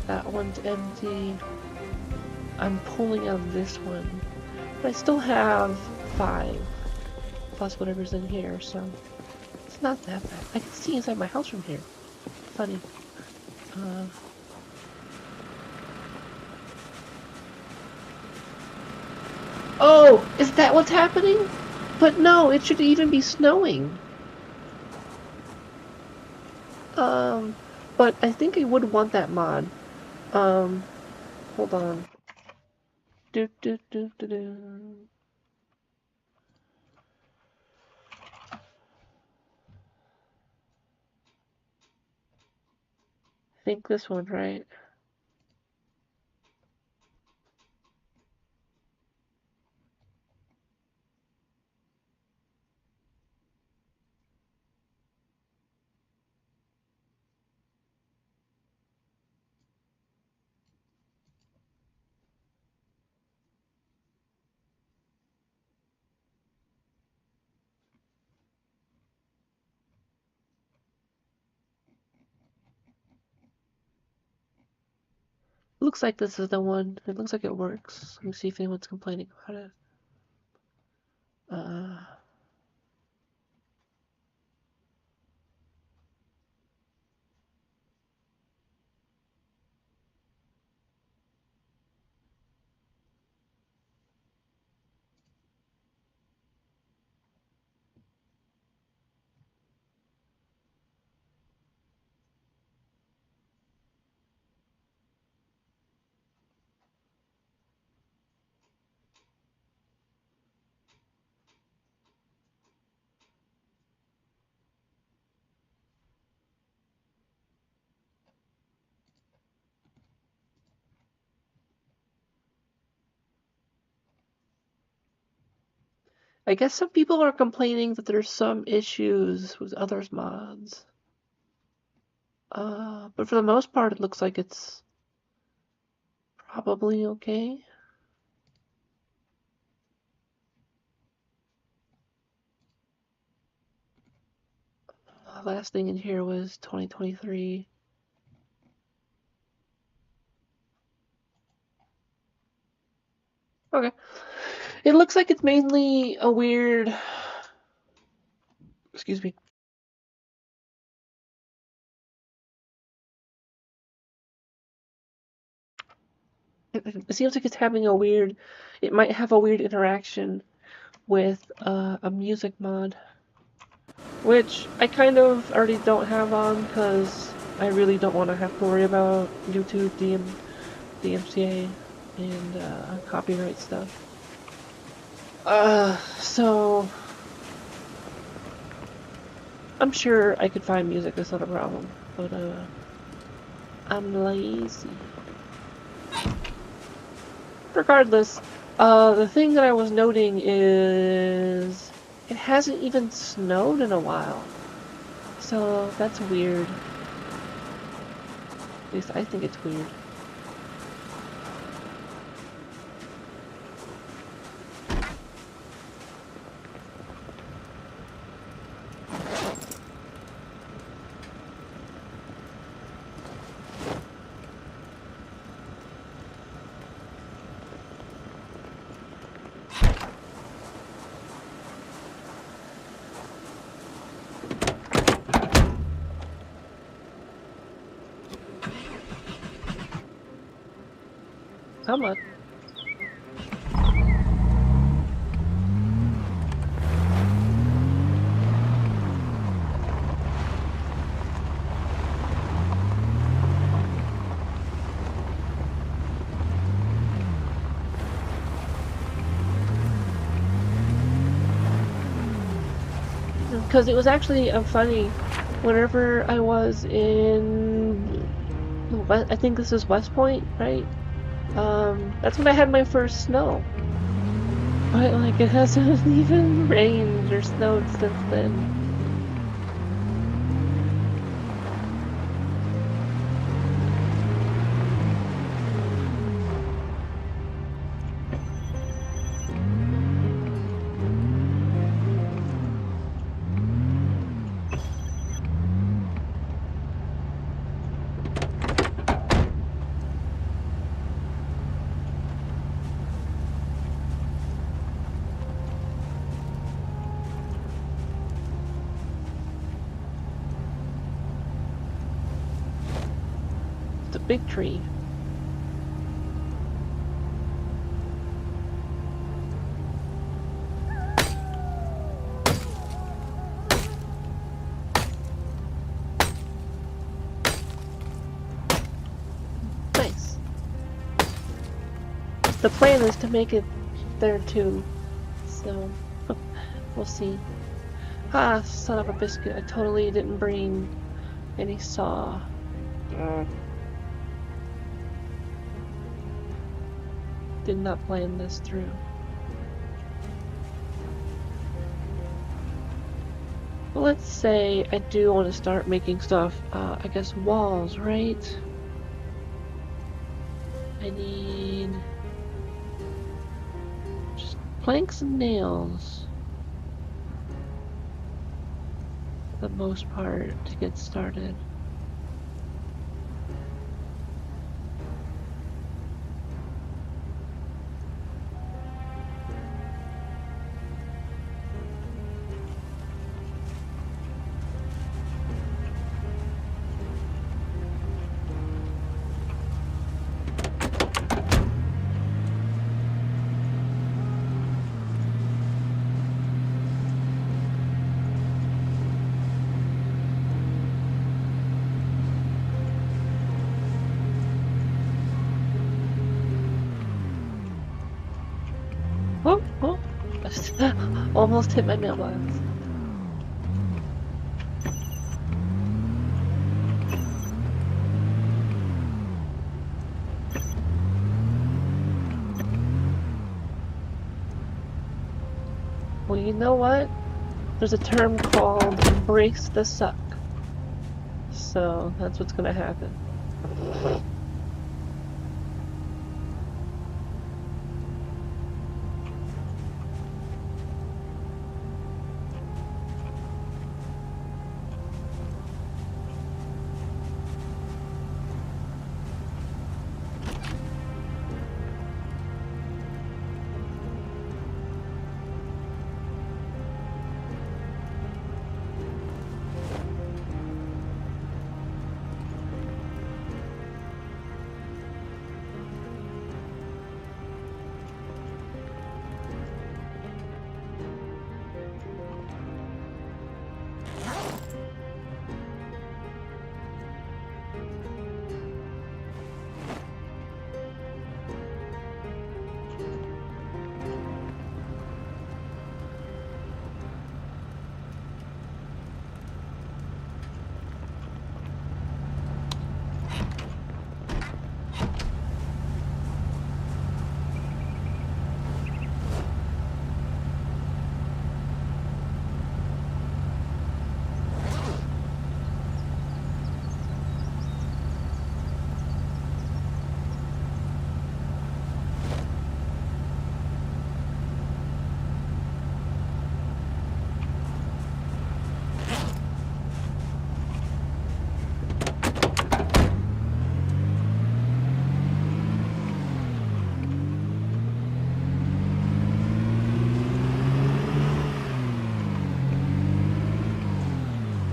That one's empty. I'm pulling out this one. But I still have 5. Plus whatever's in here, so it's not that bad. I can see inside my house from here. Funny. Oh! Is that what's happening? But no, it should even be snowing. But I think I would want that mod. Hold on. Do do do do do. I think this one, right? Looks like this is the one. It looks like it works. Let me see if anyone's complaining about it. I guess some people are complaining that there's some issues with others mods. But for the most part, it looks like it's probably okay. Last thing in here was 2023. Okay. It looks like it's mainly a weird... Excuse me. It seems like it's having a weird... It might have a weird interaction with a music mod. Which I kind of already don't have on because I really don't want to have to worry about YouTube, DMCA, and copyright stuff. So I'm sure I could find music, that's not a problem, but I'm lazy. Regardless, the thing that I was noting is it hasn't even snowed in a while, so that's weird. At least I think it's weird. Come on. Because it was actually funny. Whenever I was in, I think this is West Point, right? That's when I had my first snow. But like it hasn't even rained or snowed since then. It's a big tree. Nice. The plan is to make it there too, so we'll see. Ah, son of a biscuit, I totally didn't bring any saw. Did not plan this through. Well, let's say I do want to start making stuff, I guess walls, right? I need just planks and nails for the most part to get started. Oh, oh. Almost hit my mailbox. Well, you know what? There's a term called embrace the suck. So that's what's gonna happen.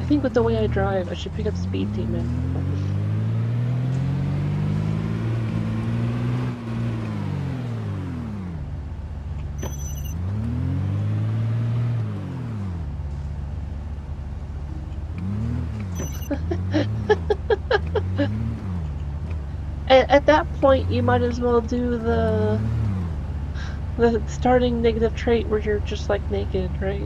I think with the way I drive, I should pick up Speed Demon. At that point, you might as well do the starting negative trait where you're just like naked, right?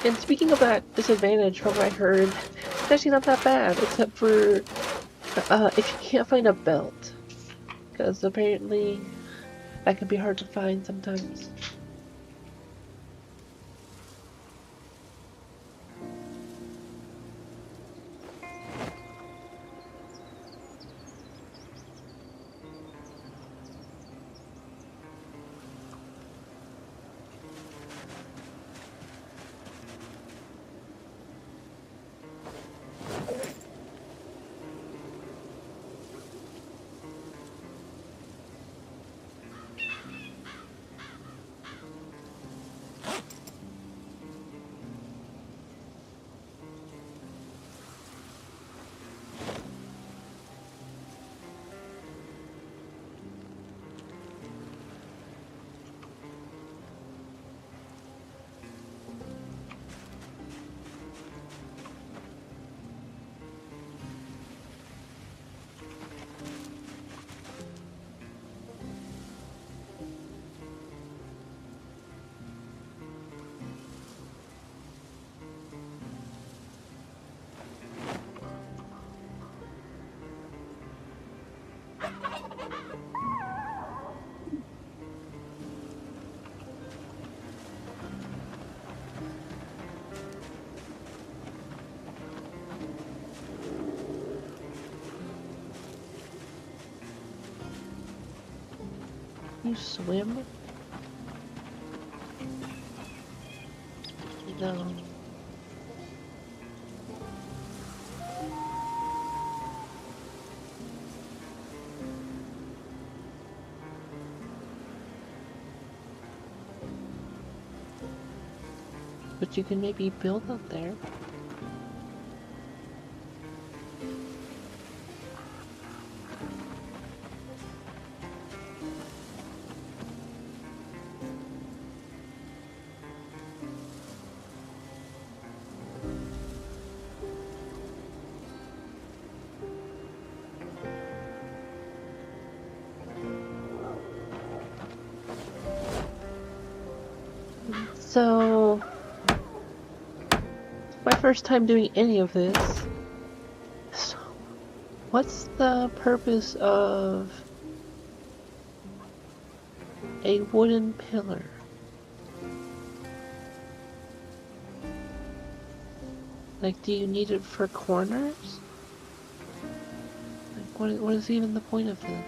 And speaking of that disadvantage, from what I heard, it's actually not that bad, except for if you can't find a belt. Because apparently that can be hard to find sometimes. You swim? No. But you can maybe build up there. So, my first time doing any of this. So, what's the purpose of a wooden pillar? Like, do you need it for corners? Like, what is even the point of this?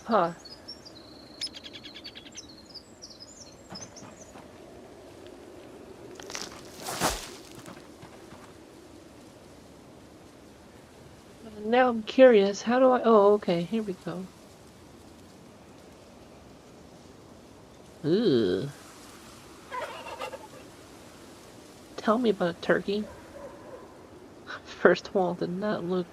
Huh. Now I'm curious, how do I... Oh, okay, here we go. Ugh. Tell me about a turkey. First wall did not look...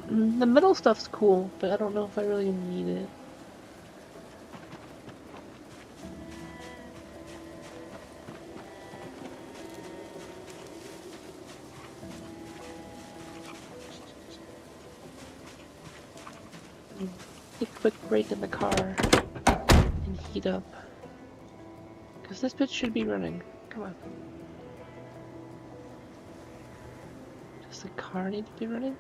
The middle stuff's cool, but I don't know if I really need it. Take a quick break in the car and heat up. Because this bitch should be running. Come on. Does the car need to be running?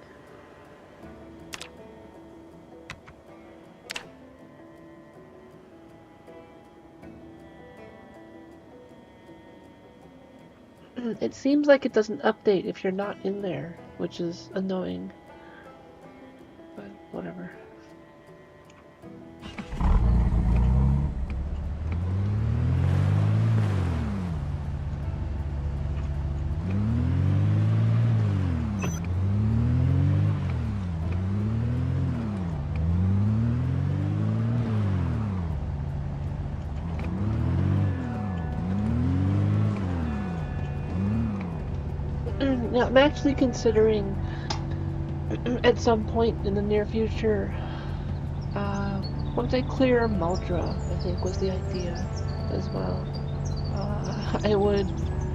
It seems like it doesn't update if you're not in there, which is annoying. But whatever. Yeah, I'm actually considering at some point in the near future, once I clear Muldra, I think was the idea as well. I would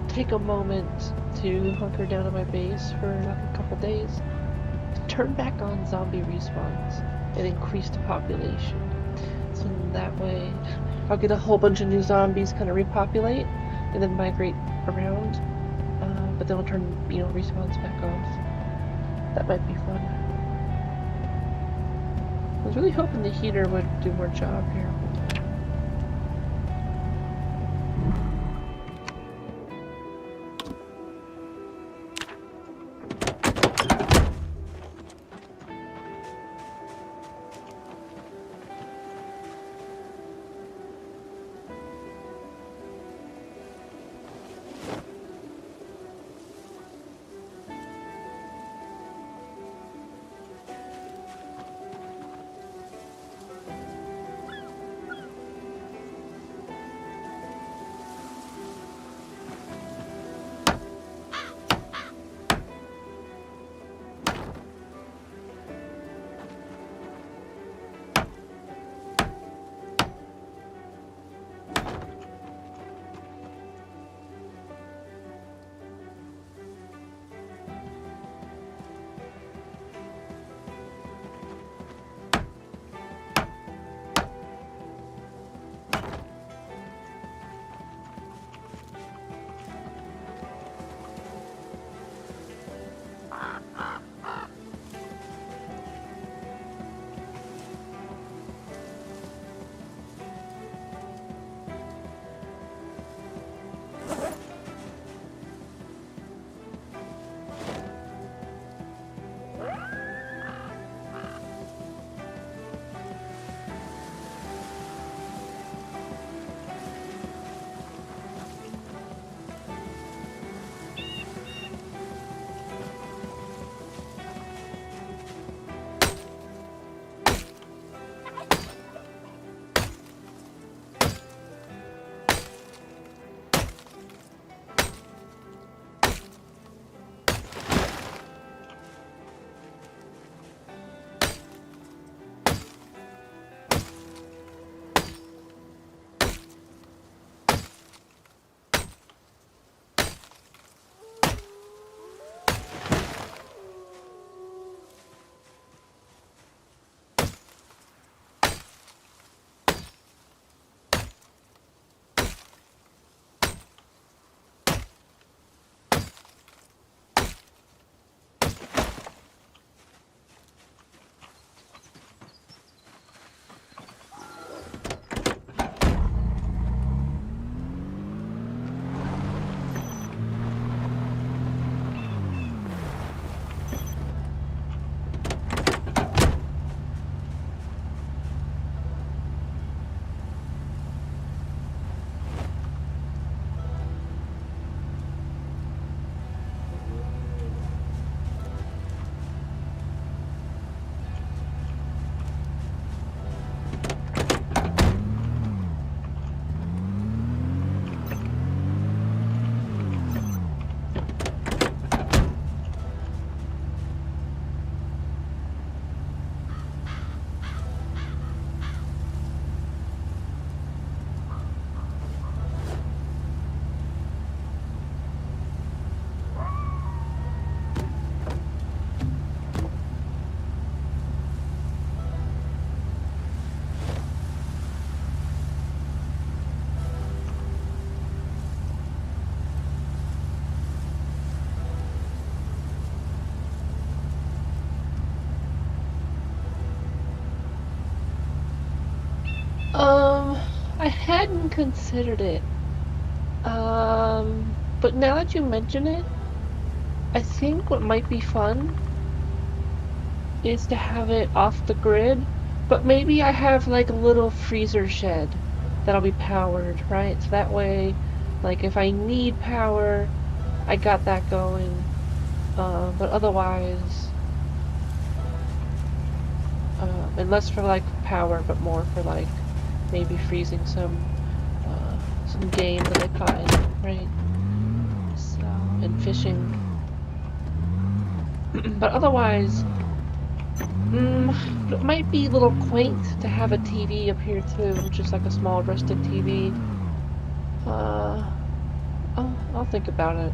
take a moment to hunker down at my base for like a couple days, turn back on zombie respawns, and increase the population. So that way, I'll get a whole bunch of new zombies kind of repopulate, and then migrate around. But then we'll turn, respawns back off. That might be fun. I was really hoping the heater would do more job here. I hadn't considered it. But now that you mention it, I think what might be fun is to have it off the grid, but maybe I have like a little freezer shed that'll be powered, right? So that way, like if I need power, I got that going. But otherwise, and less for like power, but more for like maybe freezing some game that I find, right? So, and fishing. But otherwise, it might be a little quaint to have a TV up here too, just like a small rustic TV. Uh, I'll think about it.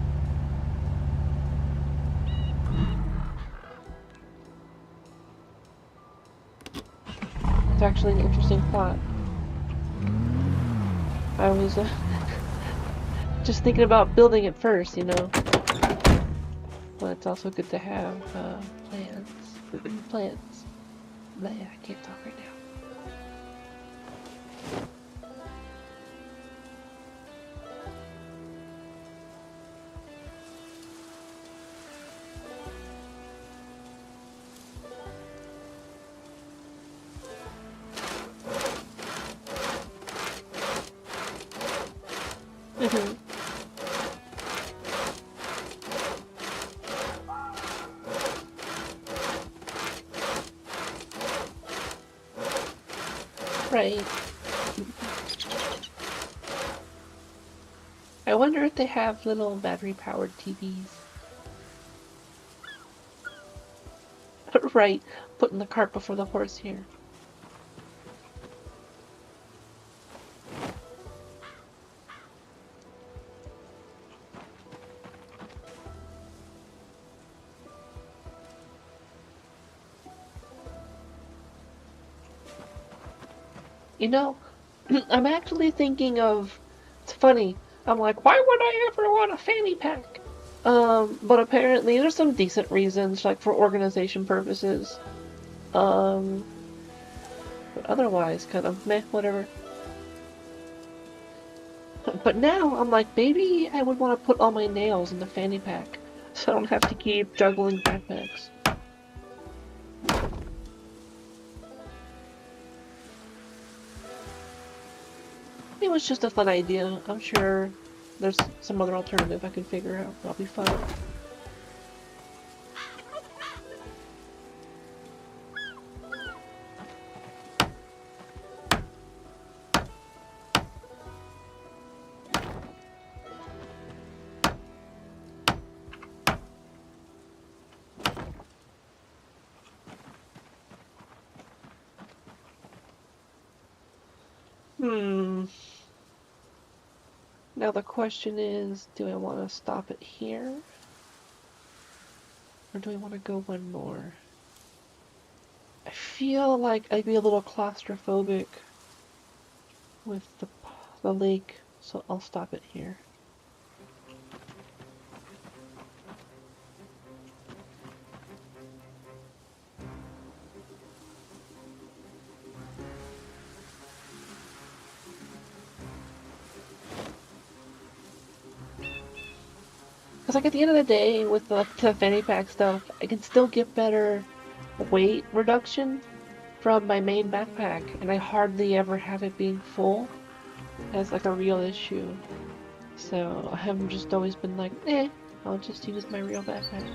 It's actually an interesting thought. I was just thinking about building it first, you know. But it's also good to have plans. Plans. But yeah, I can't talk right now. Right. I wonder if they have little battery-powered TVs. Right, putting the cart before the horse here. You know, I'm actually thinking of, it's funny, I'm like, why would I ever want a fanny pack? But apparently there's some decent reasons, like for organization purposes. But otherwise, kind of meh, whatever. But now I'm like, maybe I would want to put all my nails in the fanny pack, so I don't have to keep juggling backpacks. It was just a fun idea. I'm sure there's some other alternative I can figure out. That'll be fun. Now the question is, do I want to stop it here? Or do I want to go one more? I feel like I'd be a little claustrophobic with the lake, so I'll stop it here. Because like at the end of the day, with the fanny pack stuff, I can still get better weight reduction from my main backpack, and I hardly ever have it being full as like a real issue. So I have just always been like, I'll just use my real backpack.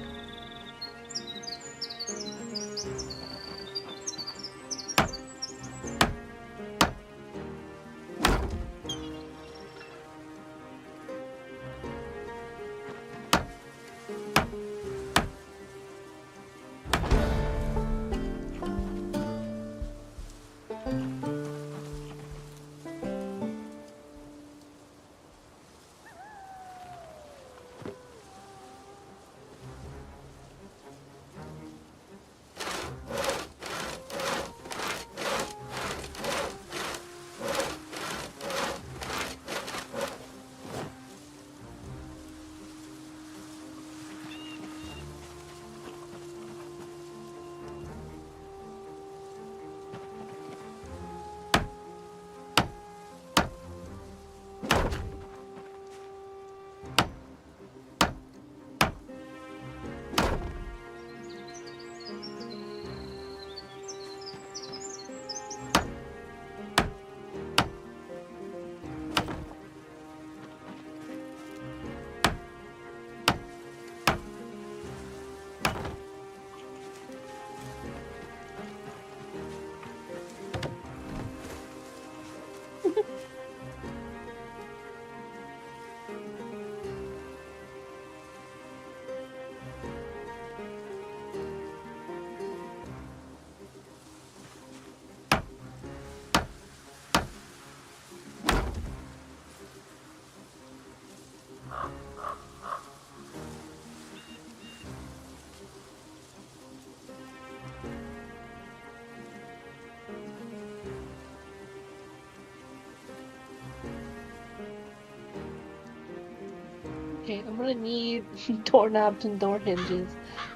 Okay, I'm gonna need doorknobs and door hinges.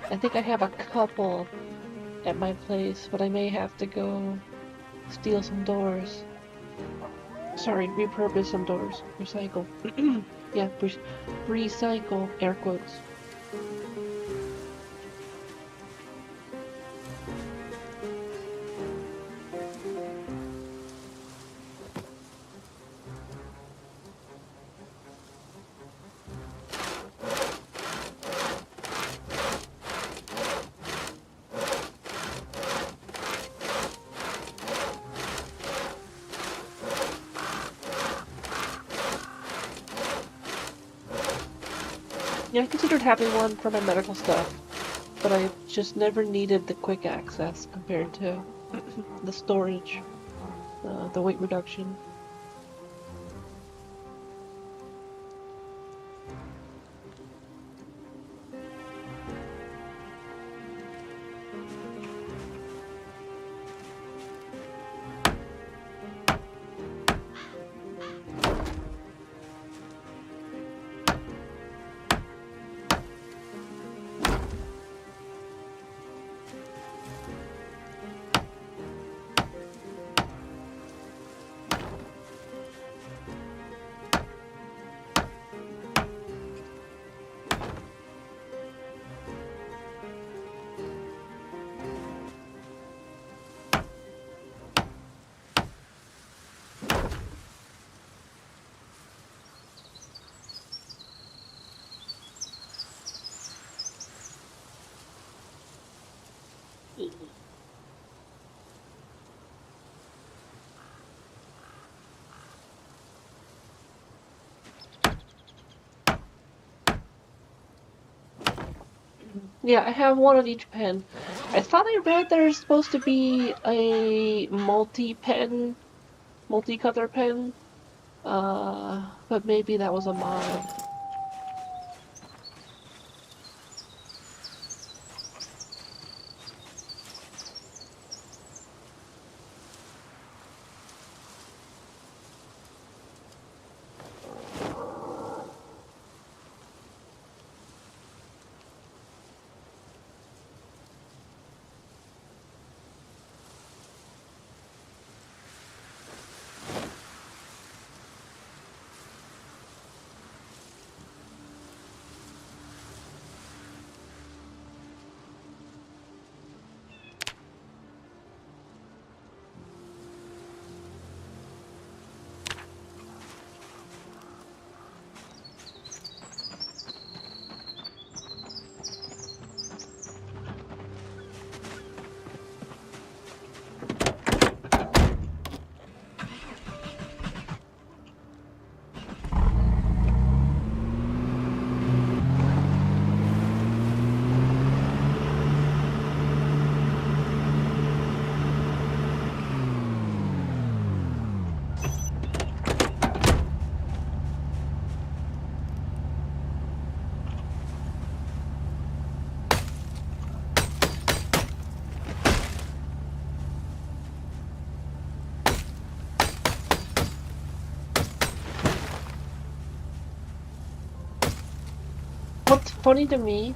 I think I have a couple at my place, but I may have to go steal some doors. Sorry, repurpose some doors. Recycle. Yeah, recycle, air quotes. Yeah, I considered having one for my medical stuff, but I just never needed the quick access compared to the storage, the weight reduction. Yeah, I have one on each pen. I thought I read there's supposed to be a multi-pen, multi-color pen, but maybe that was a mod. What's funny to me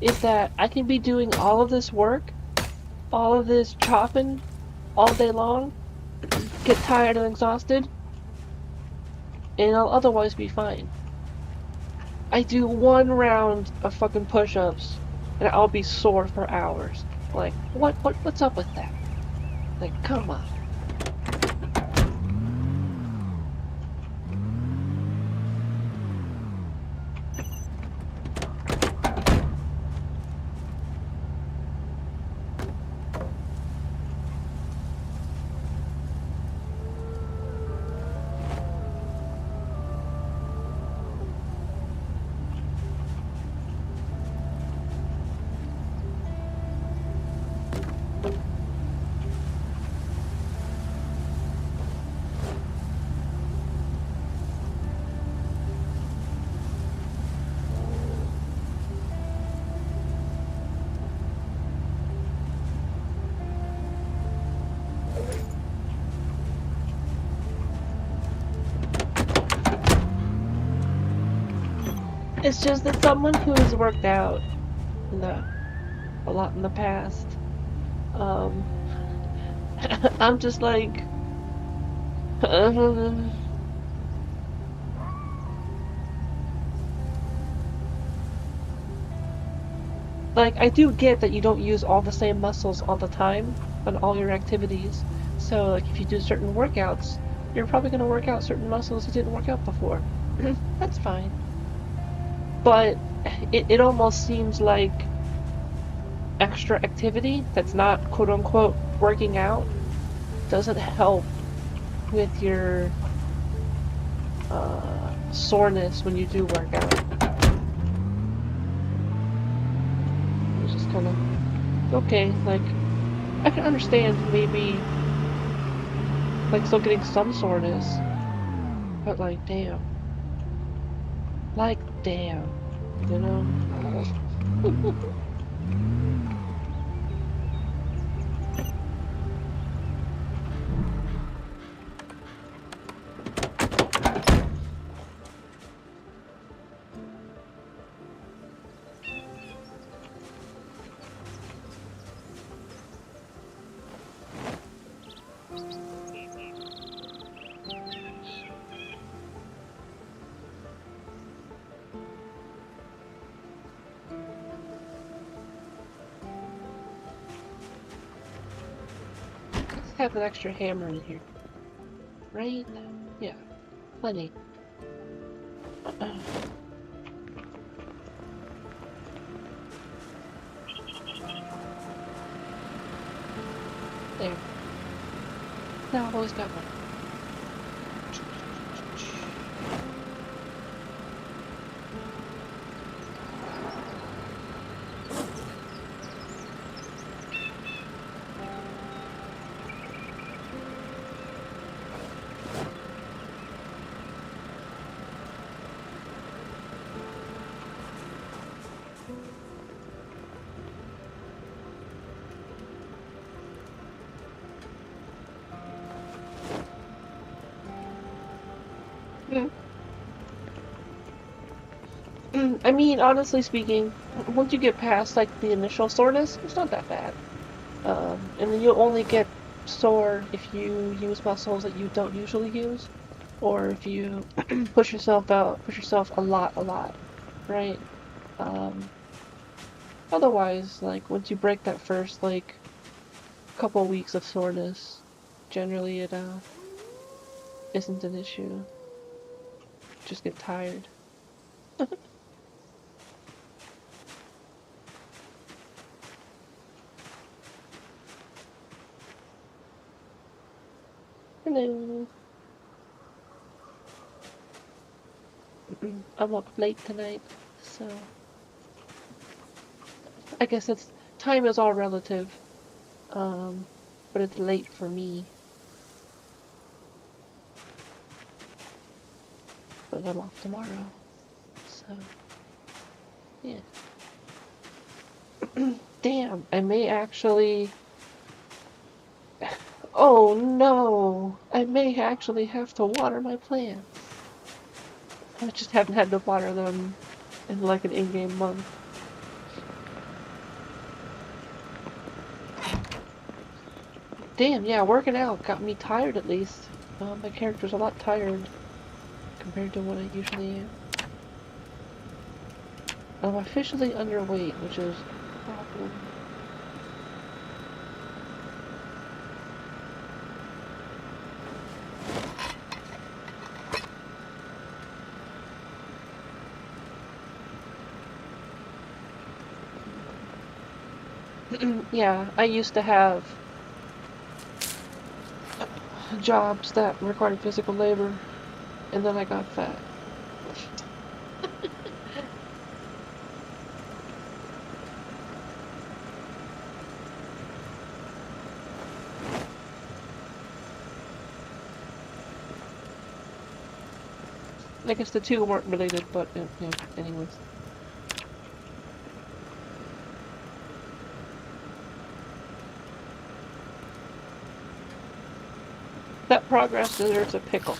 is that I can be doing all of this work, all of this chopping, all day long, get tired and exhausted, and I'll otherwise be fine. I do one round of fucking push-ups, and I'll be sore for hours. Like, what's up with that? Like, come on. It's just that someone who has worked out a lot in the past, um, I'm just like, like I do get that you don't use all the same muscles all the time on all your activities. So like if you do certain workouts, you're probably going to work out certain muscles you didn't work out before. That's fine. But it almost seems like extra activity that's not quote unquote working out doesn't help with your soreness when you do work out. It's just kind of okay. Like I can understand maybe like still getting some soreness, but like damn, you know. Let's have an extra hammer in here, right? Yeah, plenty. There. Now I've always got one. I mean, honestly speaking, once you get past like the initial soreness, it's not that bad. And then you'll only get sore if you use muscles that you don't usually use, or if you push yourself a lot, right? Um, Otherwise, like once you break that first like couple weeks of soreness, generally it isn't an issue. Just get tired. Hello. I woke up late tonight, so I guess it's time is all relative. Um, but it's late for me. But I'm off tomorrow, so yeah. Damn, I may actually. Oh no! I may actually have to water my plants. I just haven't had to water them in like an in-game month. Damn, yeah, working out got me tired at least. My character's a lot tired compared to what I usually am. I'm officially underweight, which is a problem. Yeah, I used to have jobs that required physical labor, and then I got fat. I guess the two weren't related, but yeah, anyways. That progress deserves a pickle.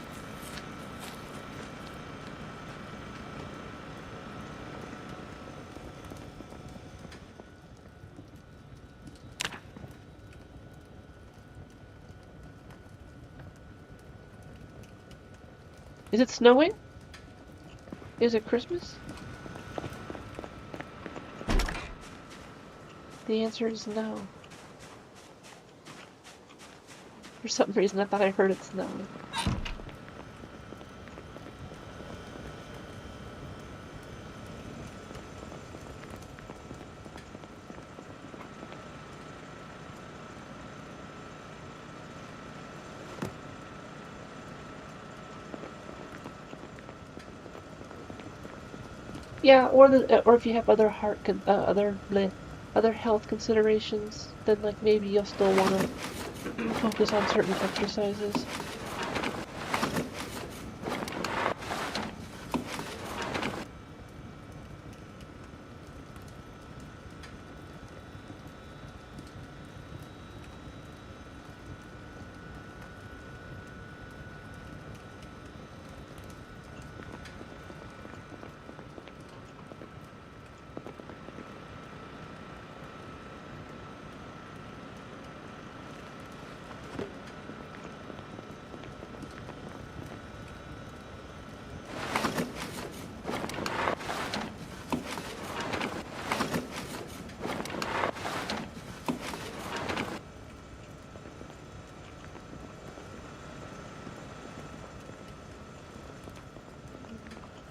Is it snowing? Is it Christmas? The answer is no. For some reason, I thought I heard it snowing. Yeah, or if you have other other health considerations, then like maybe you'll still want to focus on certain exercises.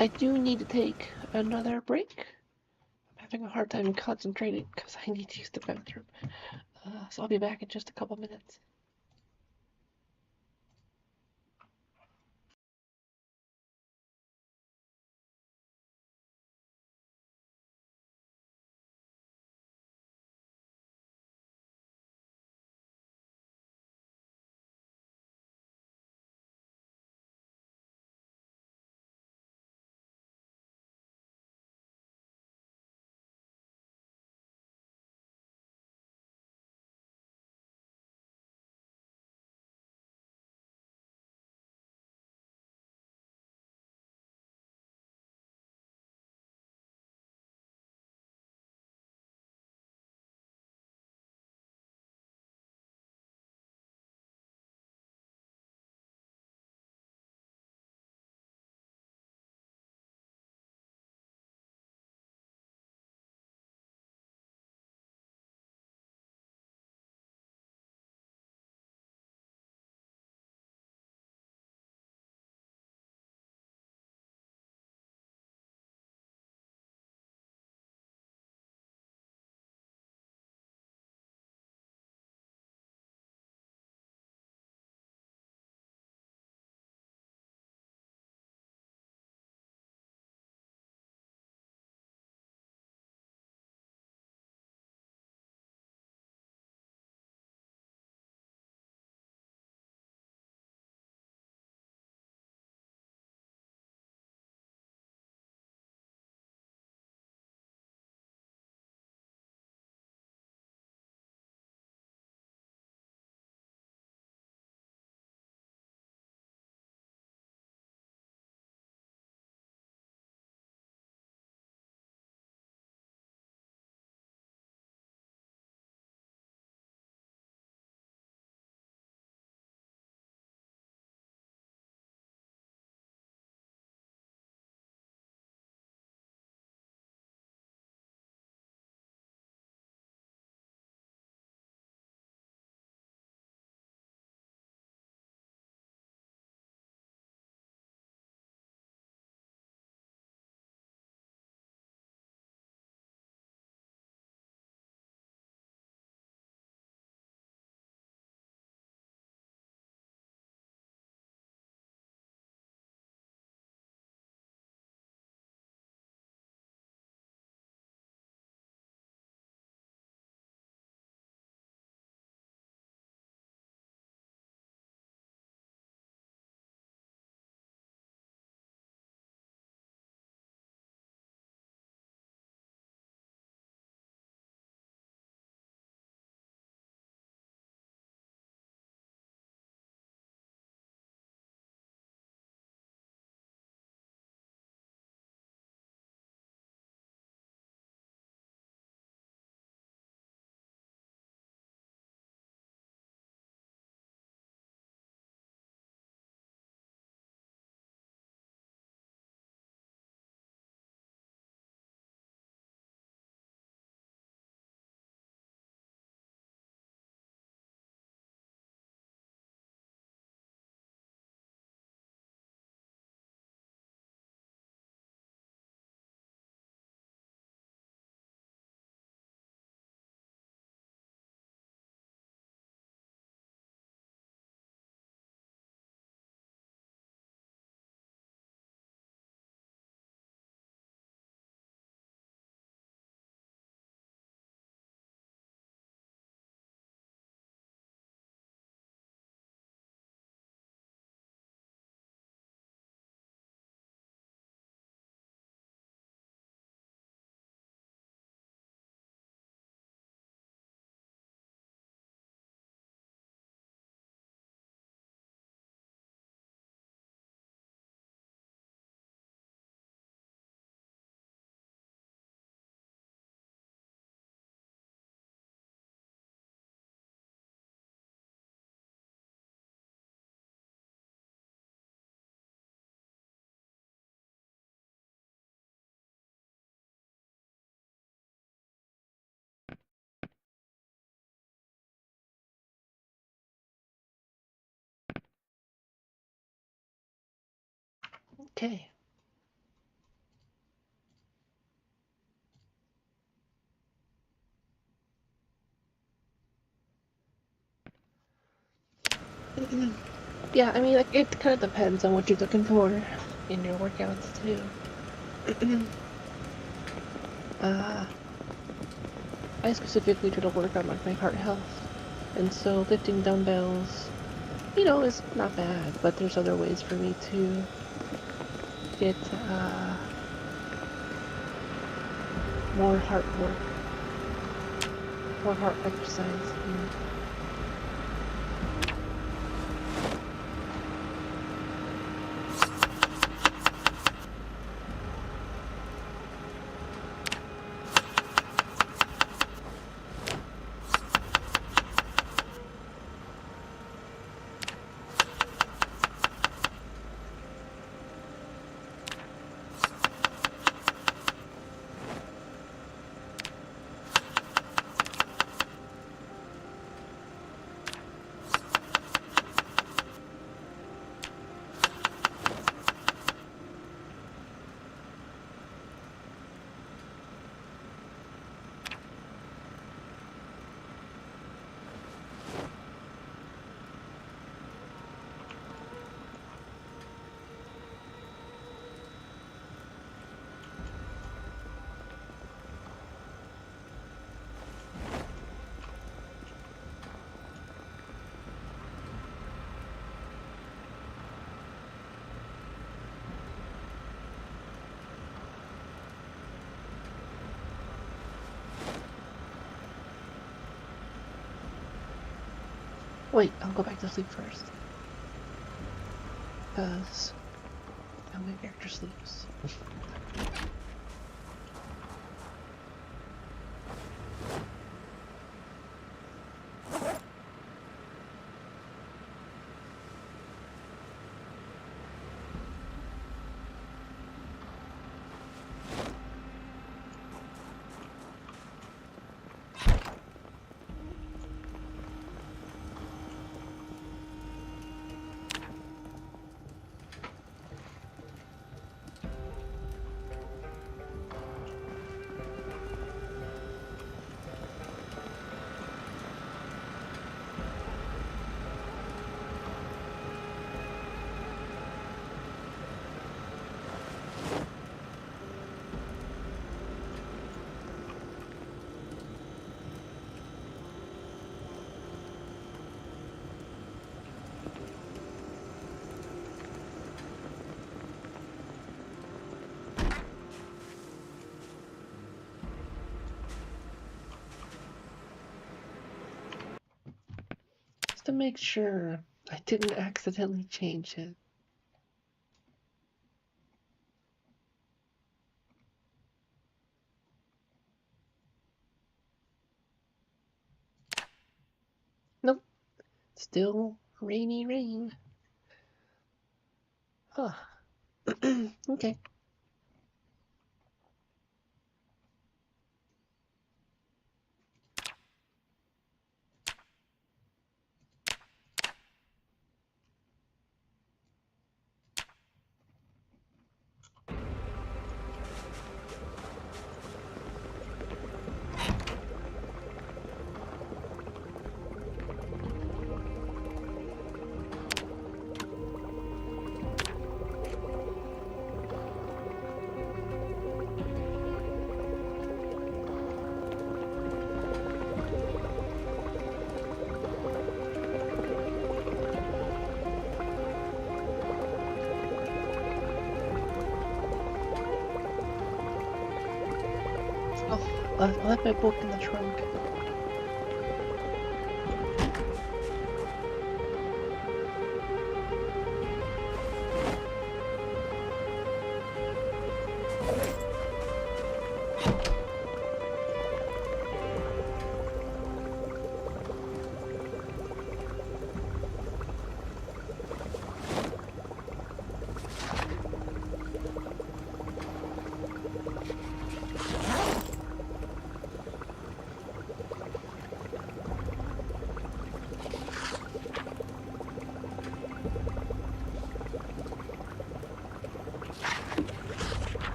I do need to take another break. I'm having a hard time concentrating because I need to use the bathroom. So I'll be back in just a couple minutes. Okay. Yeah, I mean, like, it kind of depends on what you're looking for in your workouts, too. I specifically try to work on, like, my heart health. And so lifting dumbbells, you know, is not bad, but there's other ways for me to get, more heart work, more heart exercise. Wait, I'll go back to sleep first. Because how my character sleeps. Just to make sure I didn't accidentally change it. Nope. Still rainy rain. Huh. Okay. I left my book in the trunk.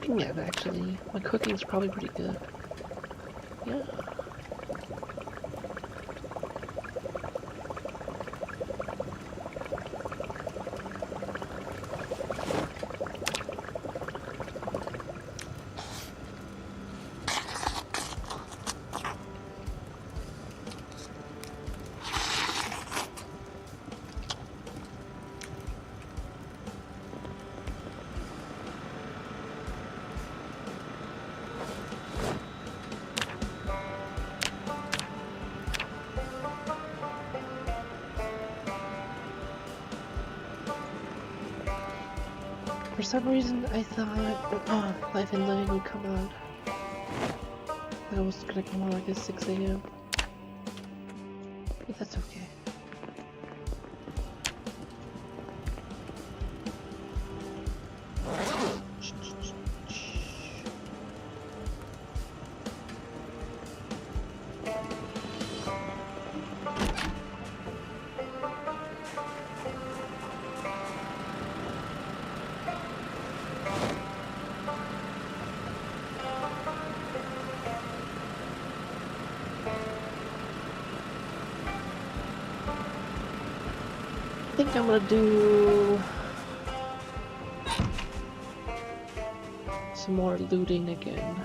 cooking at, actually? My cooking's probably pretty good. Yeah. For some reason, I thought Life and Living would come on. That was gonna come on like at 6 a.m. But that's okay. I think I'm gonna do some more looting again,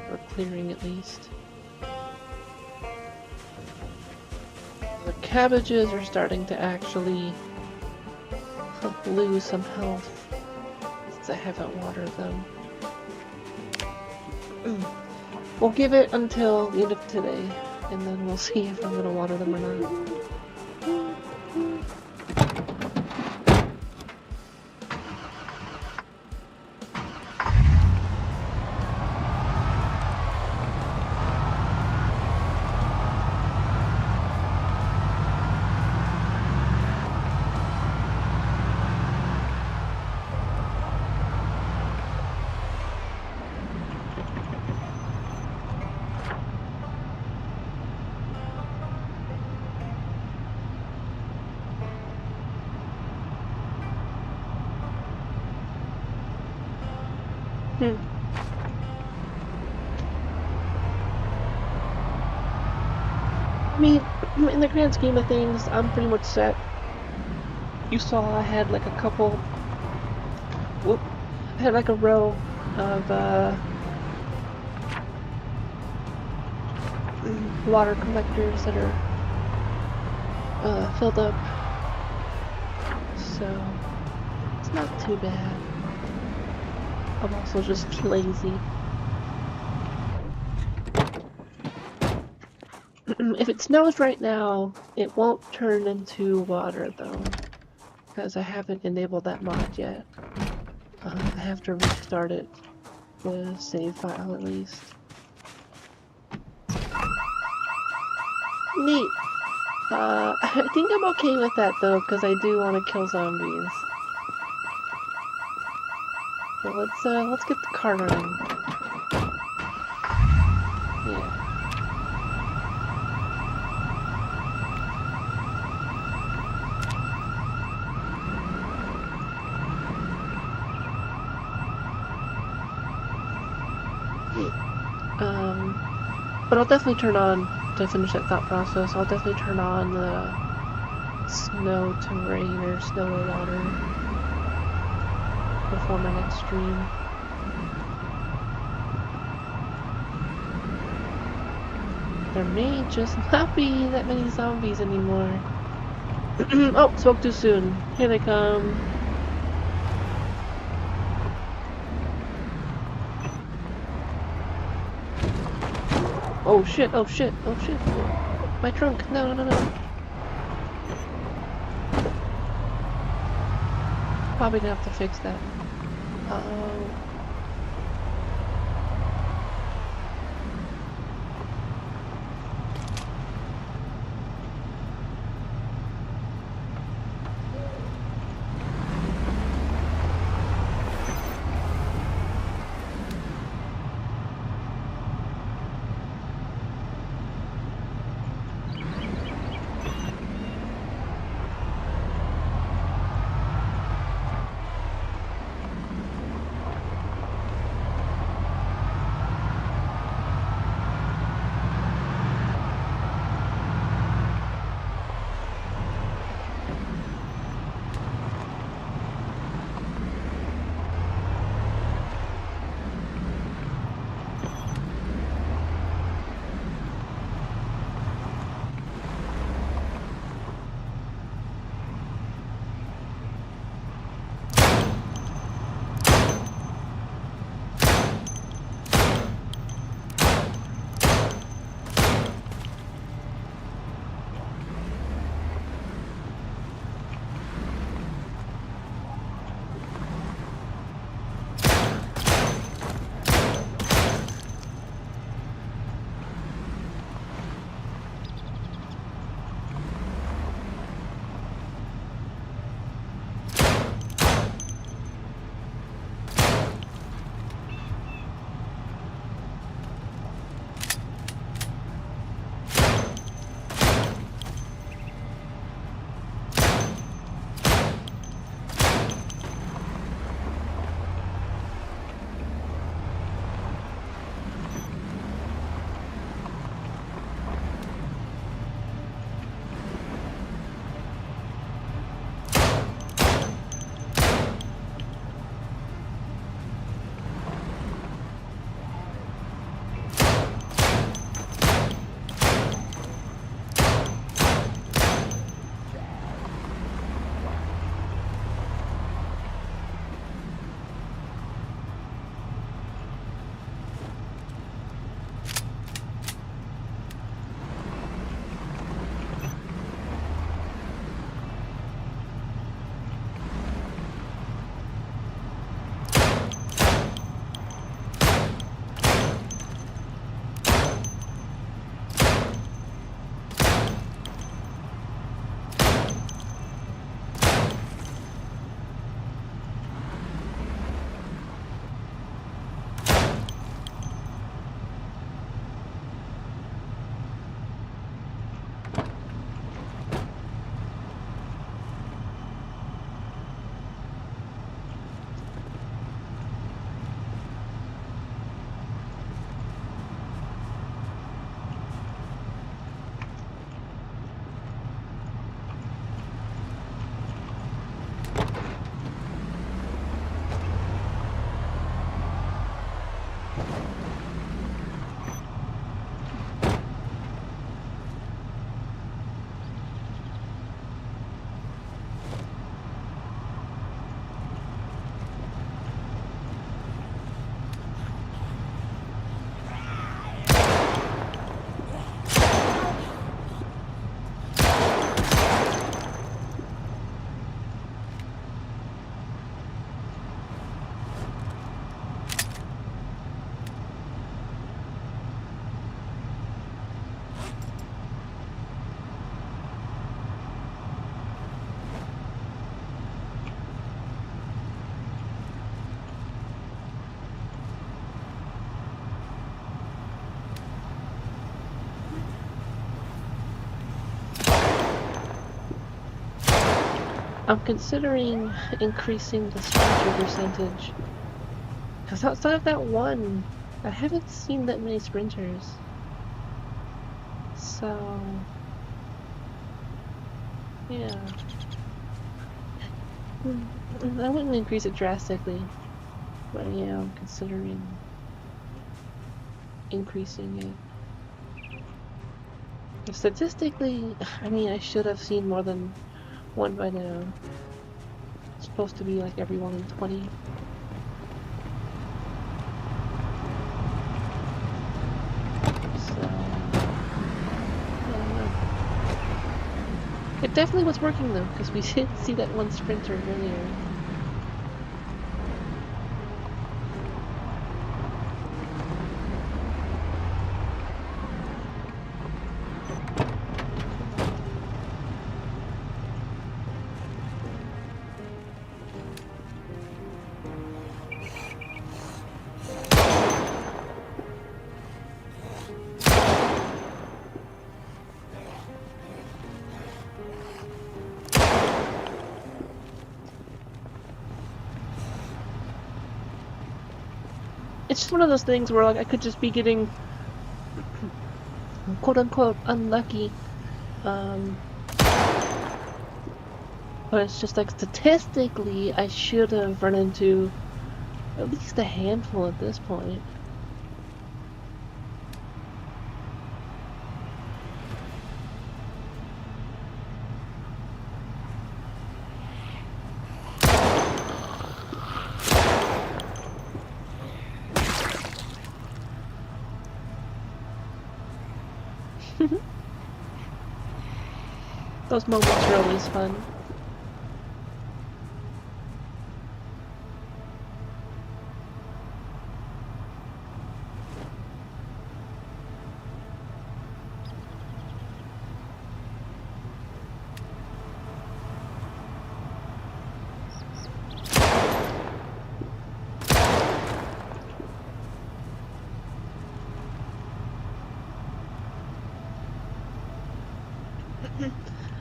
or clearing at least. The cabbages are starting to actually lose some health since I haven't watered them. We'll give it until the end of today, and then we'll see if I'm gonna water them or not. I mean, in the grand scheme of things, I'm pretty much set. You saw I had like a couple... I had like a row of water collectors that are filled up. So, it's not too bad. I'm also just lazy. If it snows right now, it won't turn into water though, because I haven't enabled that mod yet. I have to restart it, the save file at least. Neat! I think I'm okay with that though, because I do want to kill zombies. But let's get the car running. Yeah. But I'll definitely turn on, to finish that thought process, I'll definitely turn on the snow to rain or snow to water before my next stream. There may just not be that many zombies anymore. Oh, spoke too soon. Here they come. Oh shit, oh shit, oh shit. My trunk. No, no, no, no. Probably gonna have to fix that. Uh-oh. I'm considering increasing the sprinter percentage. Because outside of that one, I haven't seen that many sprinters. So, yeah. I wouldn't increase it drastically, but yeah, I'm considering increasing it. Statistically, I mean, I should have seen more than one by now. It's supposed to be like every 1 in 20. So, I don't know. It definitely was working though, because we did see that one sprinter earlier. It's just one of those things where like I could just be getting quote unquote unlucky. But it's just like statistically I should have run into at least a handful at this point. Those moments are always fun.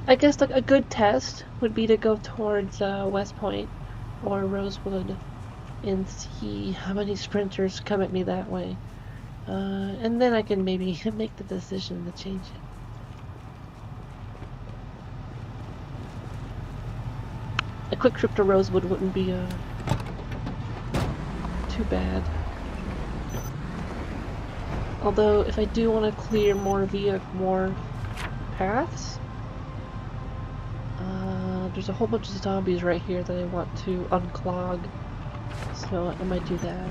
I guess like a good test would be to go towards West Point or Rosewood and see how many sprinters come at me that way. And then I can maybe make the decision to change it. A quick trip to Rosewood wouldn't be too bad. Although if I do want to clear more via more paths, there's a whole bunch of zombies right here that I want to unclog, so I might do that.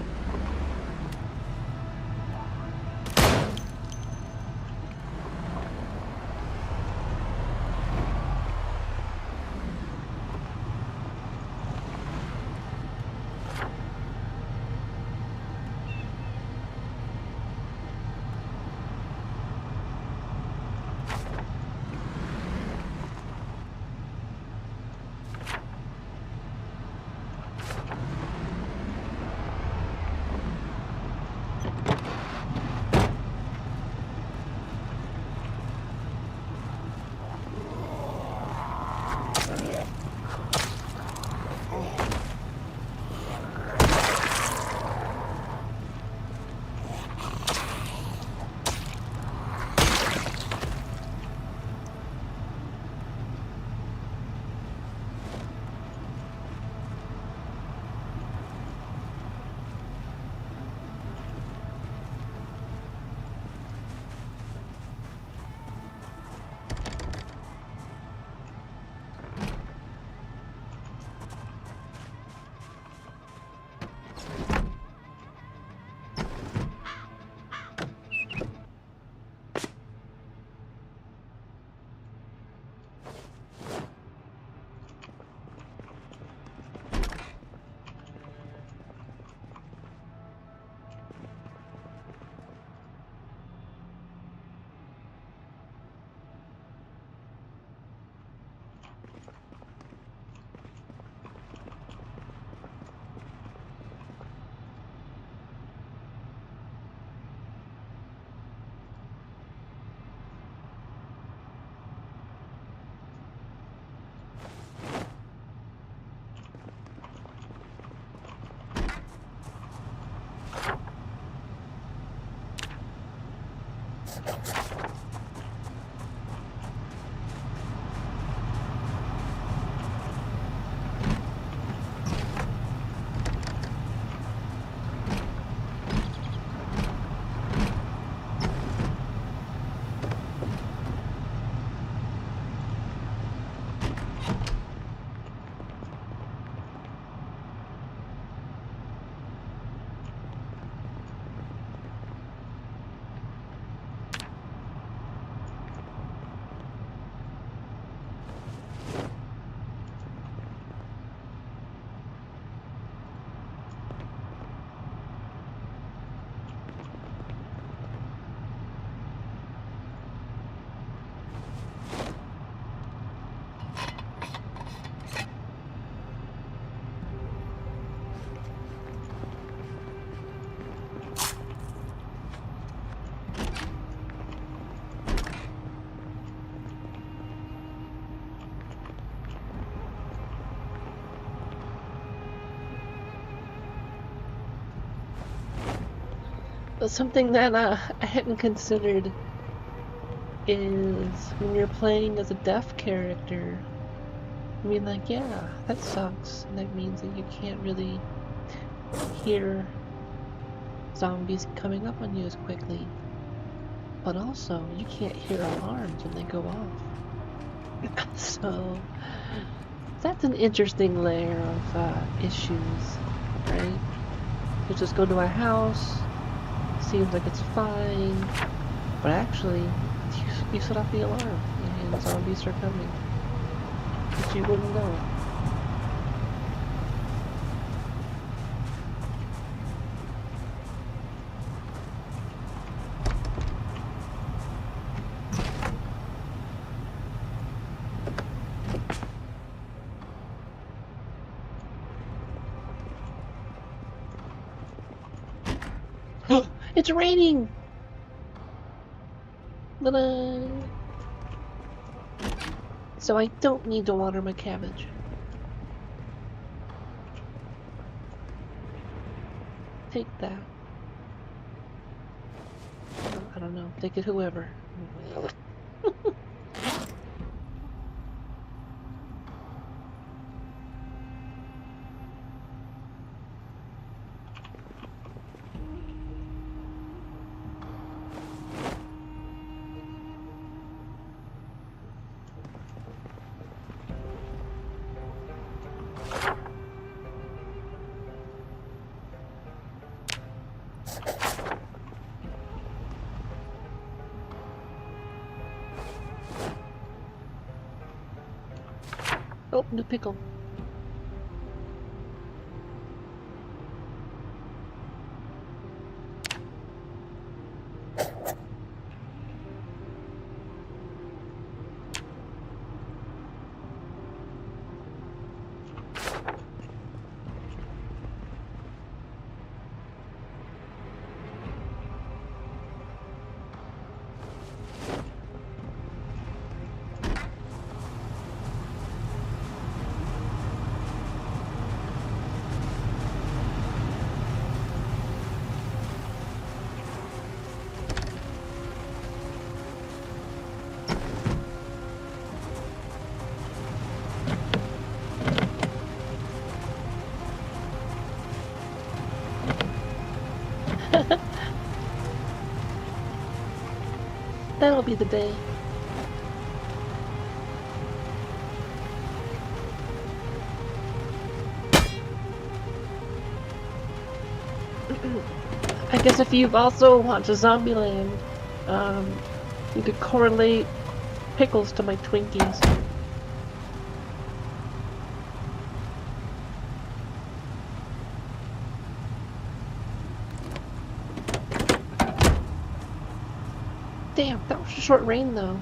Something that I hadn't considered is when you're playing as a deaf character. I mean, like, yeah, that sucks. And that means that you can't really hear zombies coming up on you as quickly. But also, you can't hear alarms when they go off. So, that's an interesting layer of issues, right? You just go to a house, seems like it's fine, but actually, you set off the alarm, and zombies are coming. But you wouldn't know. It's raining! So I don't need to water my cabbage. Take that. I don't know. Take it whoever. Oh, new pickle. That'll be the day. I guess if you've also watched Zombieland, you could correlate pickles to my Twinkies. Damn, that was a short rain though.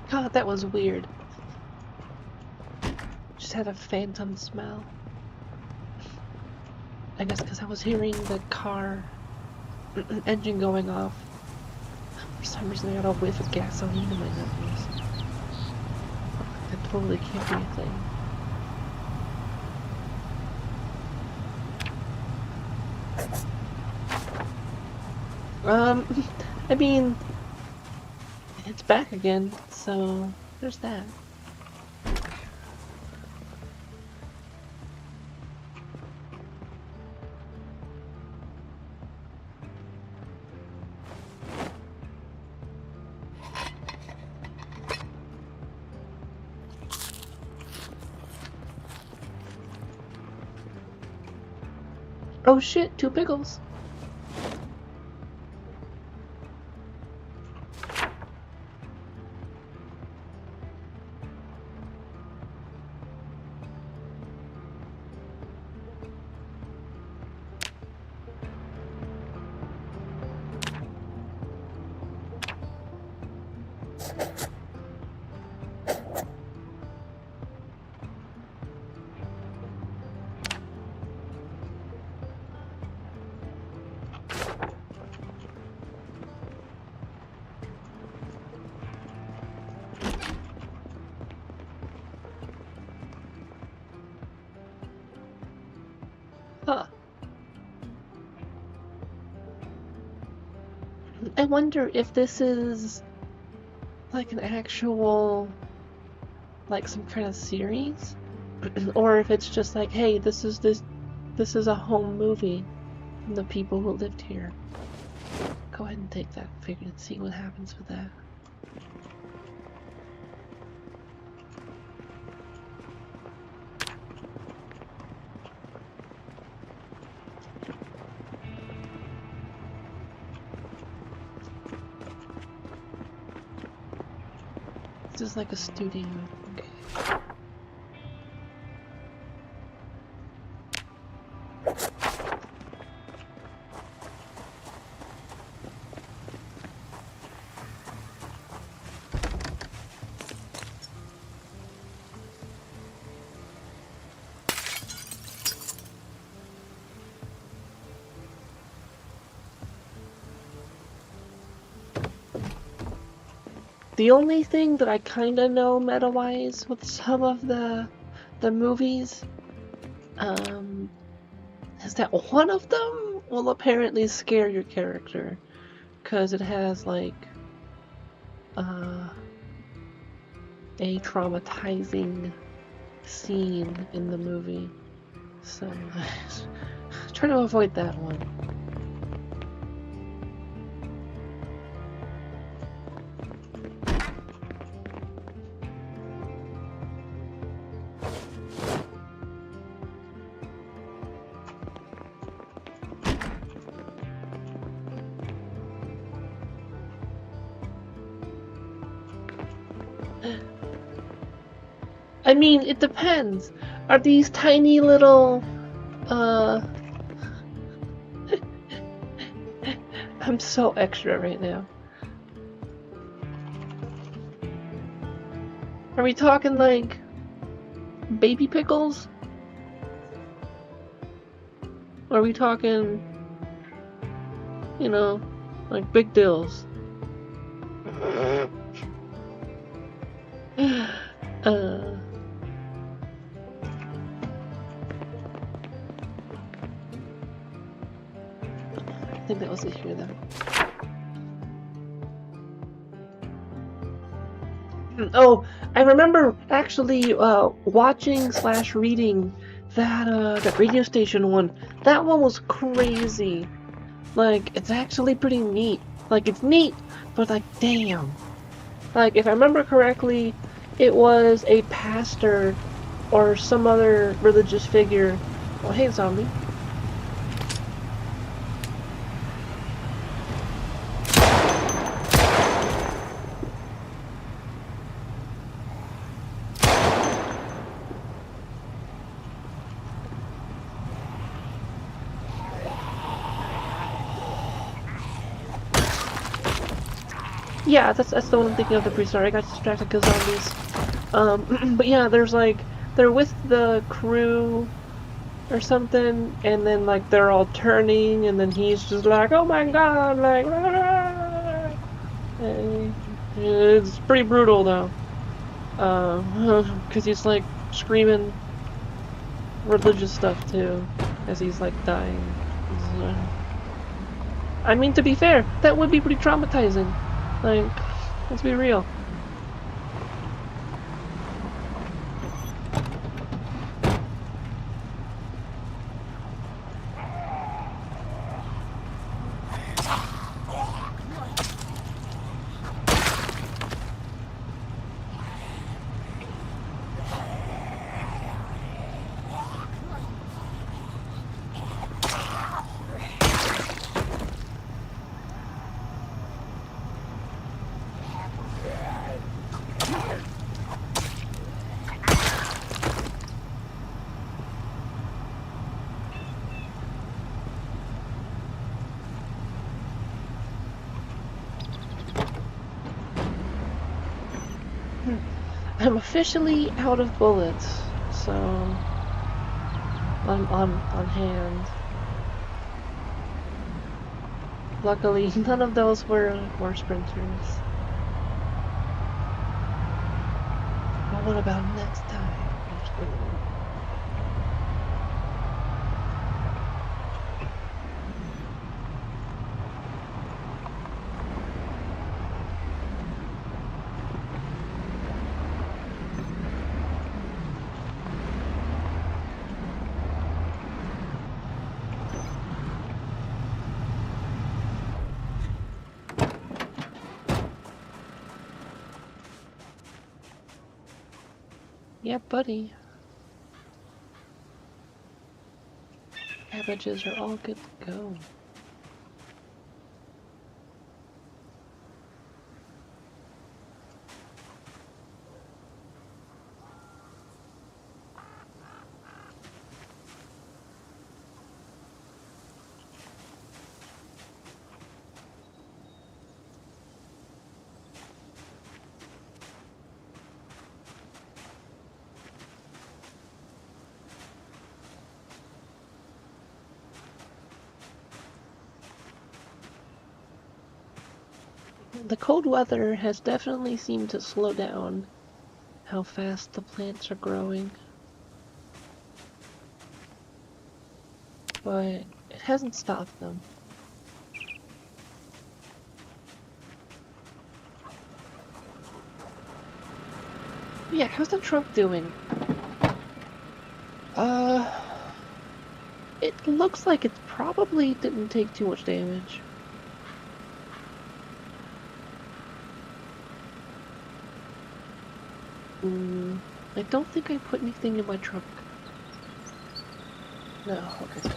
God, that was weird. Just had a phantom smell. I guess because I was hearing the car engine going off. For some reason I got a whiff of gasoline in my nose. That totally can't be a thing. I mean, it's back again, so there's that. Oh shit, 2 pickles. Huh. I wonder if this is like an actual, like some kind of series, or if it's just like, hey, this is a home movie from the people who lived here. Go ahead and take that figure and see what happens with that. This is like a studio. Okay. The only thing that I kinda know meta-wise with some of the movies, is that one of them will apparently scare your character, because it has like a traumatizing scene in the movie. So try to avoid that one. I mean, it depends. Are these tiny little, I'm so extra right now. Are we talking like baby pickles? Or are we talking, you know, like big dills? I think that was it here though. Oh, I remember actually watching / reading that radio station one. That one was crazy. Like, it's actually pretty neat. Like, it's neat, but like, damn. Like, if I remember correctly, it was a pastor or some other religious figure. Oh, hey, zombie. Yeah, that's the one I'm thinking of, the priest. Sorry, I got distracted because zombies. But yeah, there's like, they're with the crew or something, and then like they're all turning, and then he's just like, oh my god, like, rah! And it's pretty brutal though. Because he's like screaming religious stuff too, as he's like dying. I mean, to be fair, that would be pretty traumatizing. Like, let's be real. I'm officially out of bullets, so I'm on hand. Luckily, none of those were sprinters. But what about next time? Yeah, buddy. Cabbages are all good to go. The cold weather has definitely seemed to slow down how fast the plants are growing. But it hasn't stopped them. Yeah, how's the truck doing? It looks like it probably didn't take too much damage. I don't think I put anything in my truck. No, okay.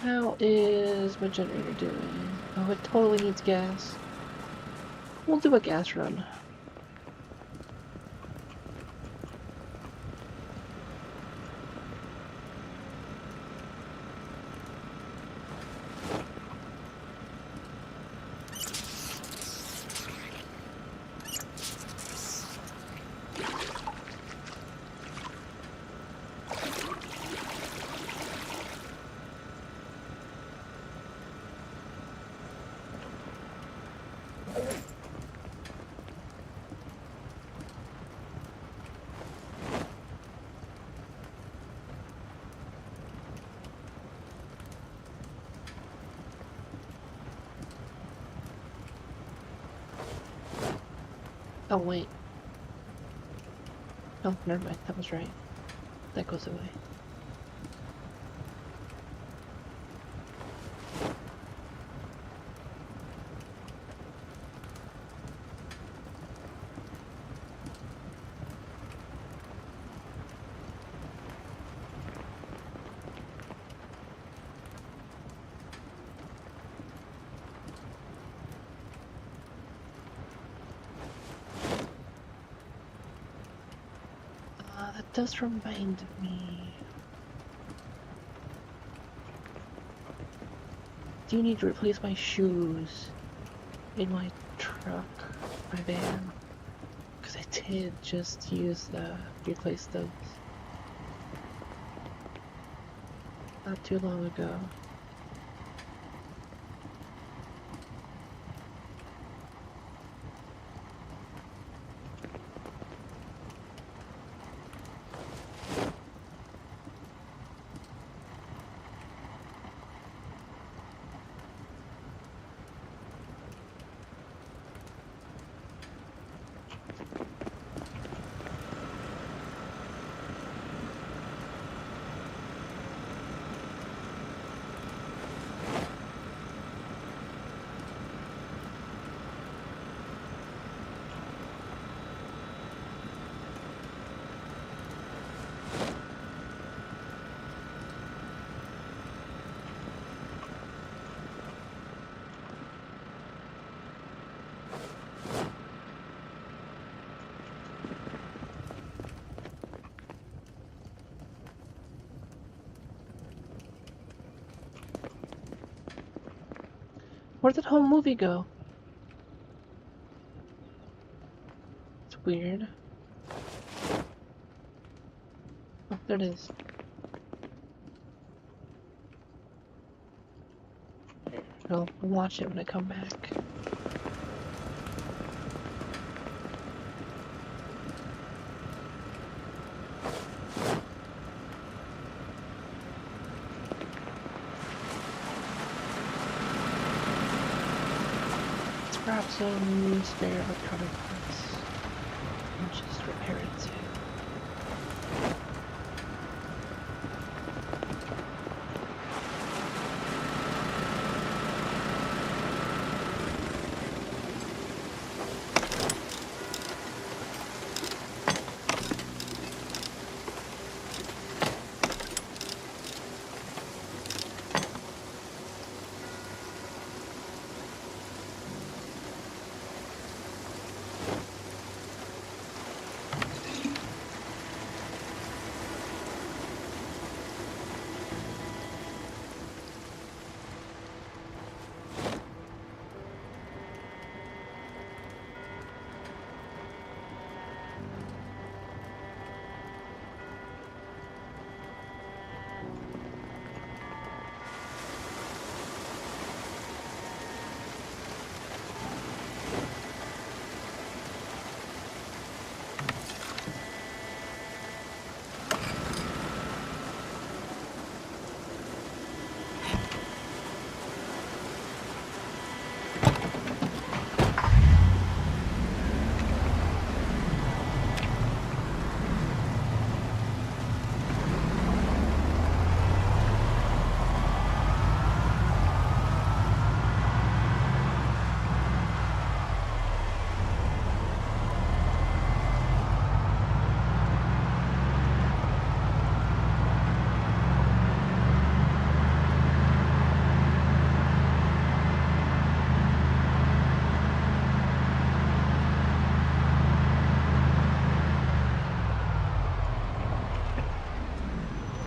How is my generator doing? Oh, it totally needs gas. We'll do a gas run. Oh, wait. Oh, never mind. That was right. That goes away. That does remind me. Do you need to replace my shoes in my truck, my van? Because I did just replace those not too long ago. Where did home movie go? It's weird. Oh, there it is. I'll watch it when I come back. Let's grab some spare electronic parts and just repair it too.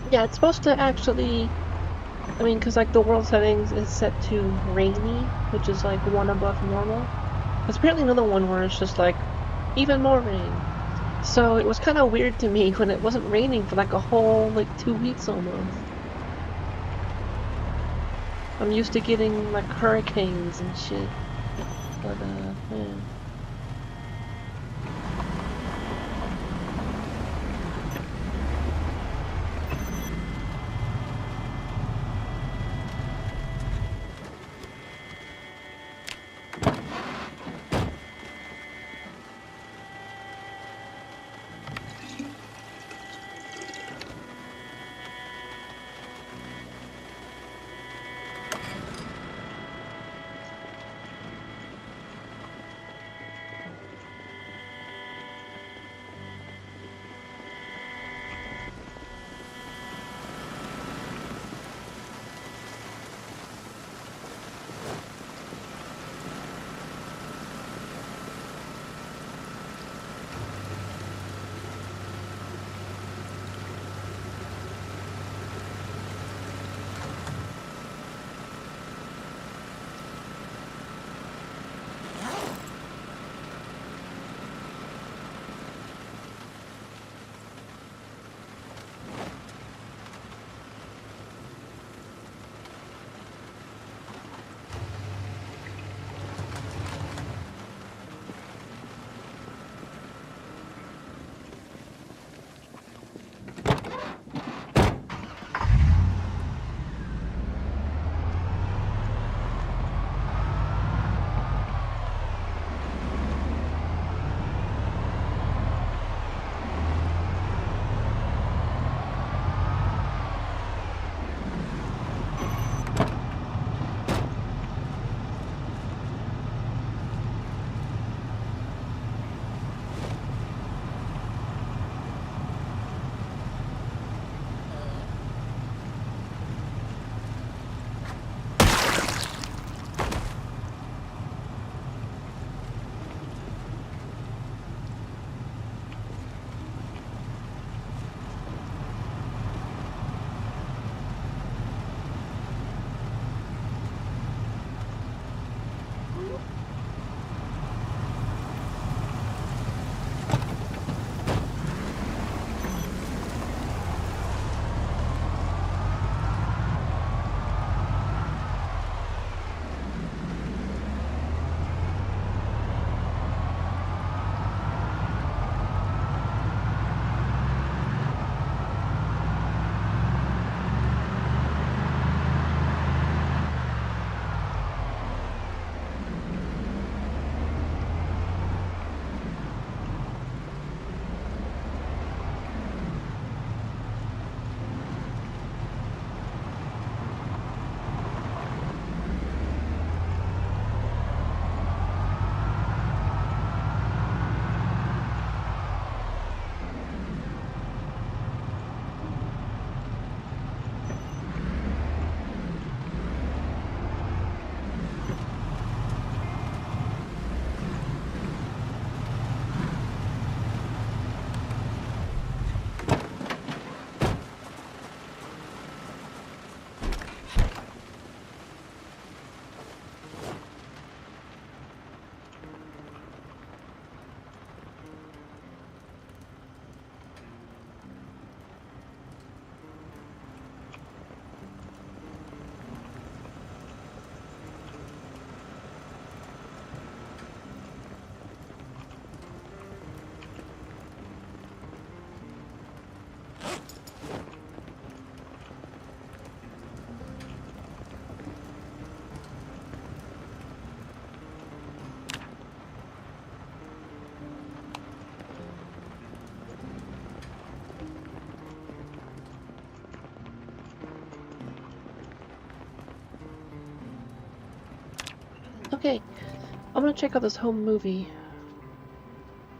Yeah, it's supposed to actually, I mean, because like the world settings is set to rainy, which is like one above normal. There's apparently another one where it's just like even more rain. So it was kind of weird to me when it wasn't raining for like a whole like 2 weeks almost. I'm used to getting like hurricanes and shit, but yeah. Okay, I'm gonna check out this home movie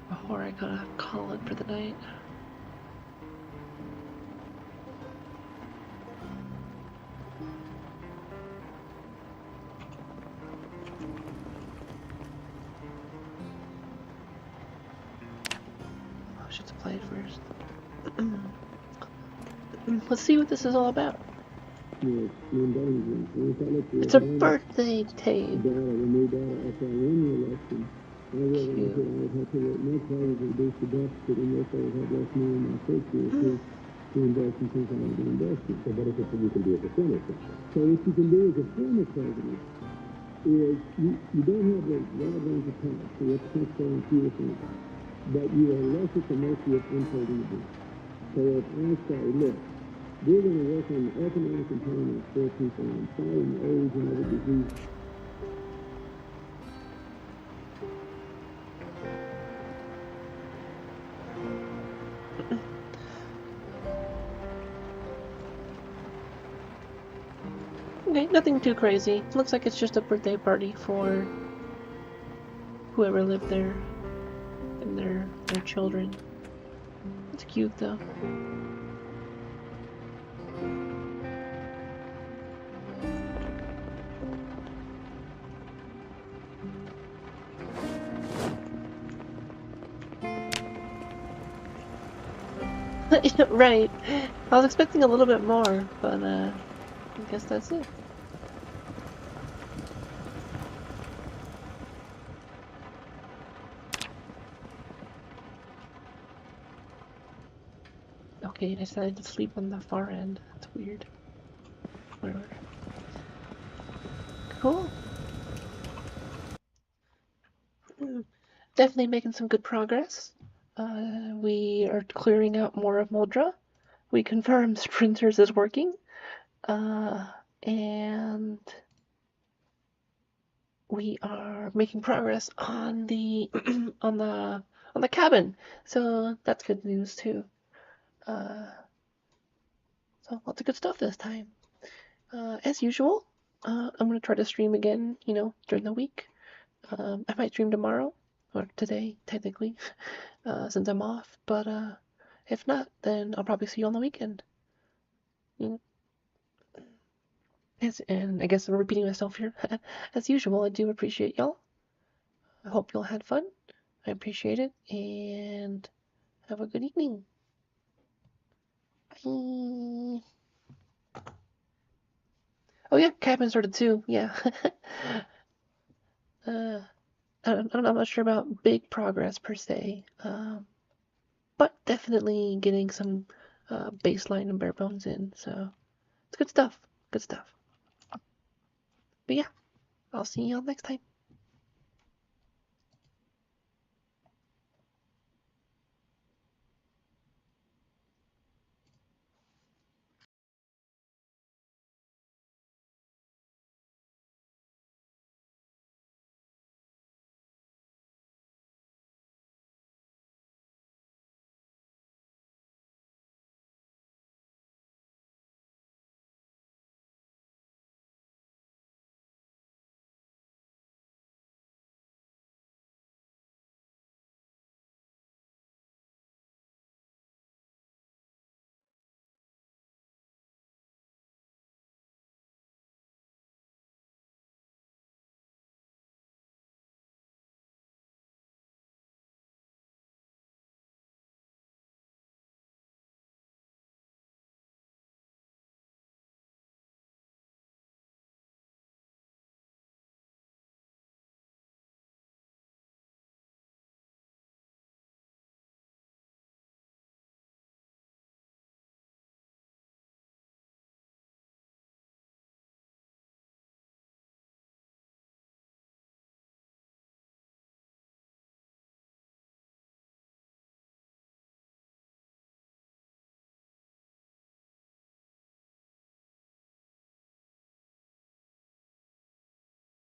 before I gotta call it for the night. I should play it first. Let's see what this is all about. Yes, endangering. And if I look It's a at birthday tape. data, the new data after I won the election, I realized that I would have to work much harder to reduce the deficit, and therefore would have less money in my first year to invest in things I want to invest in. So what is it that you can do as a former president? So what you can do as a former president is you don't have the wide range of powers, so you have to concentrate on fewer things, but you are less at the mercy of unfolding events. So if I say, look, we're going to work on the economic empowerment for people and fighting AIDS and other diseases. Okay, nothing too crazy. Looks like it's just a birthday party for whoever lived there and their children. It's cute though. Right. I was expecting a little bit more, but I guess that's it. Okay, I decided to sleep on the far end. That's weird. Whatever. Cool. Definitely making some good progress. We are clearing out more of Moldra. We confirmed Sprinters is working. And we are making progress on the on the cabin. So that's good news too. Uh, so lots of good stuff this time. As usual, I'm gonna try to stream again, during the week. I might stream tomorrow, or today, technically, since I'm off. But if not, then I'll probably see you on the weekend. Yes, and I guess I'm repeating myself here. As usual, I do appreciate y'all. I hope y'all had fun. I appreciate it, and have a good evening. Bye. Oh yeah, cabin started too. Yeah. uh, I'm not sure about big progress per se, but definitely getting some baseline and bare bones in. So it's good stuff. Good stuff. But yeah, I'll see y'all next time.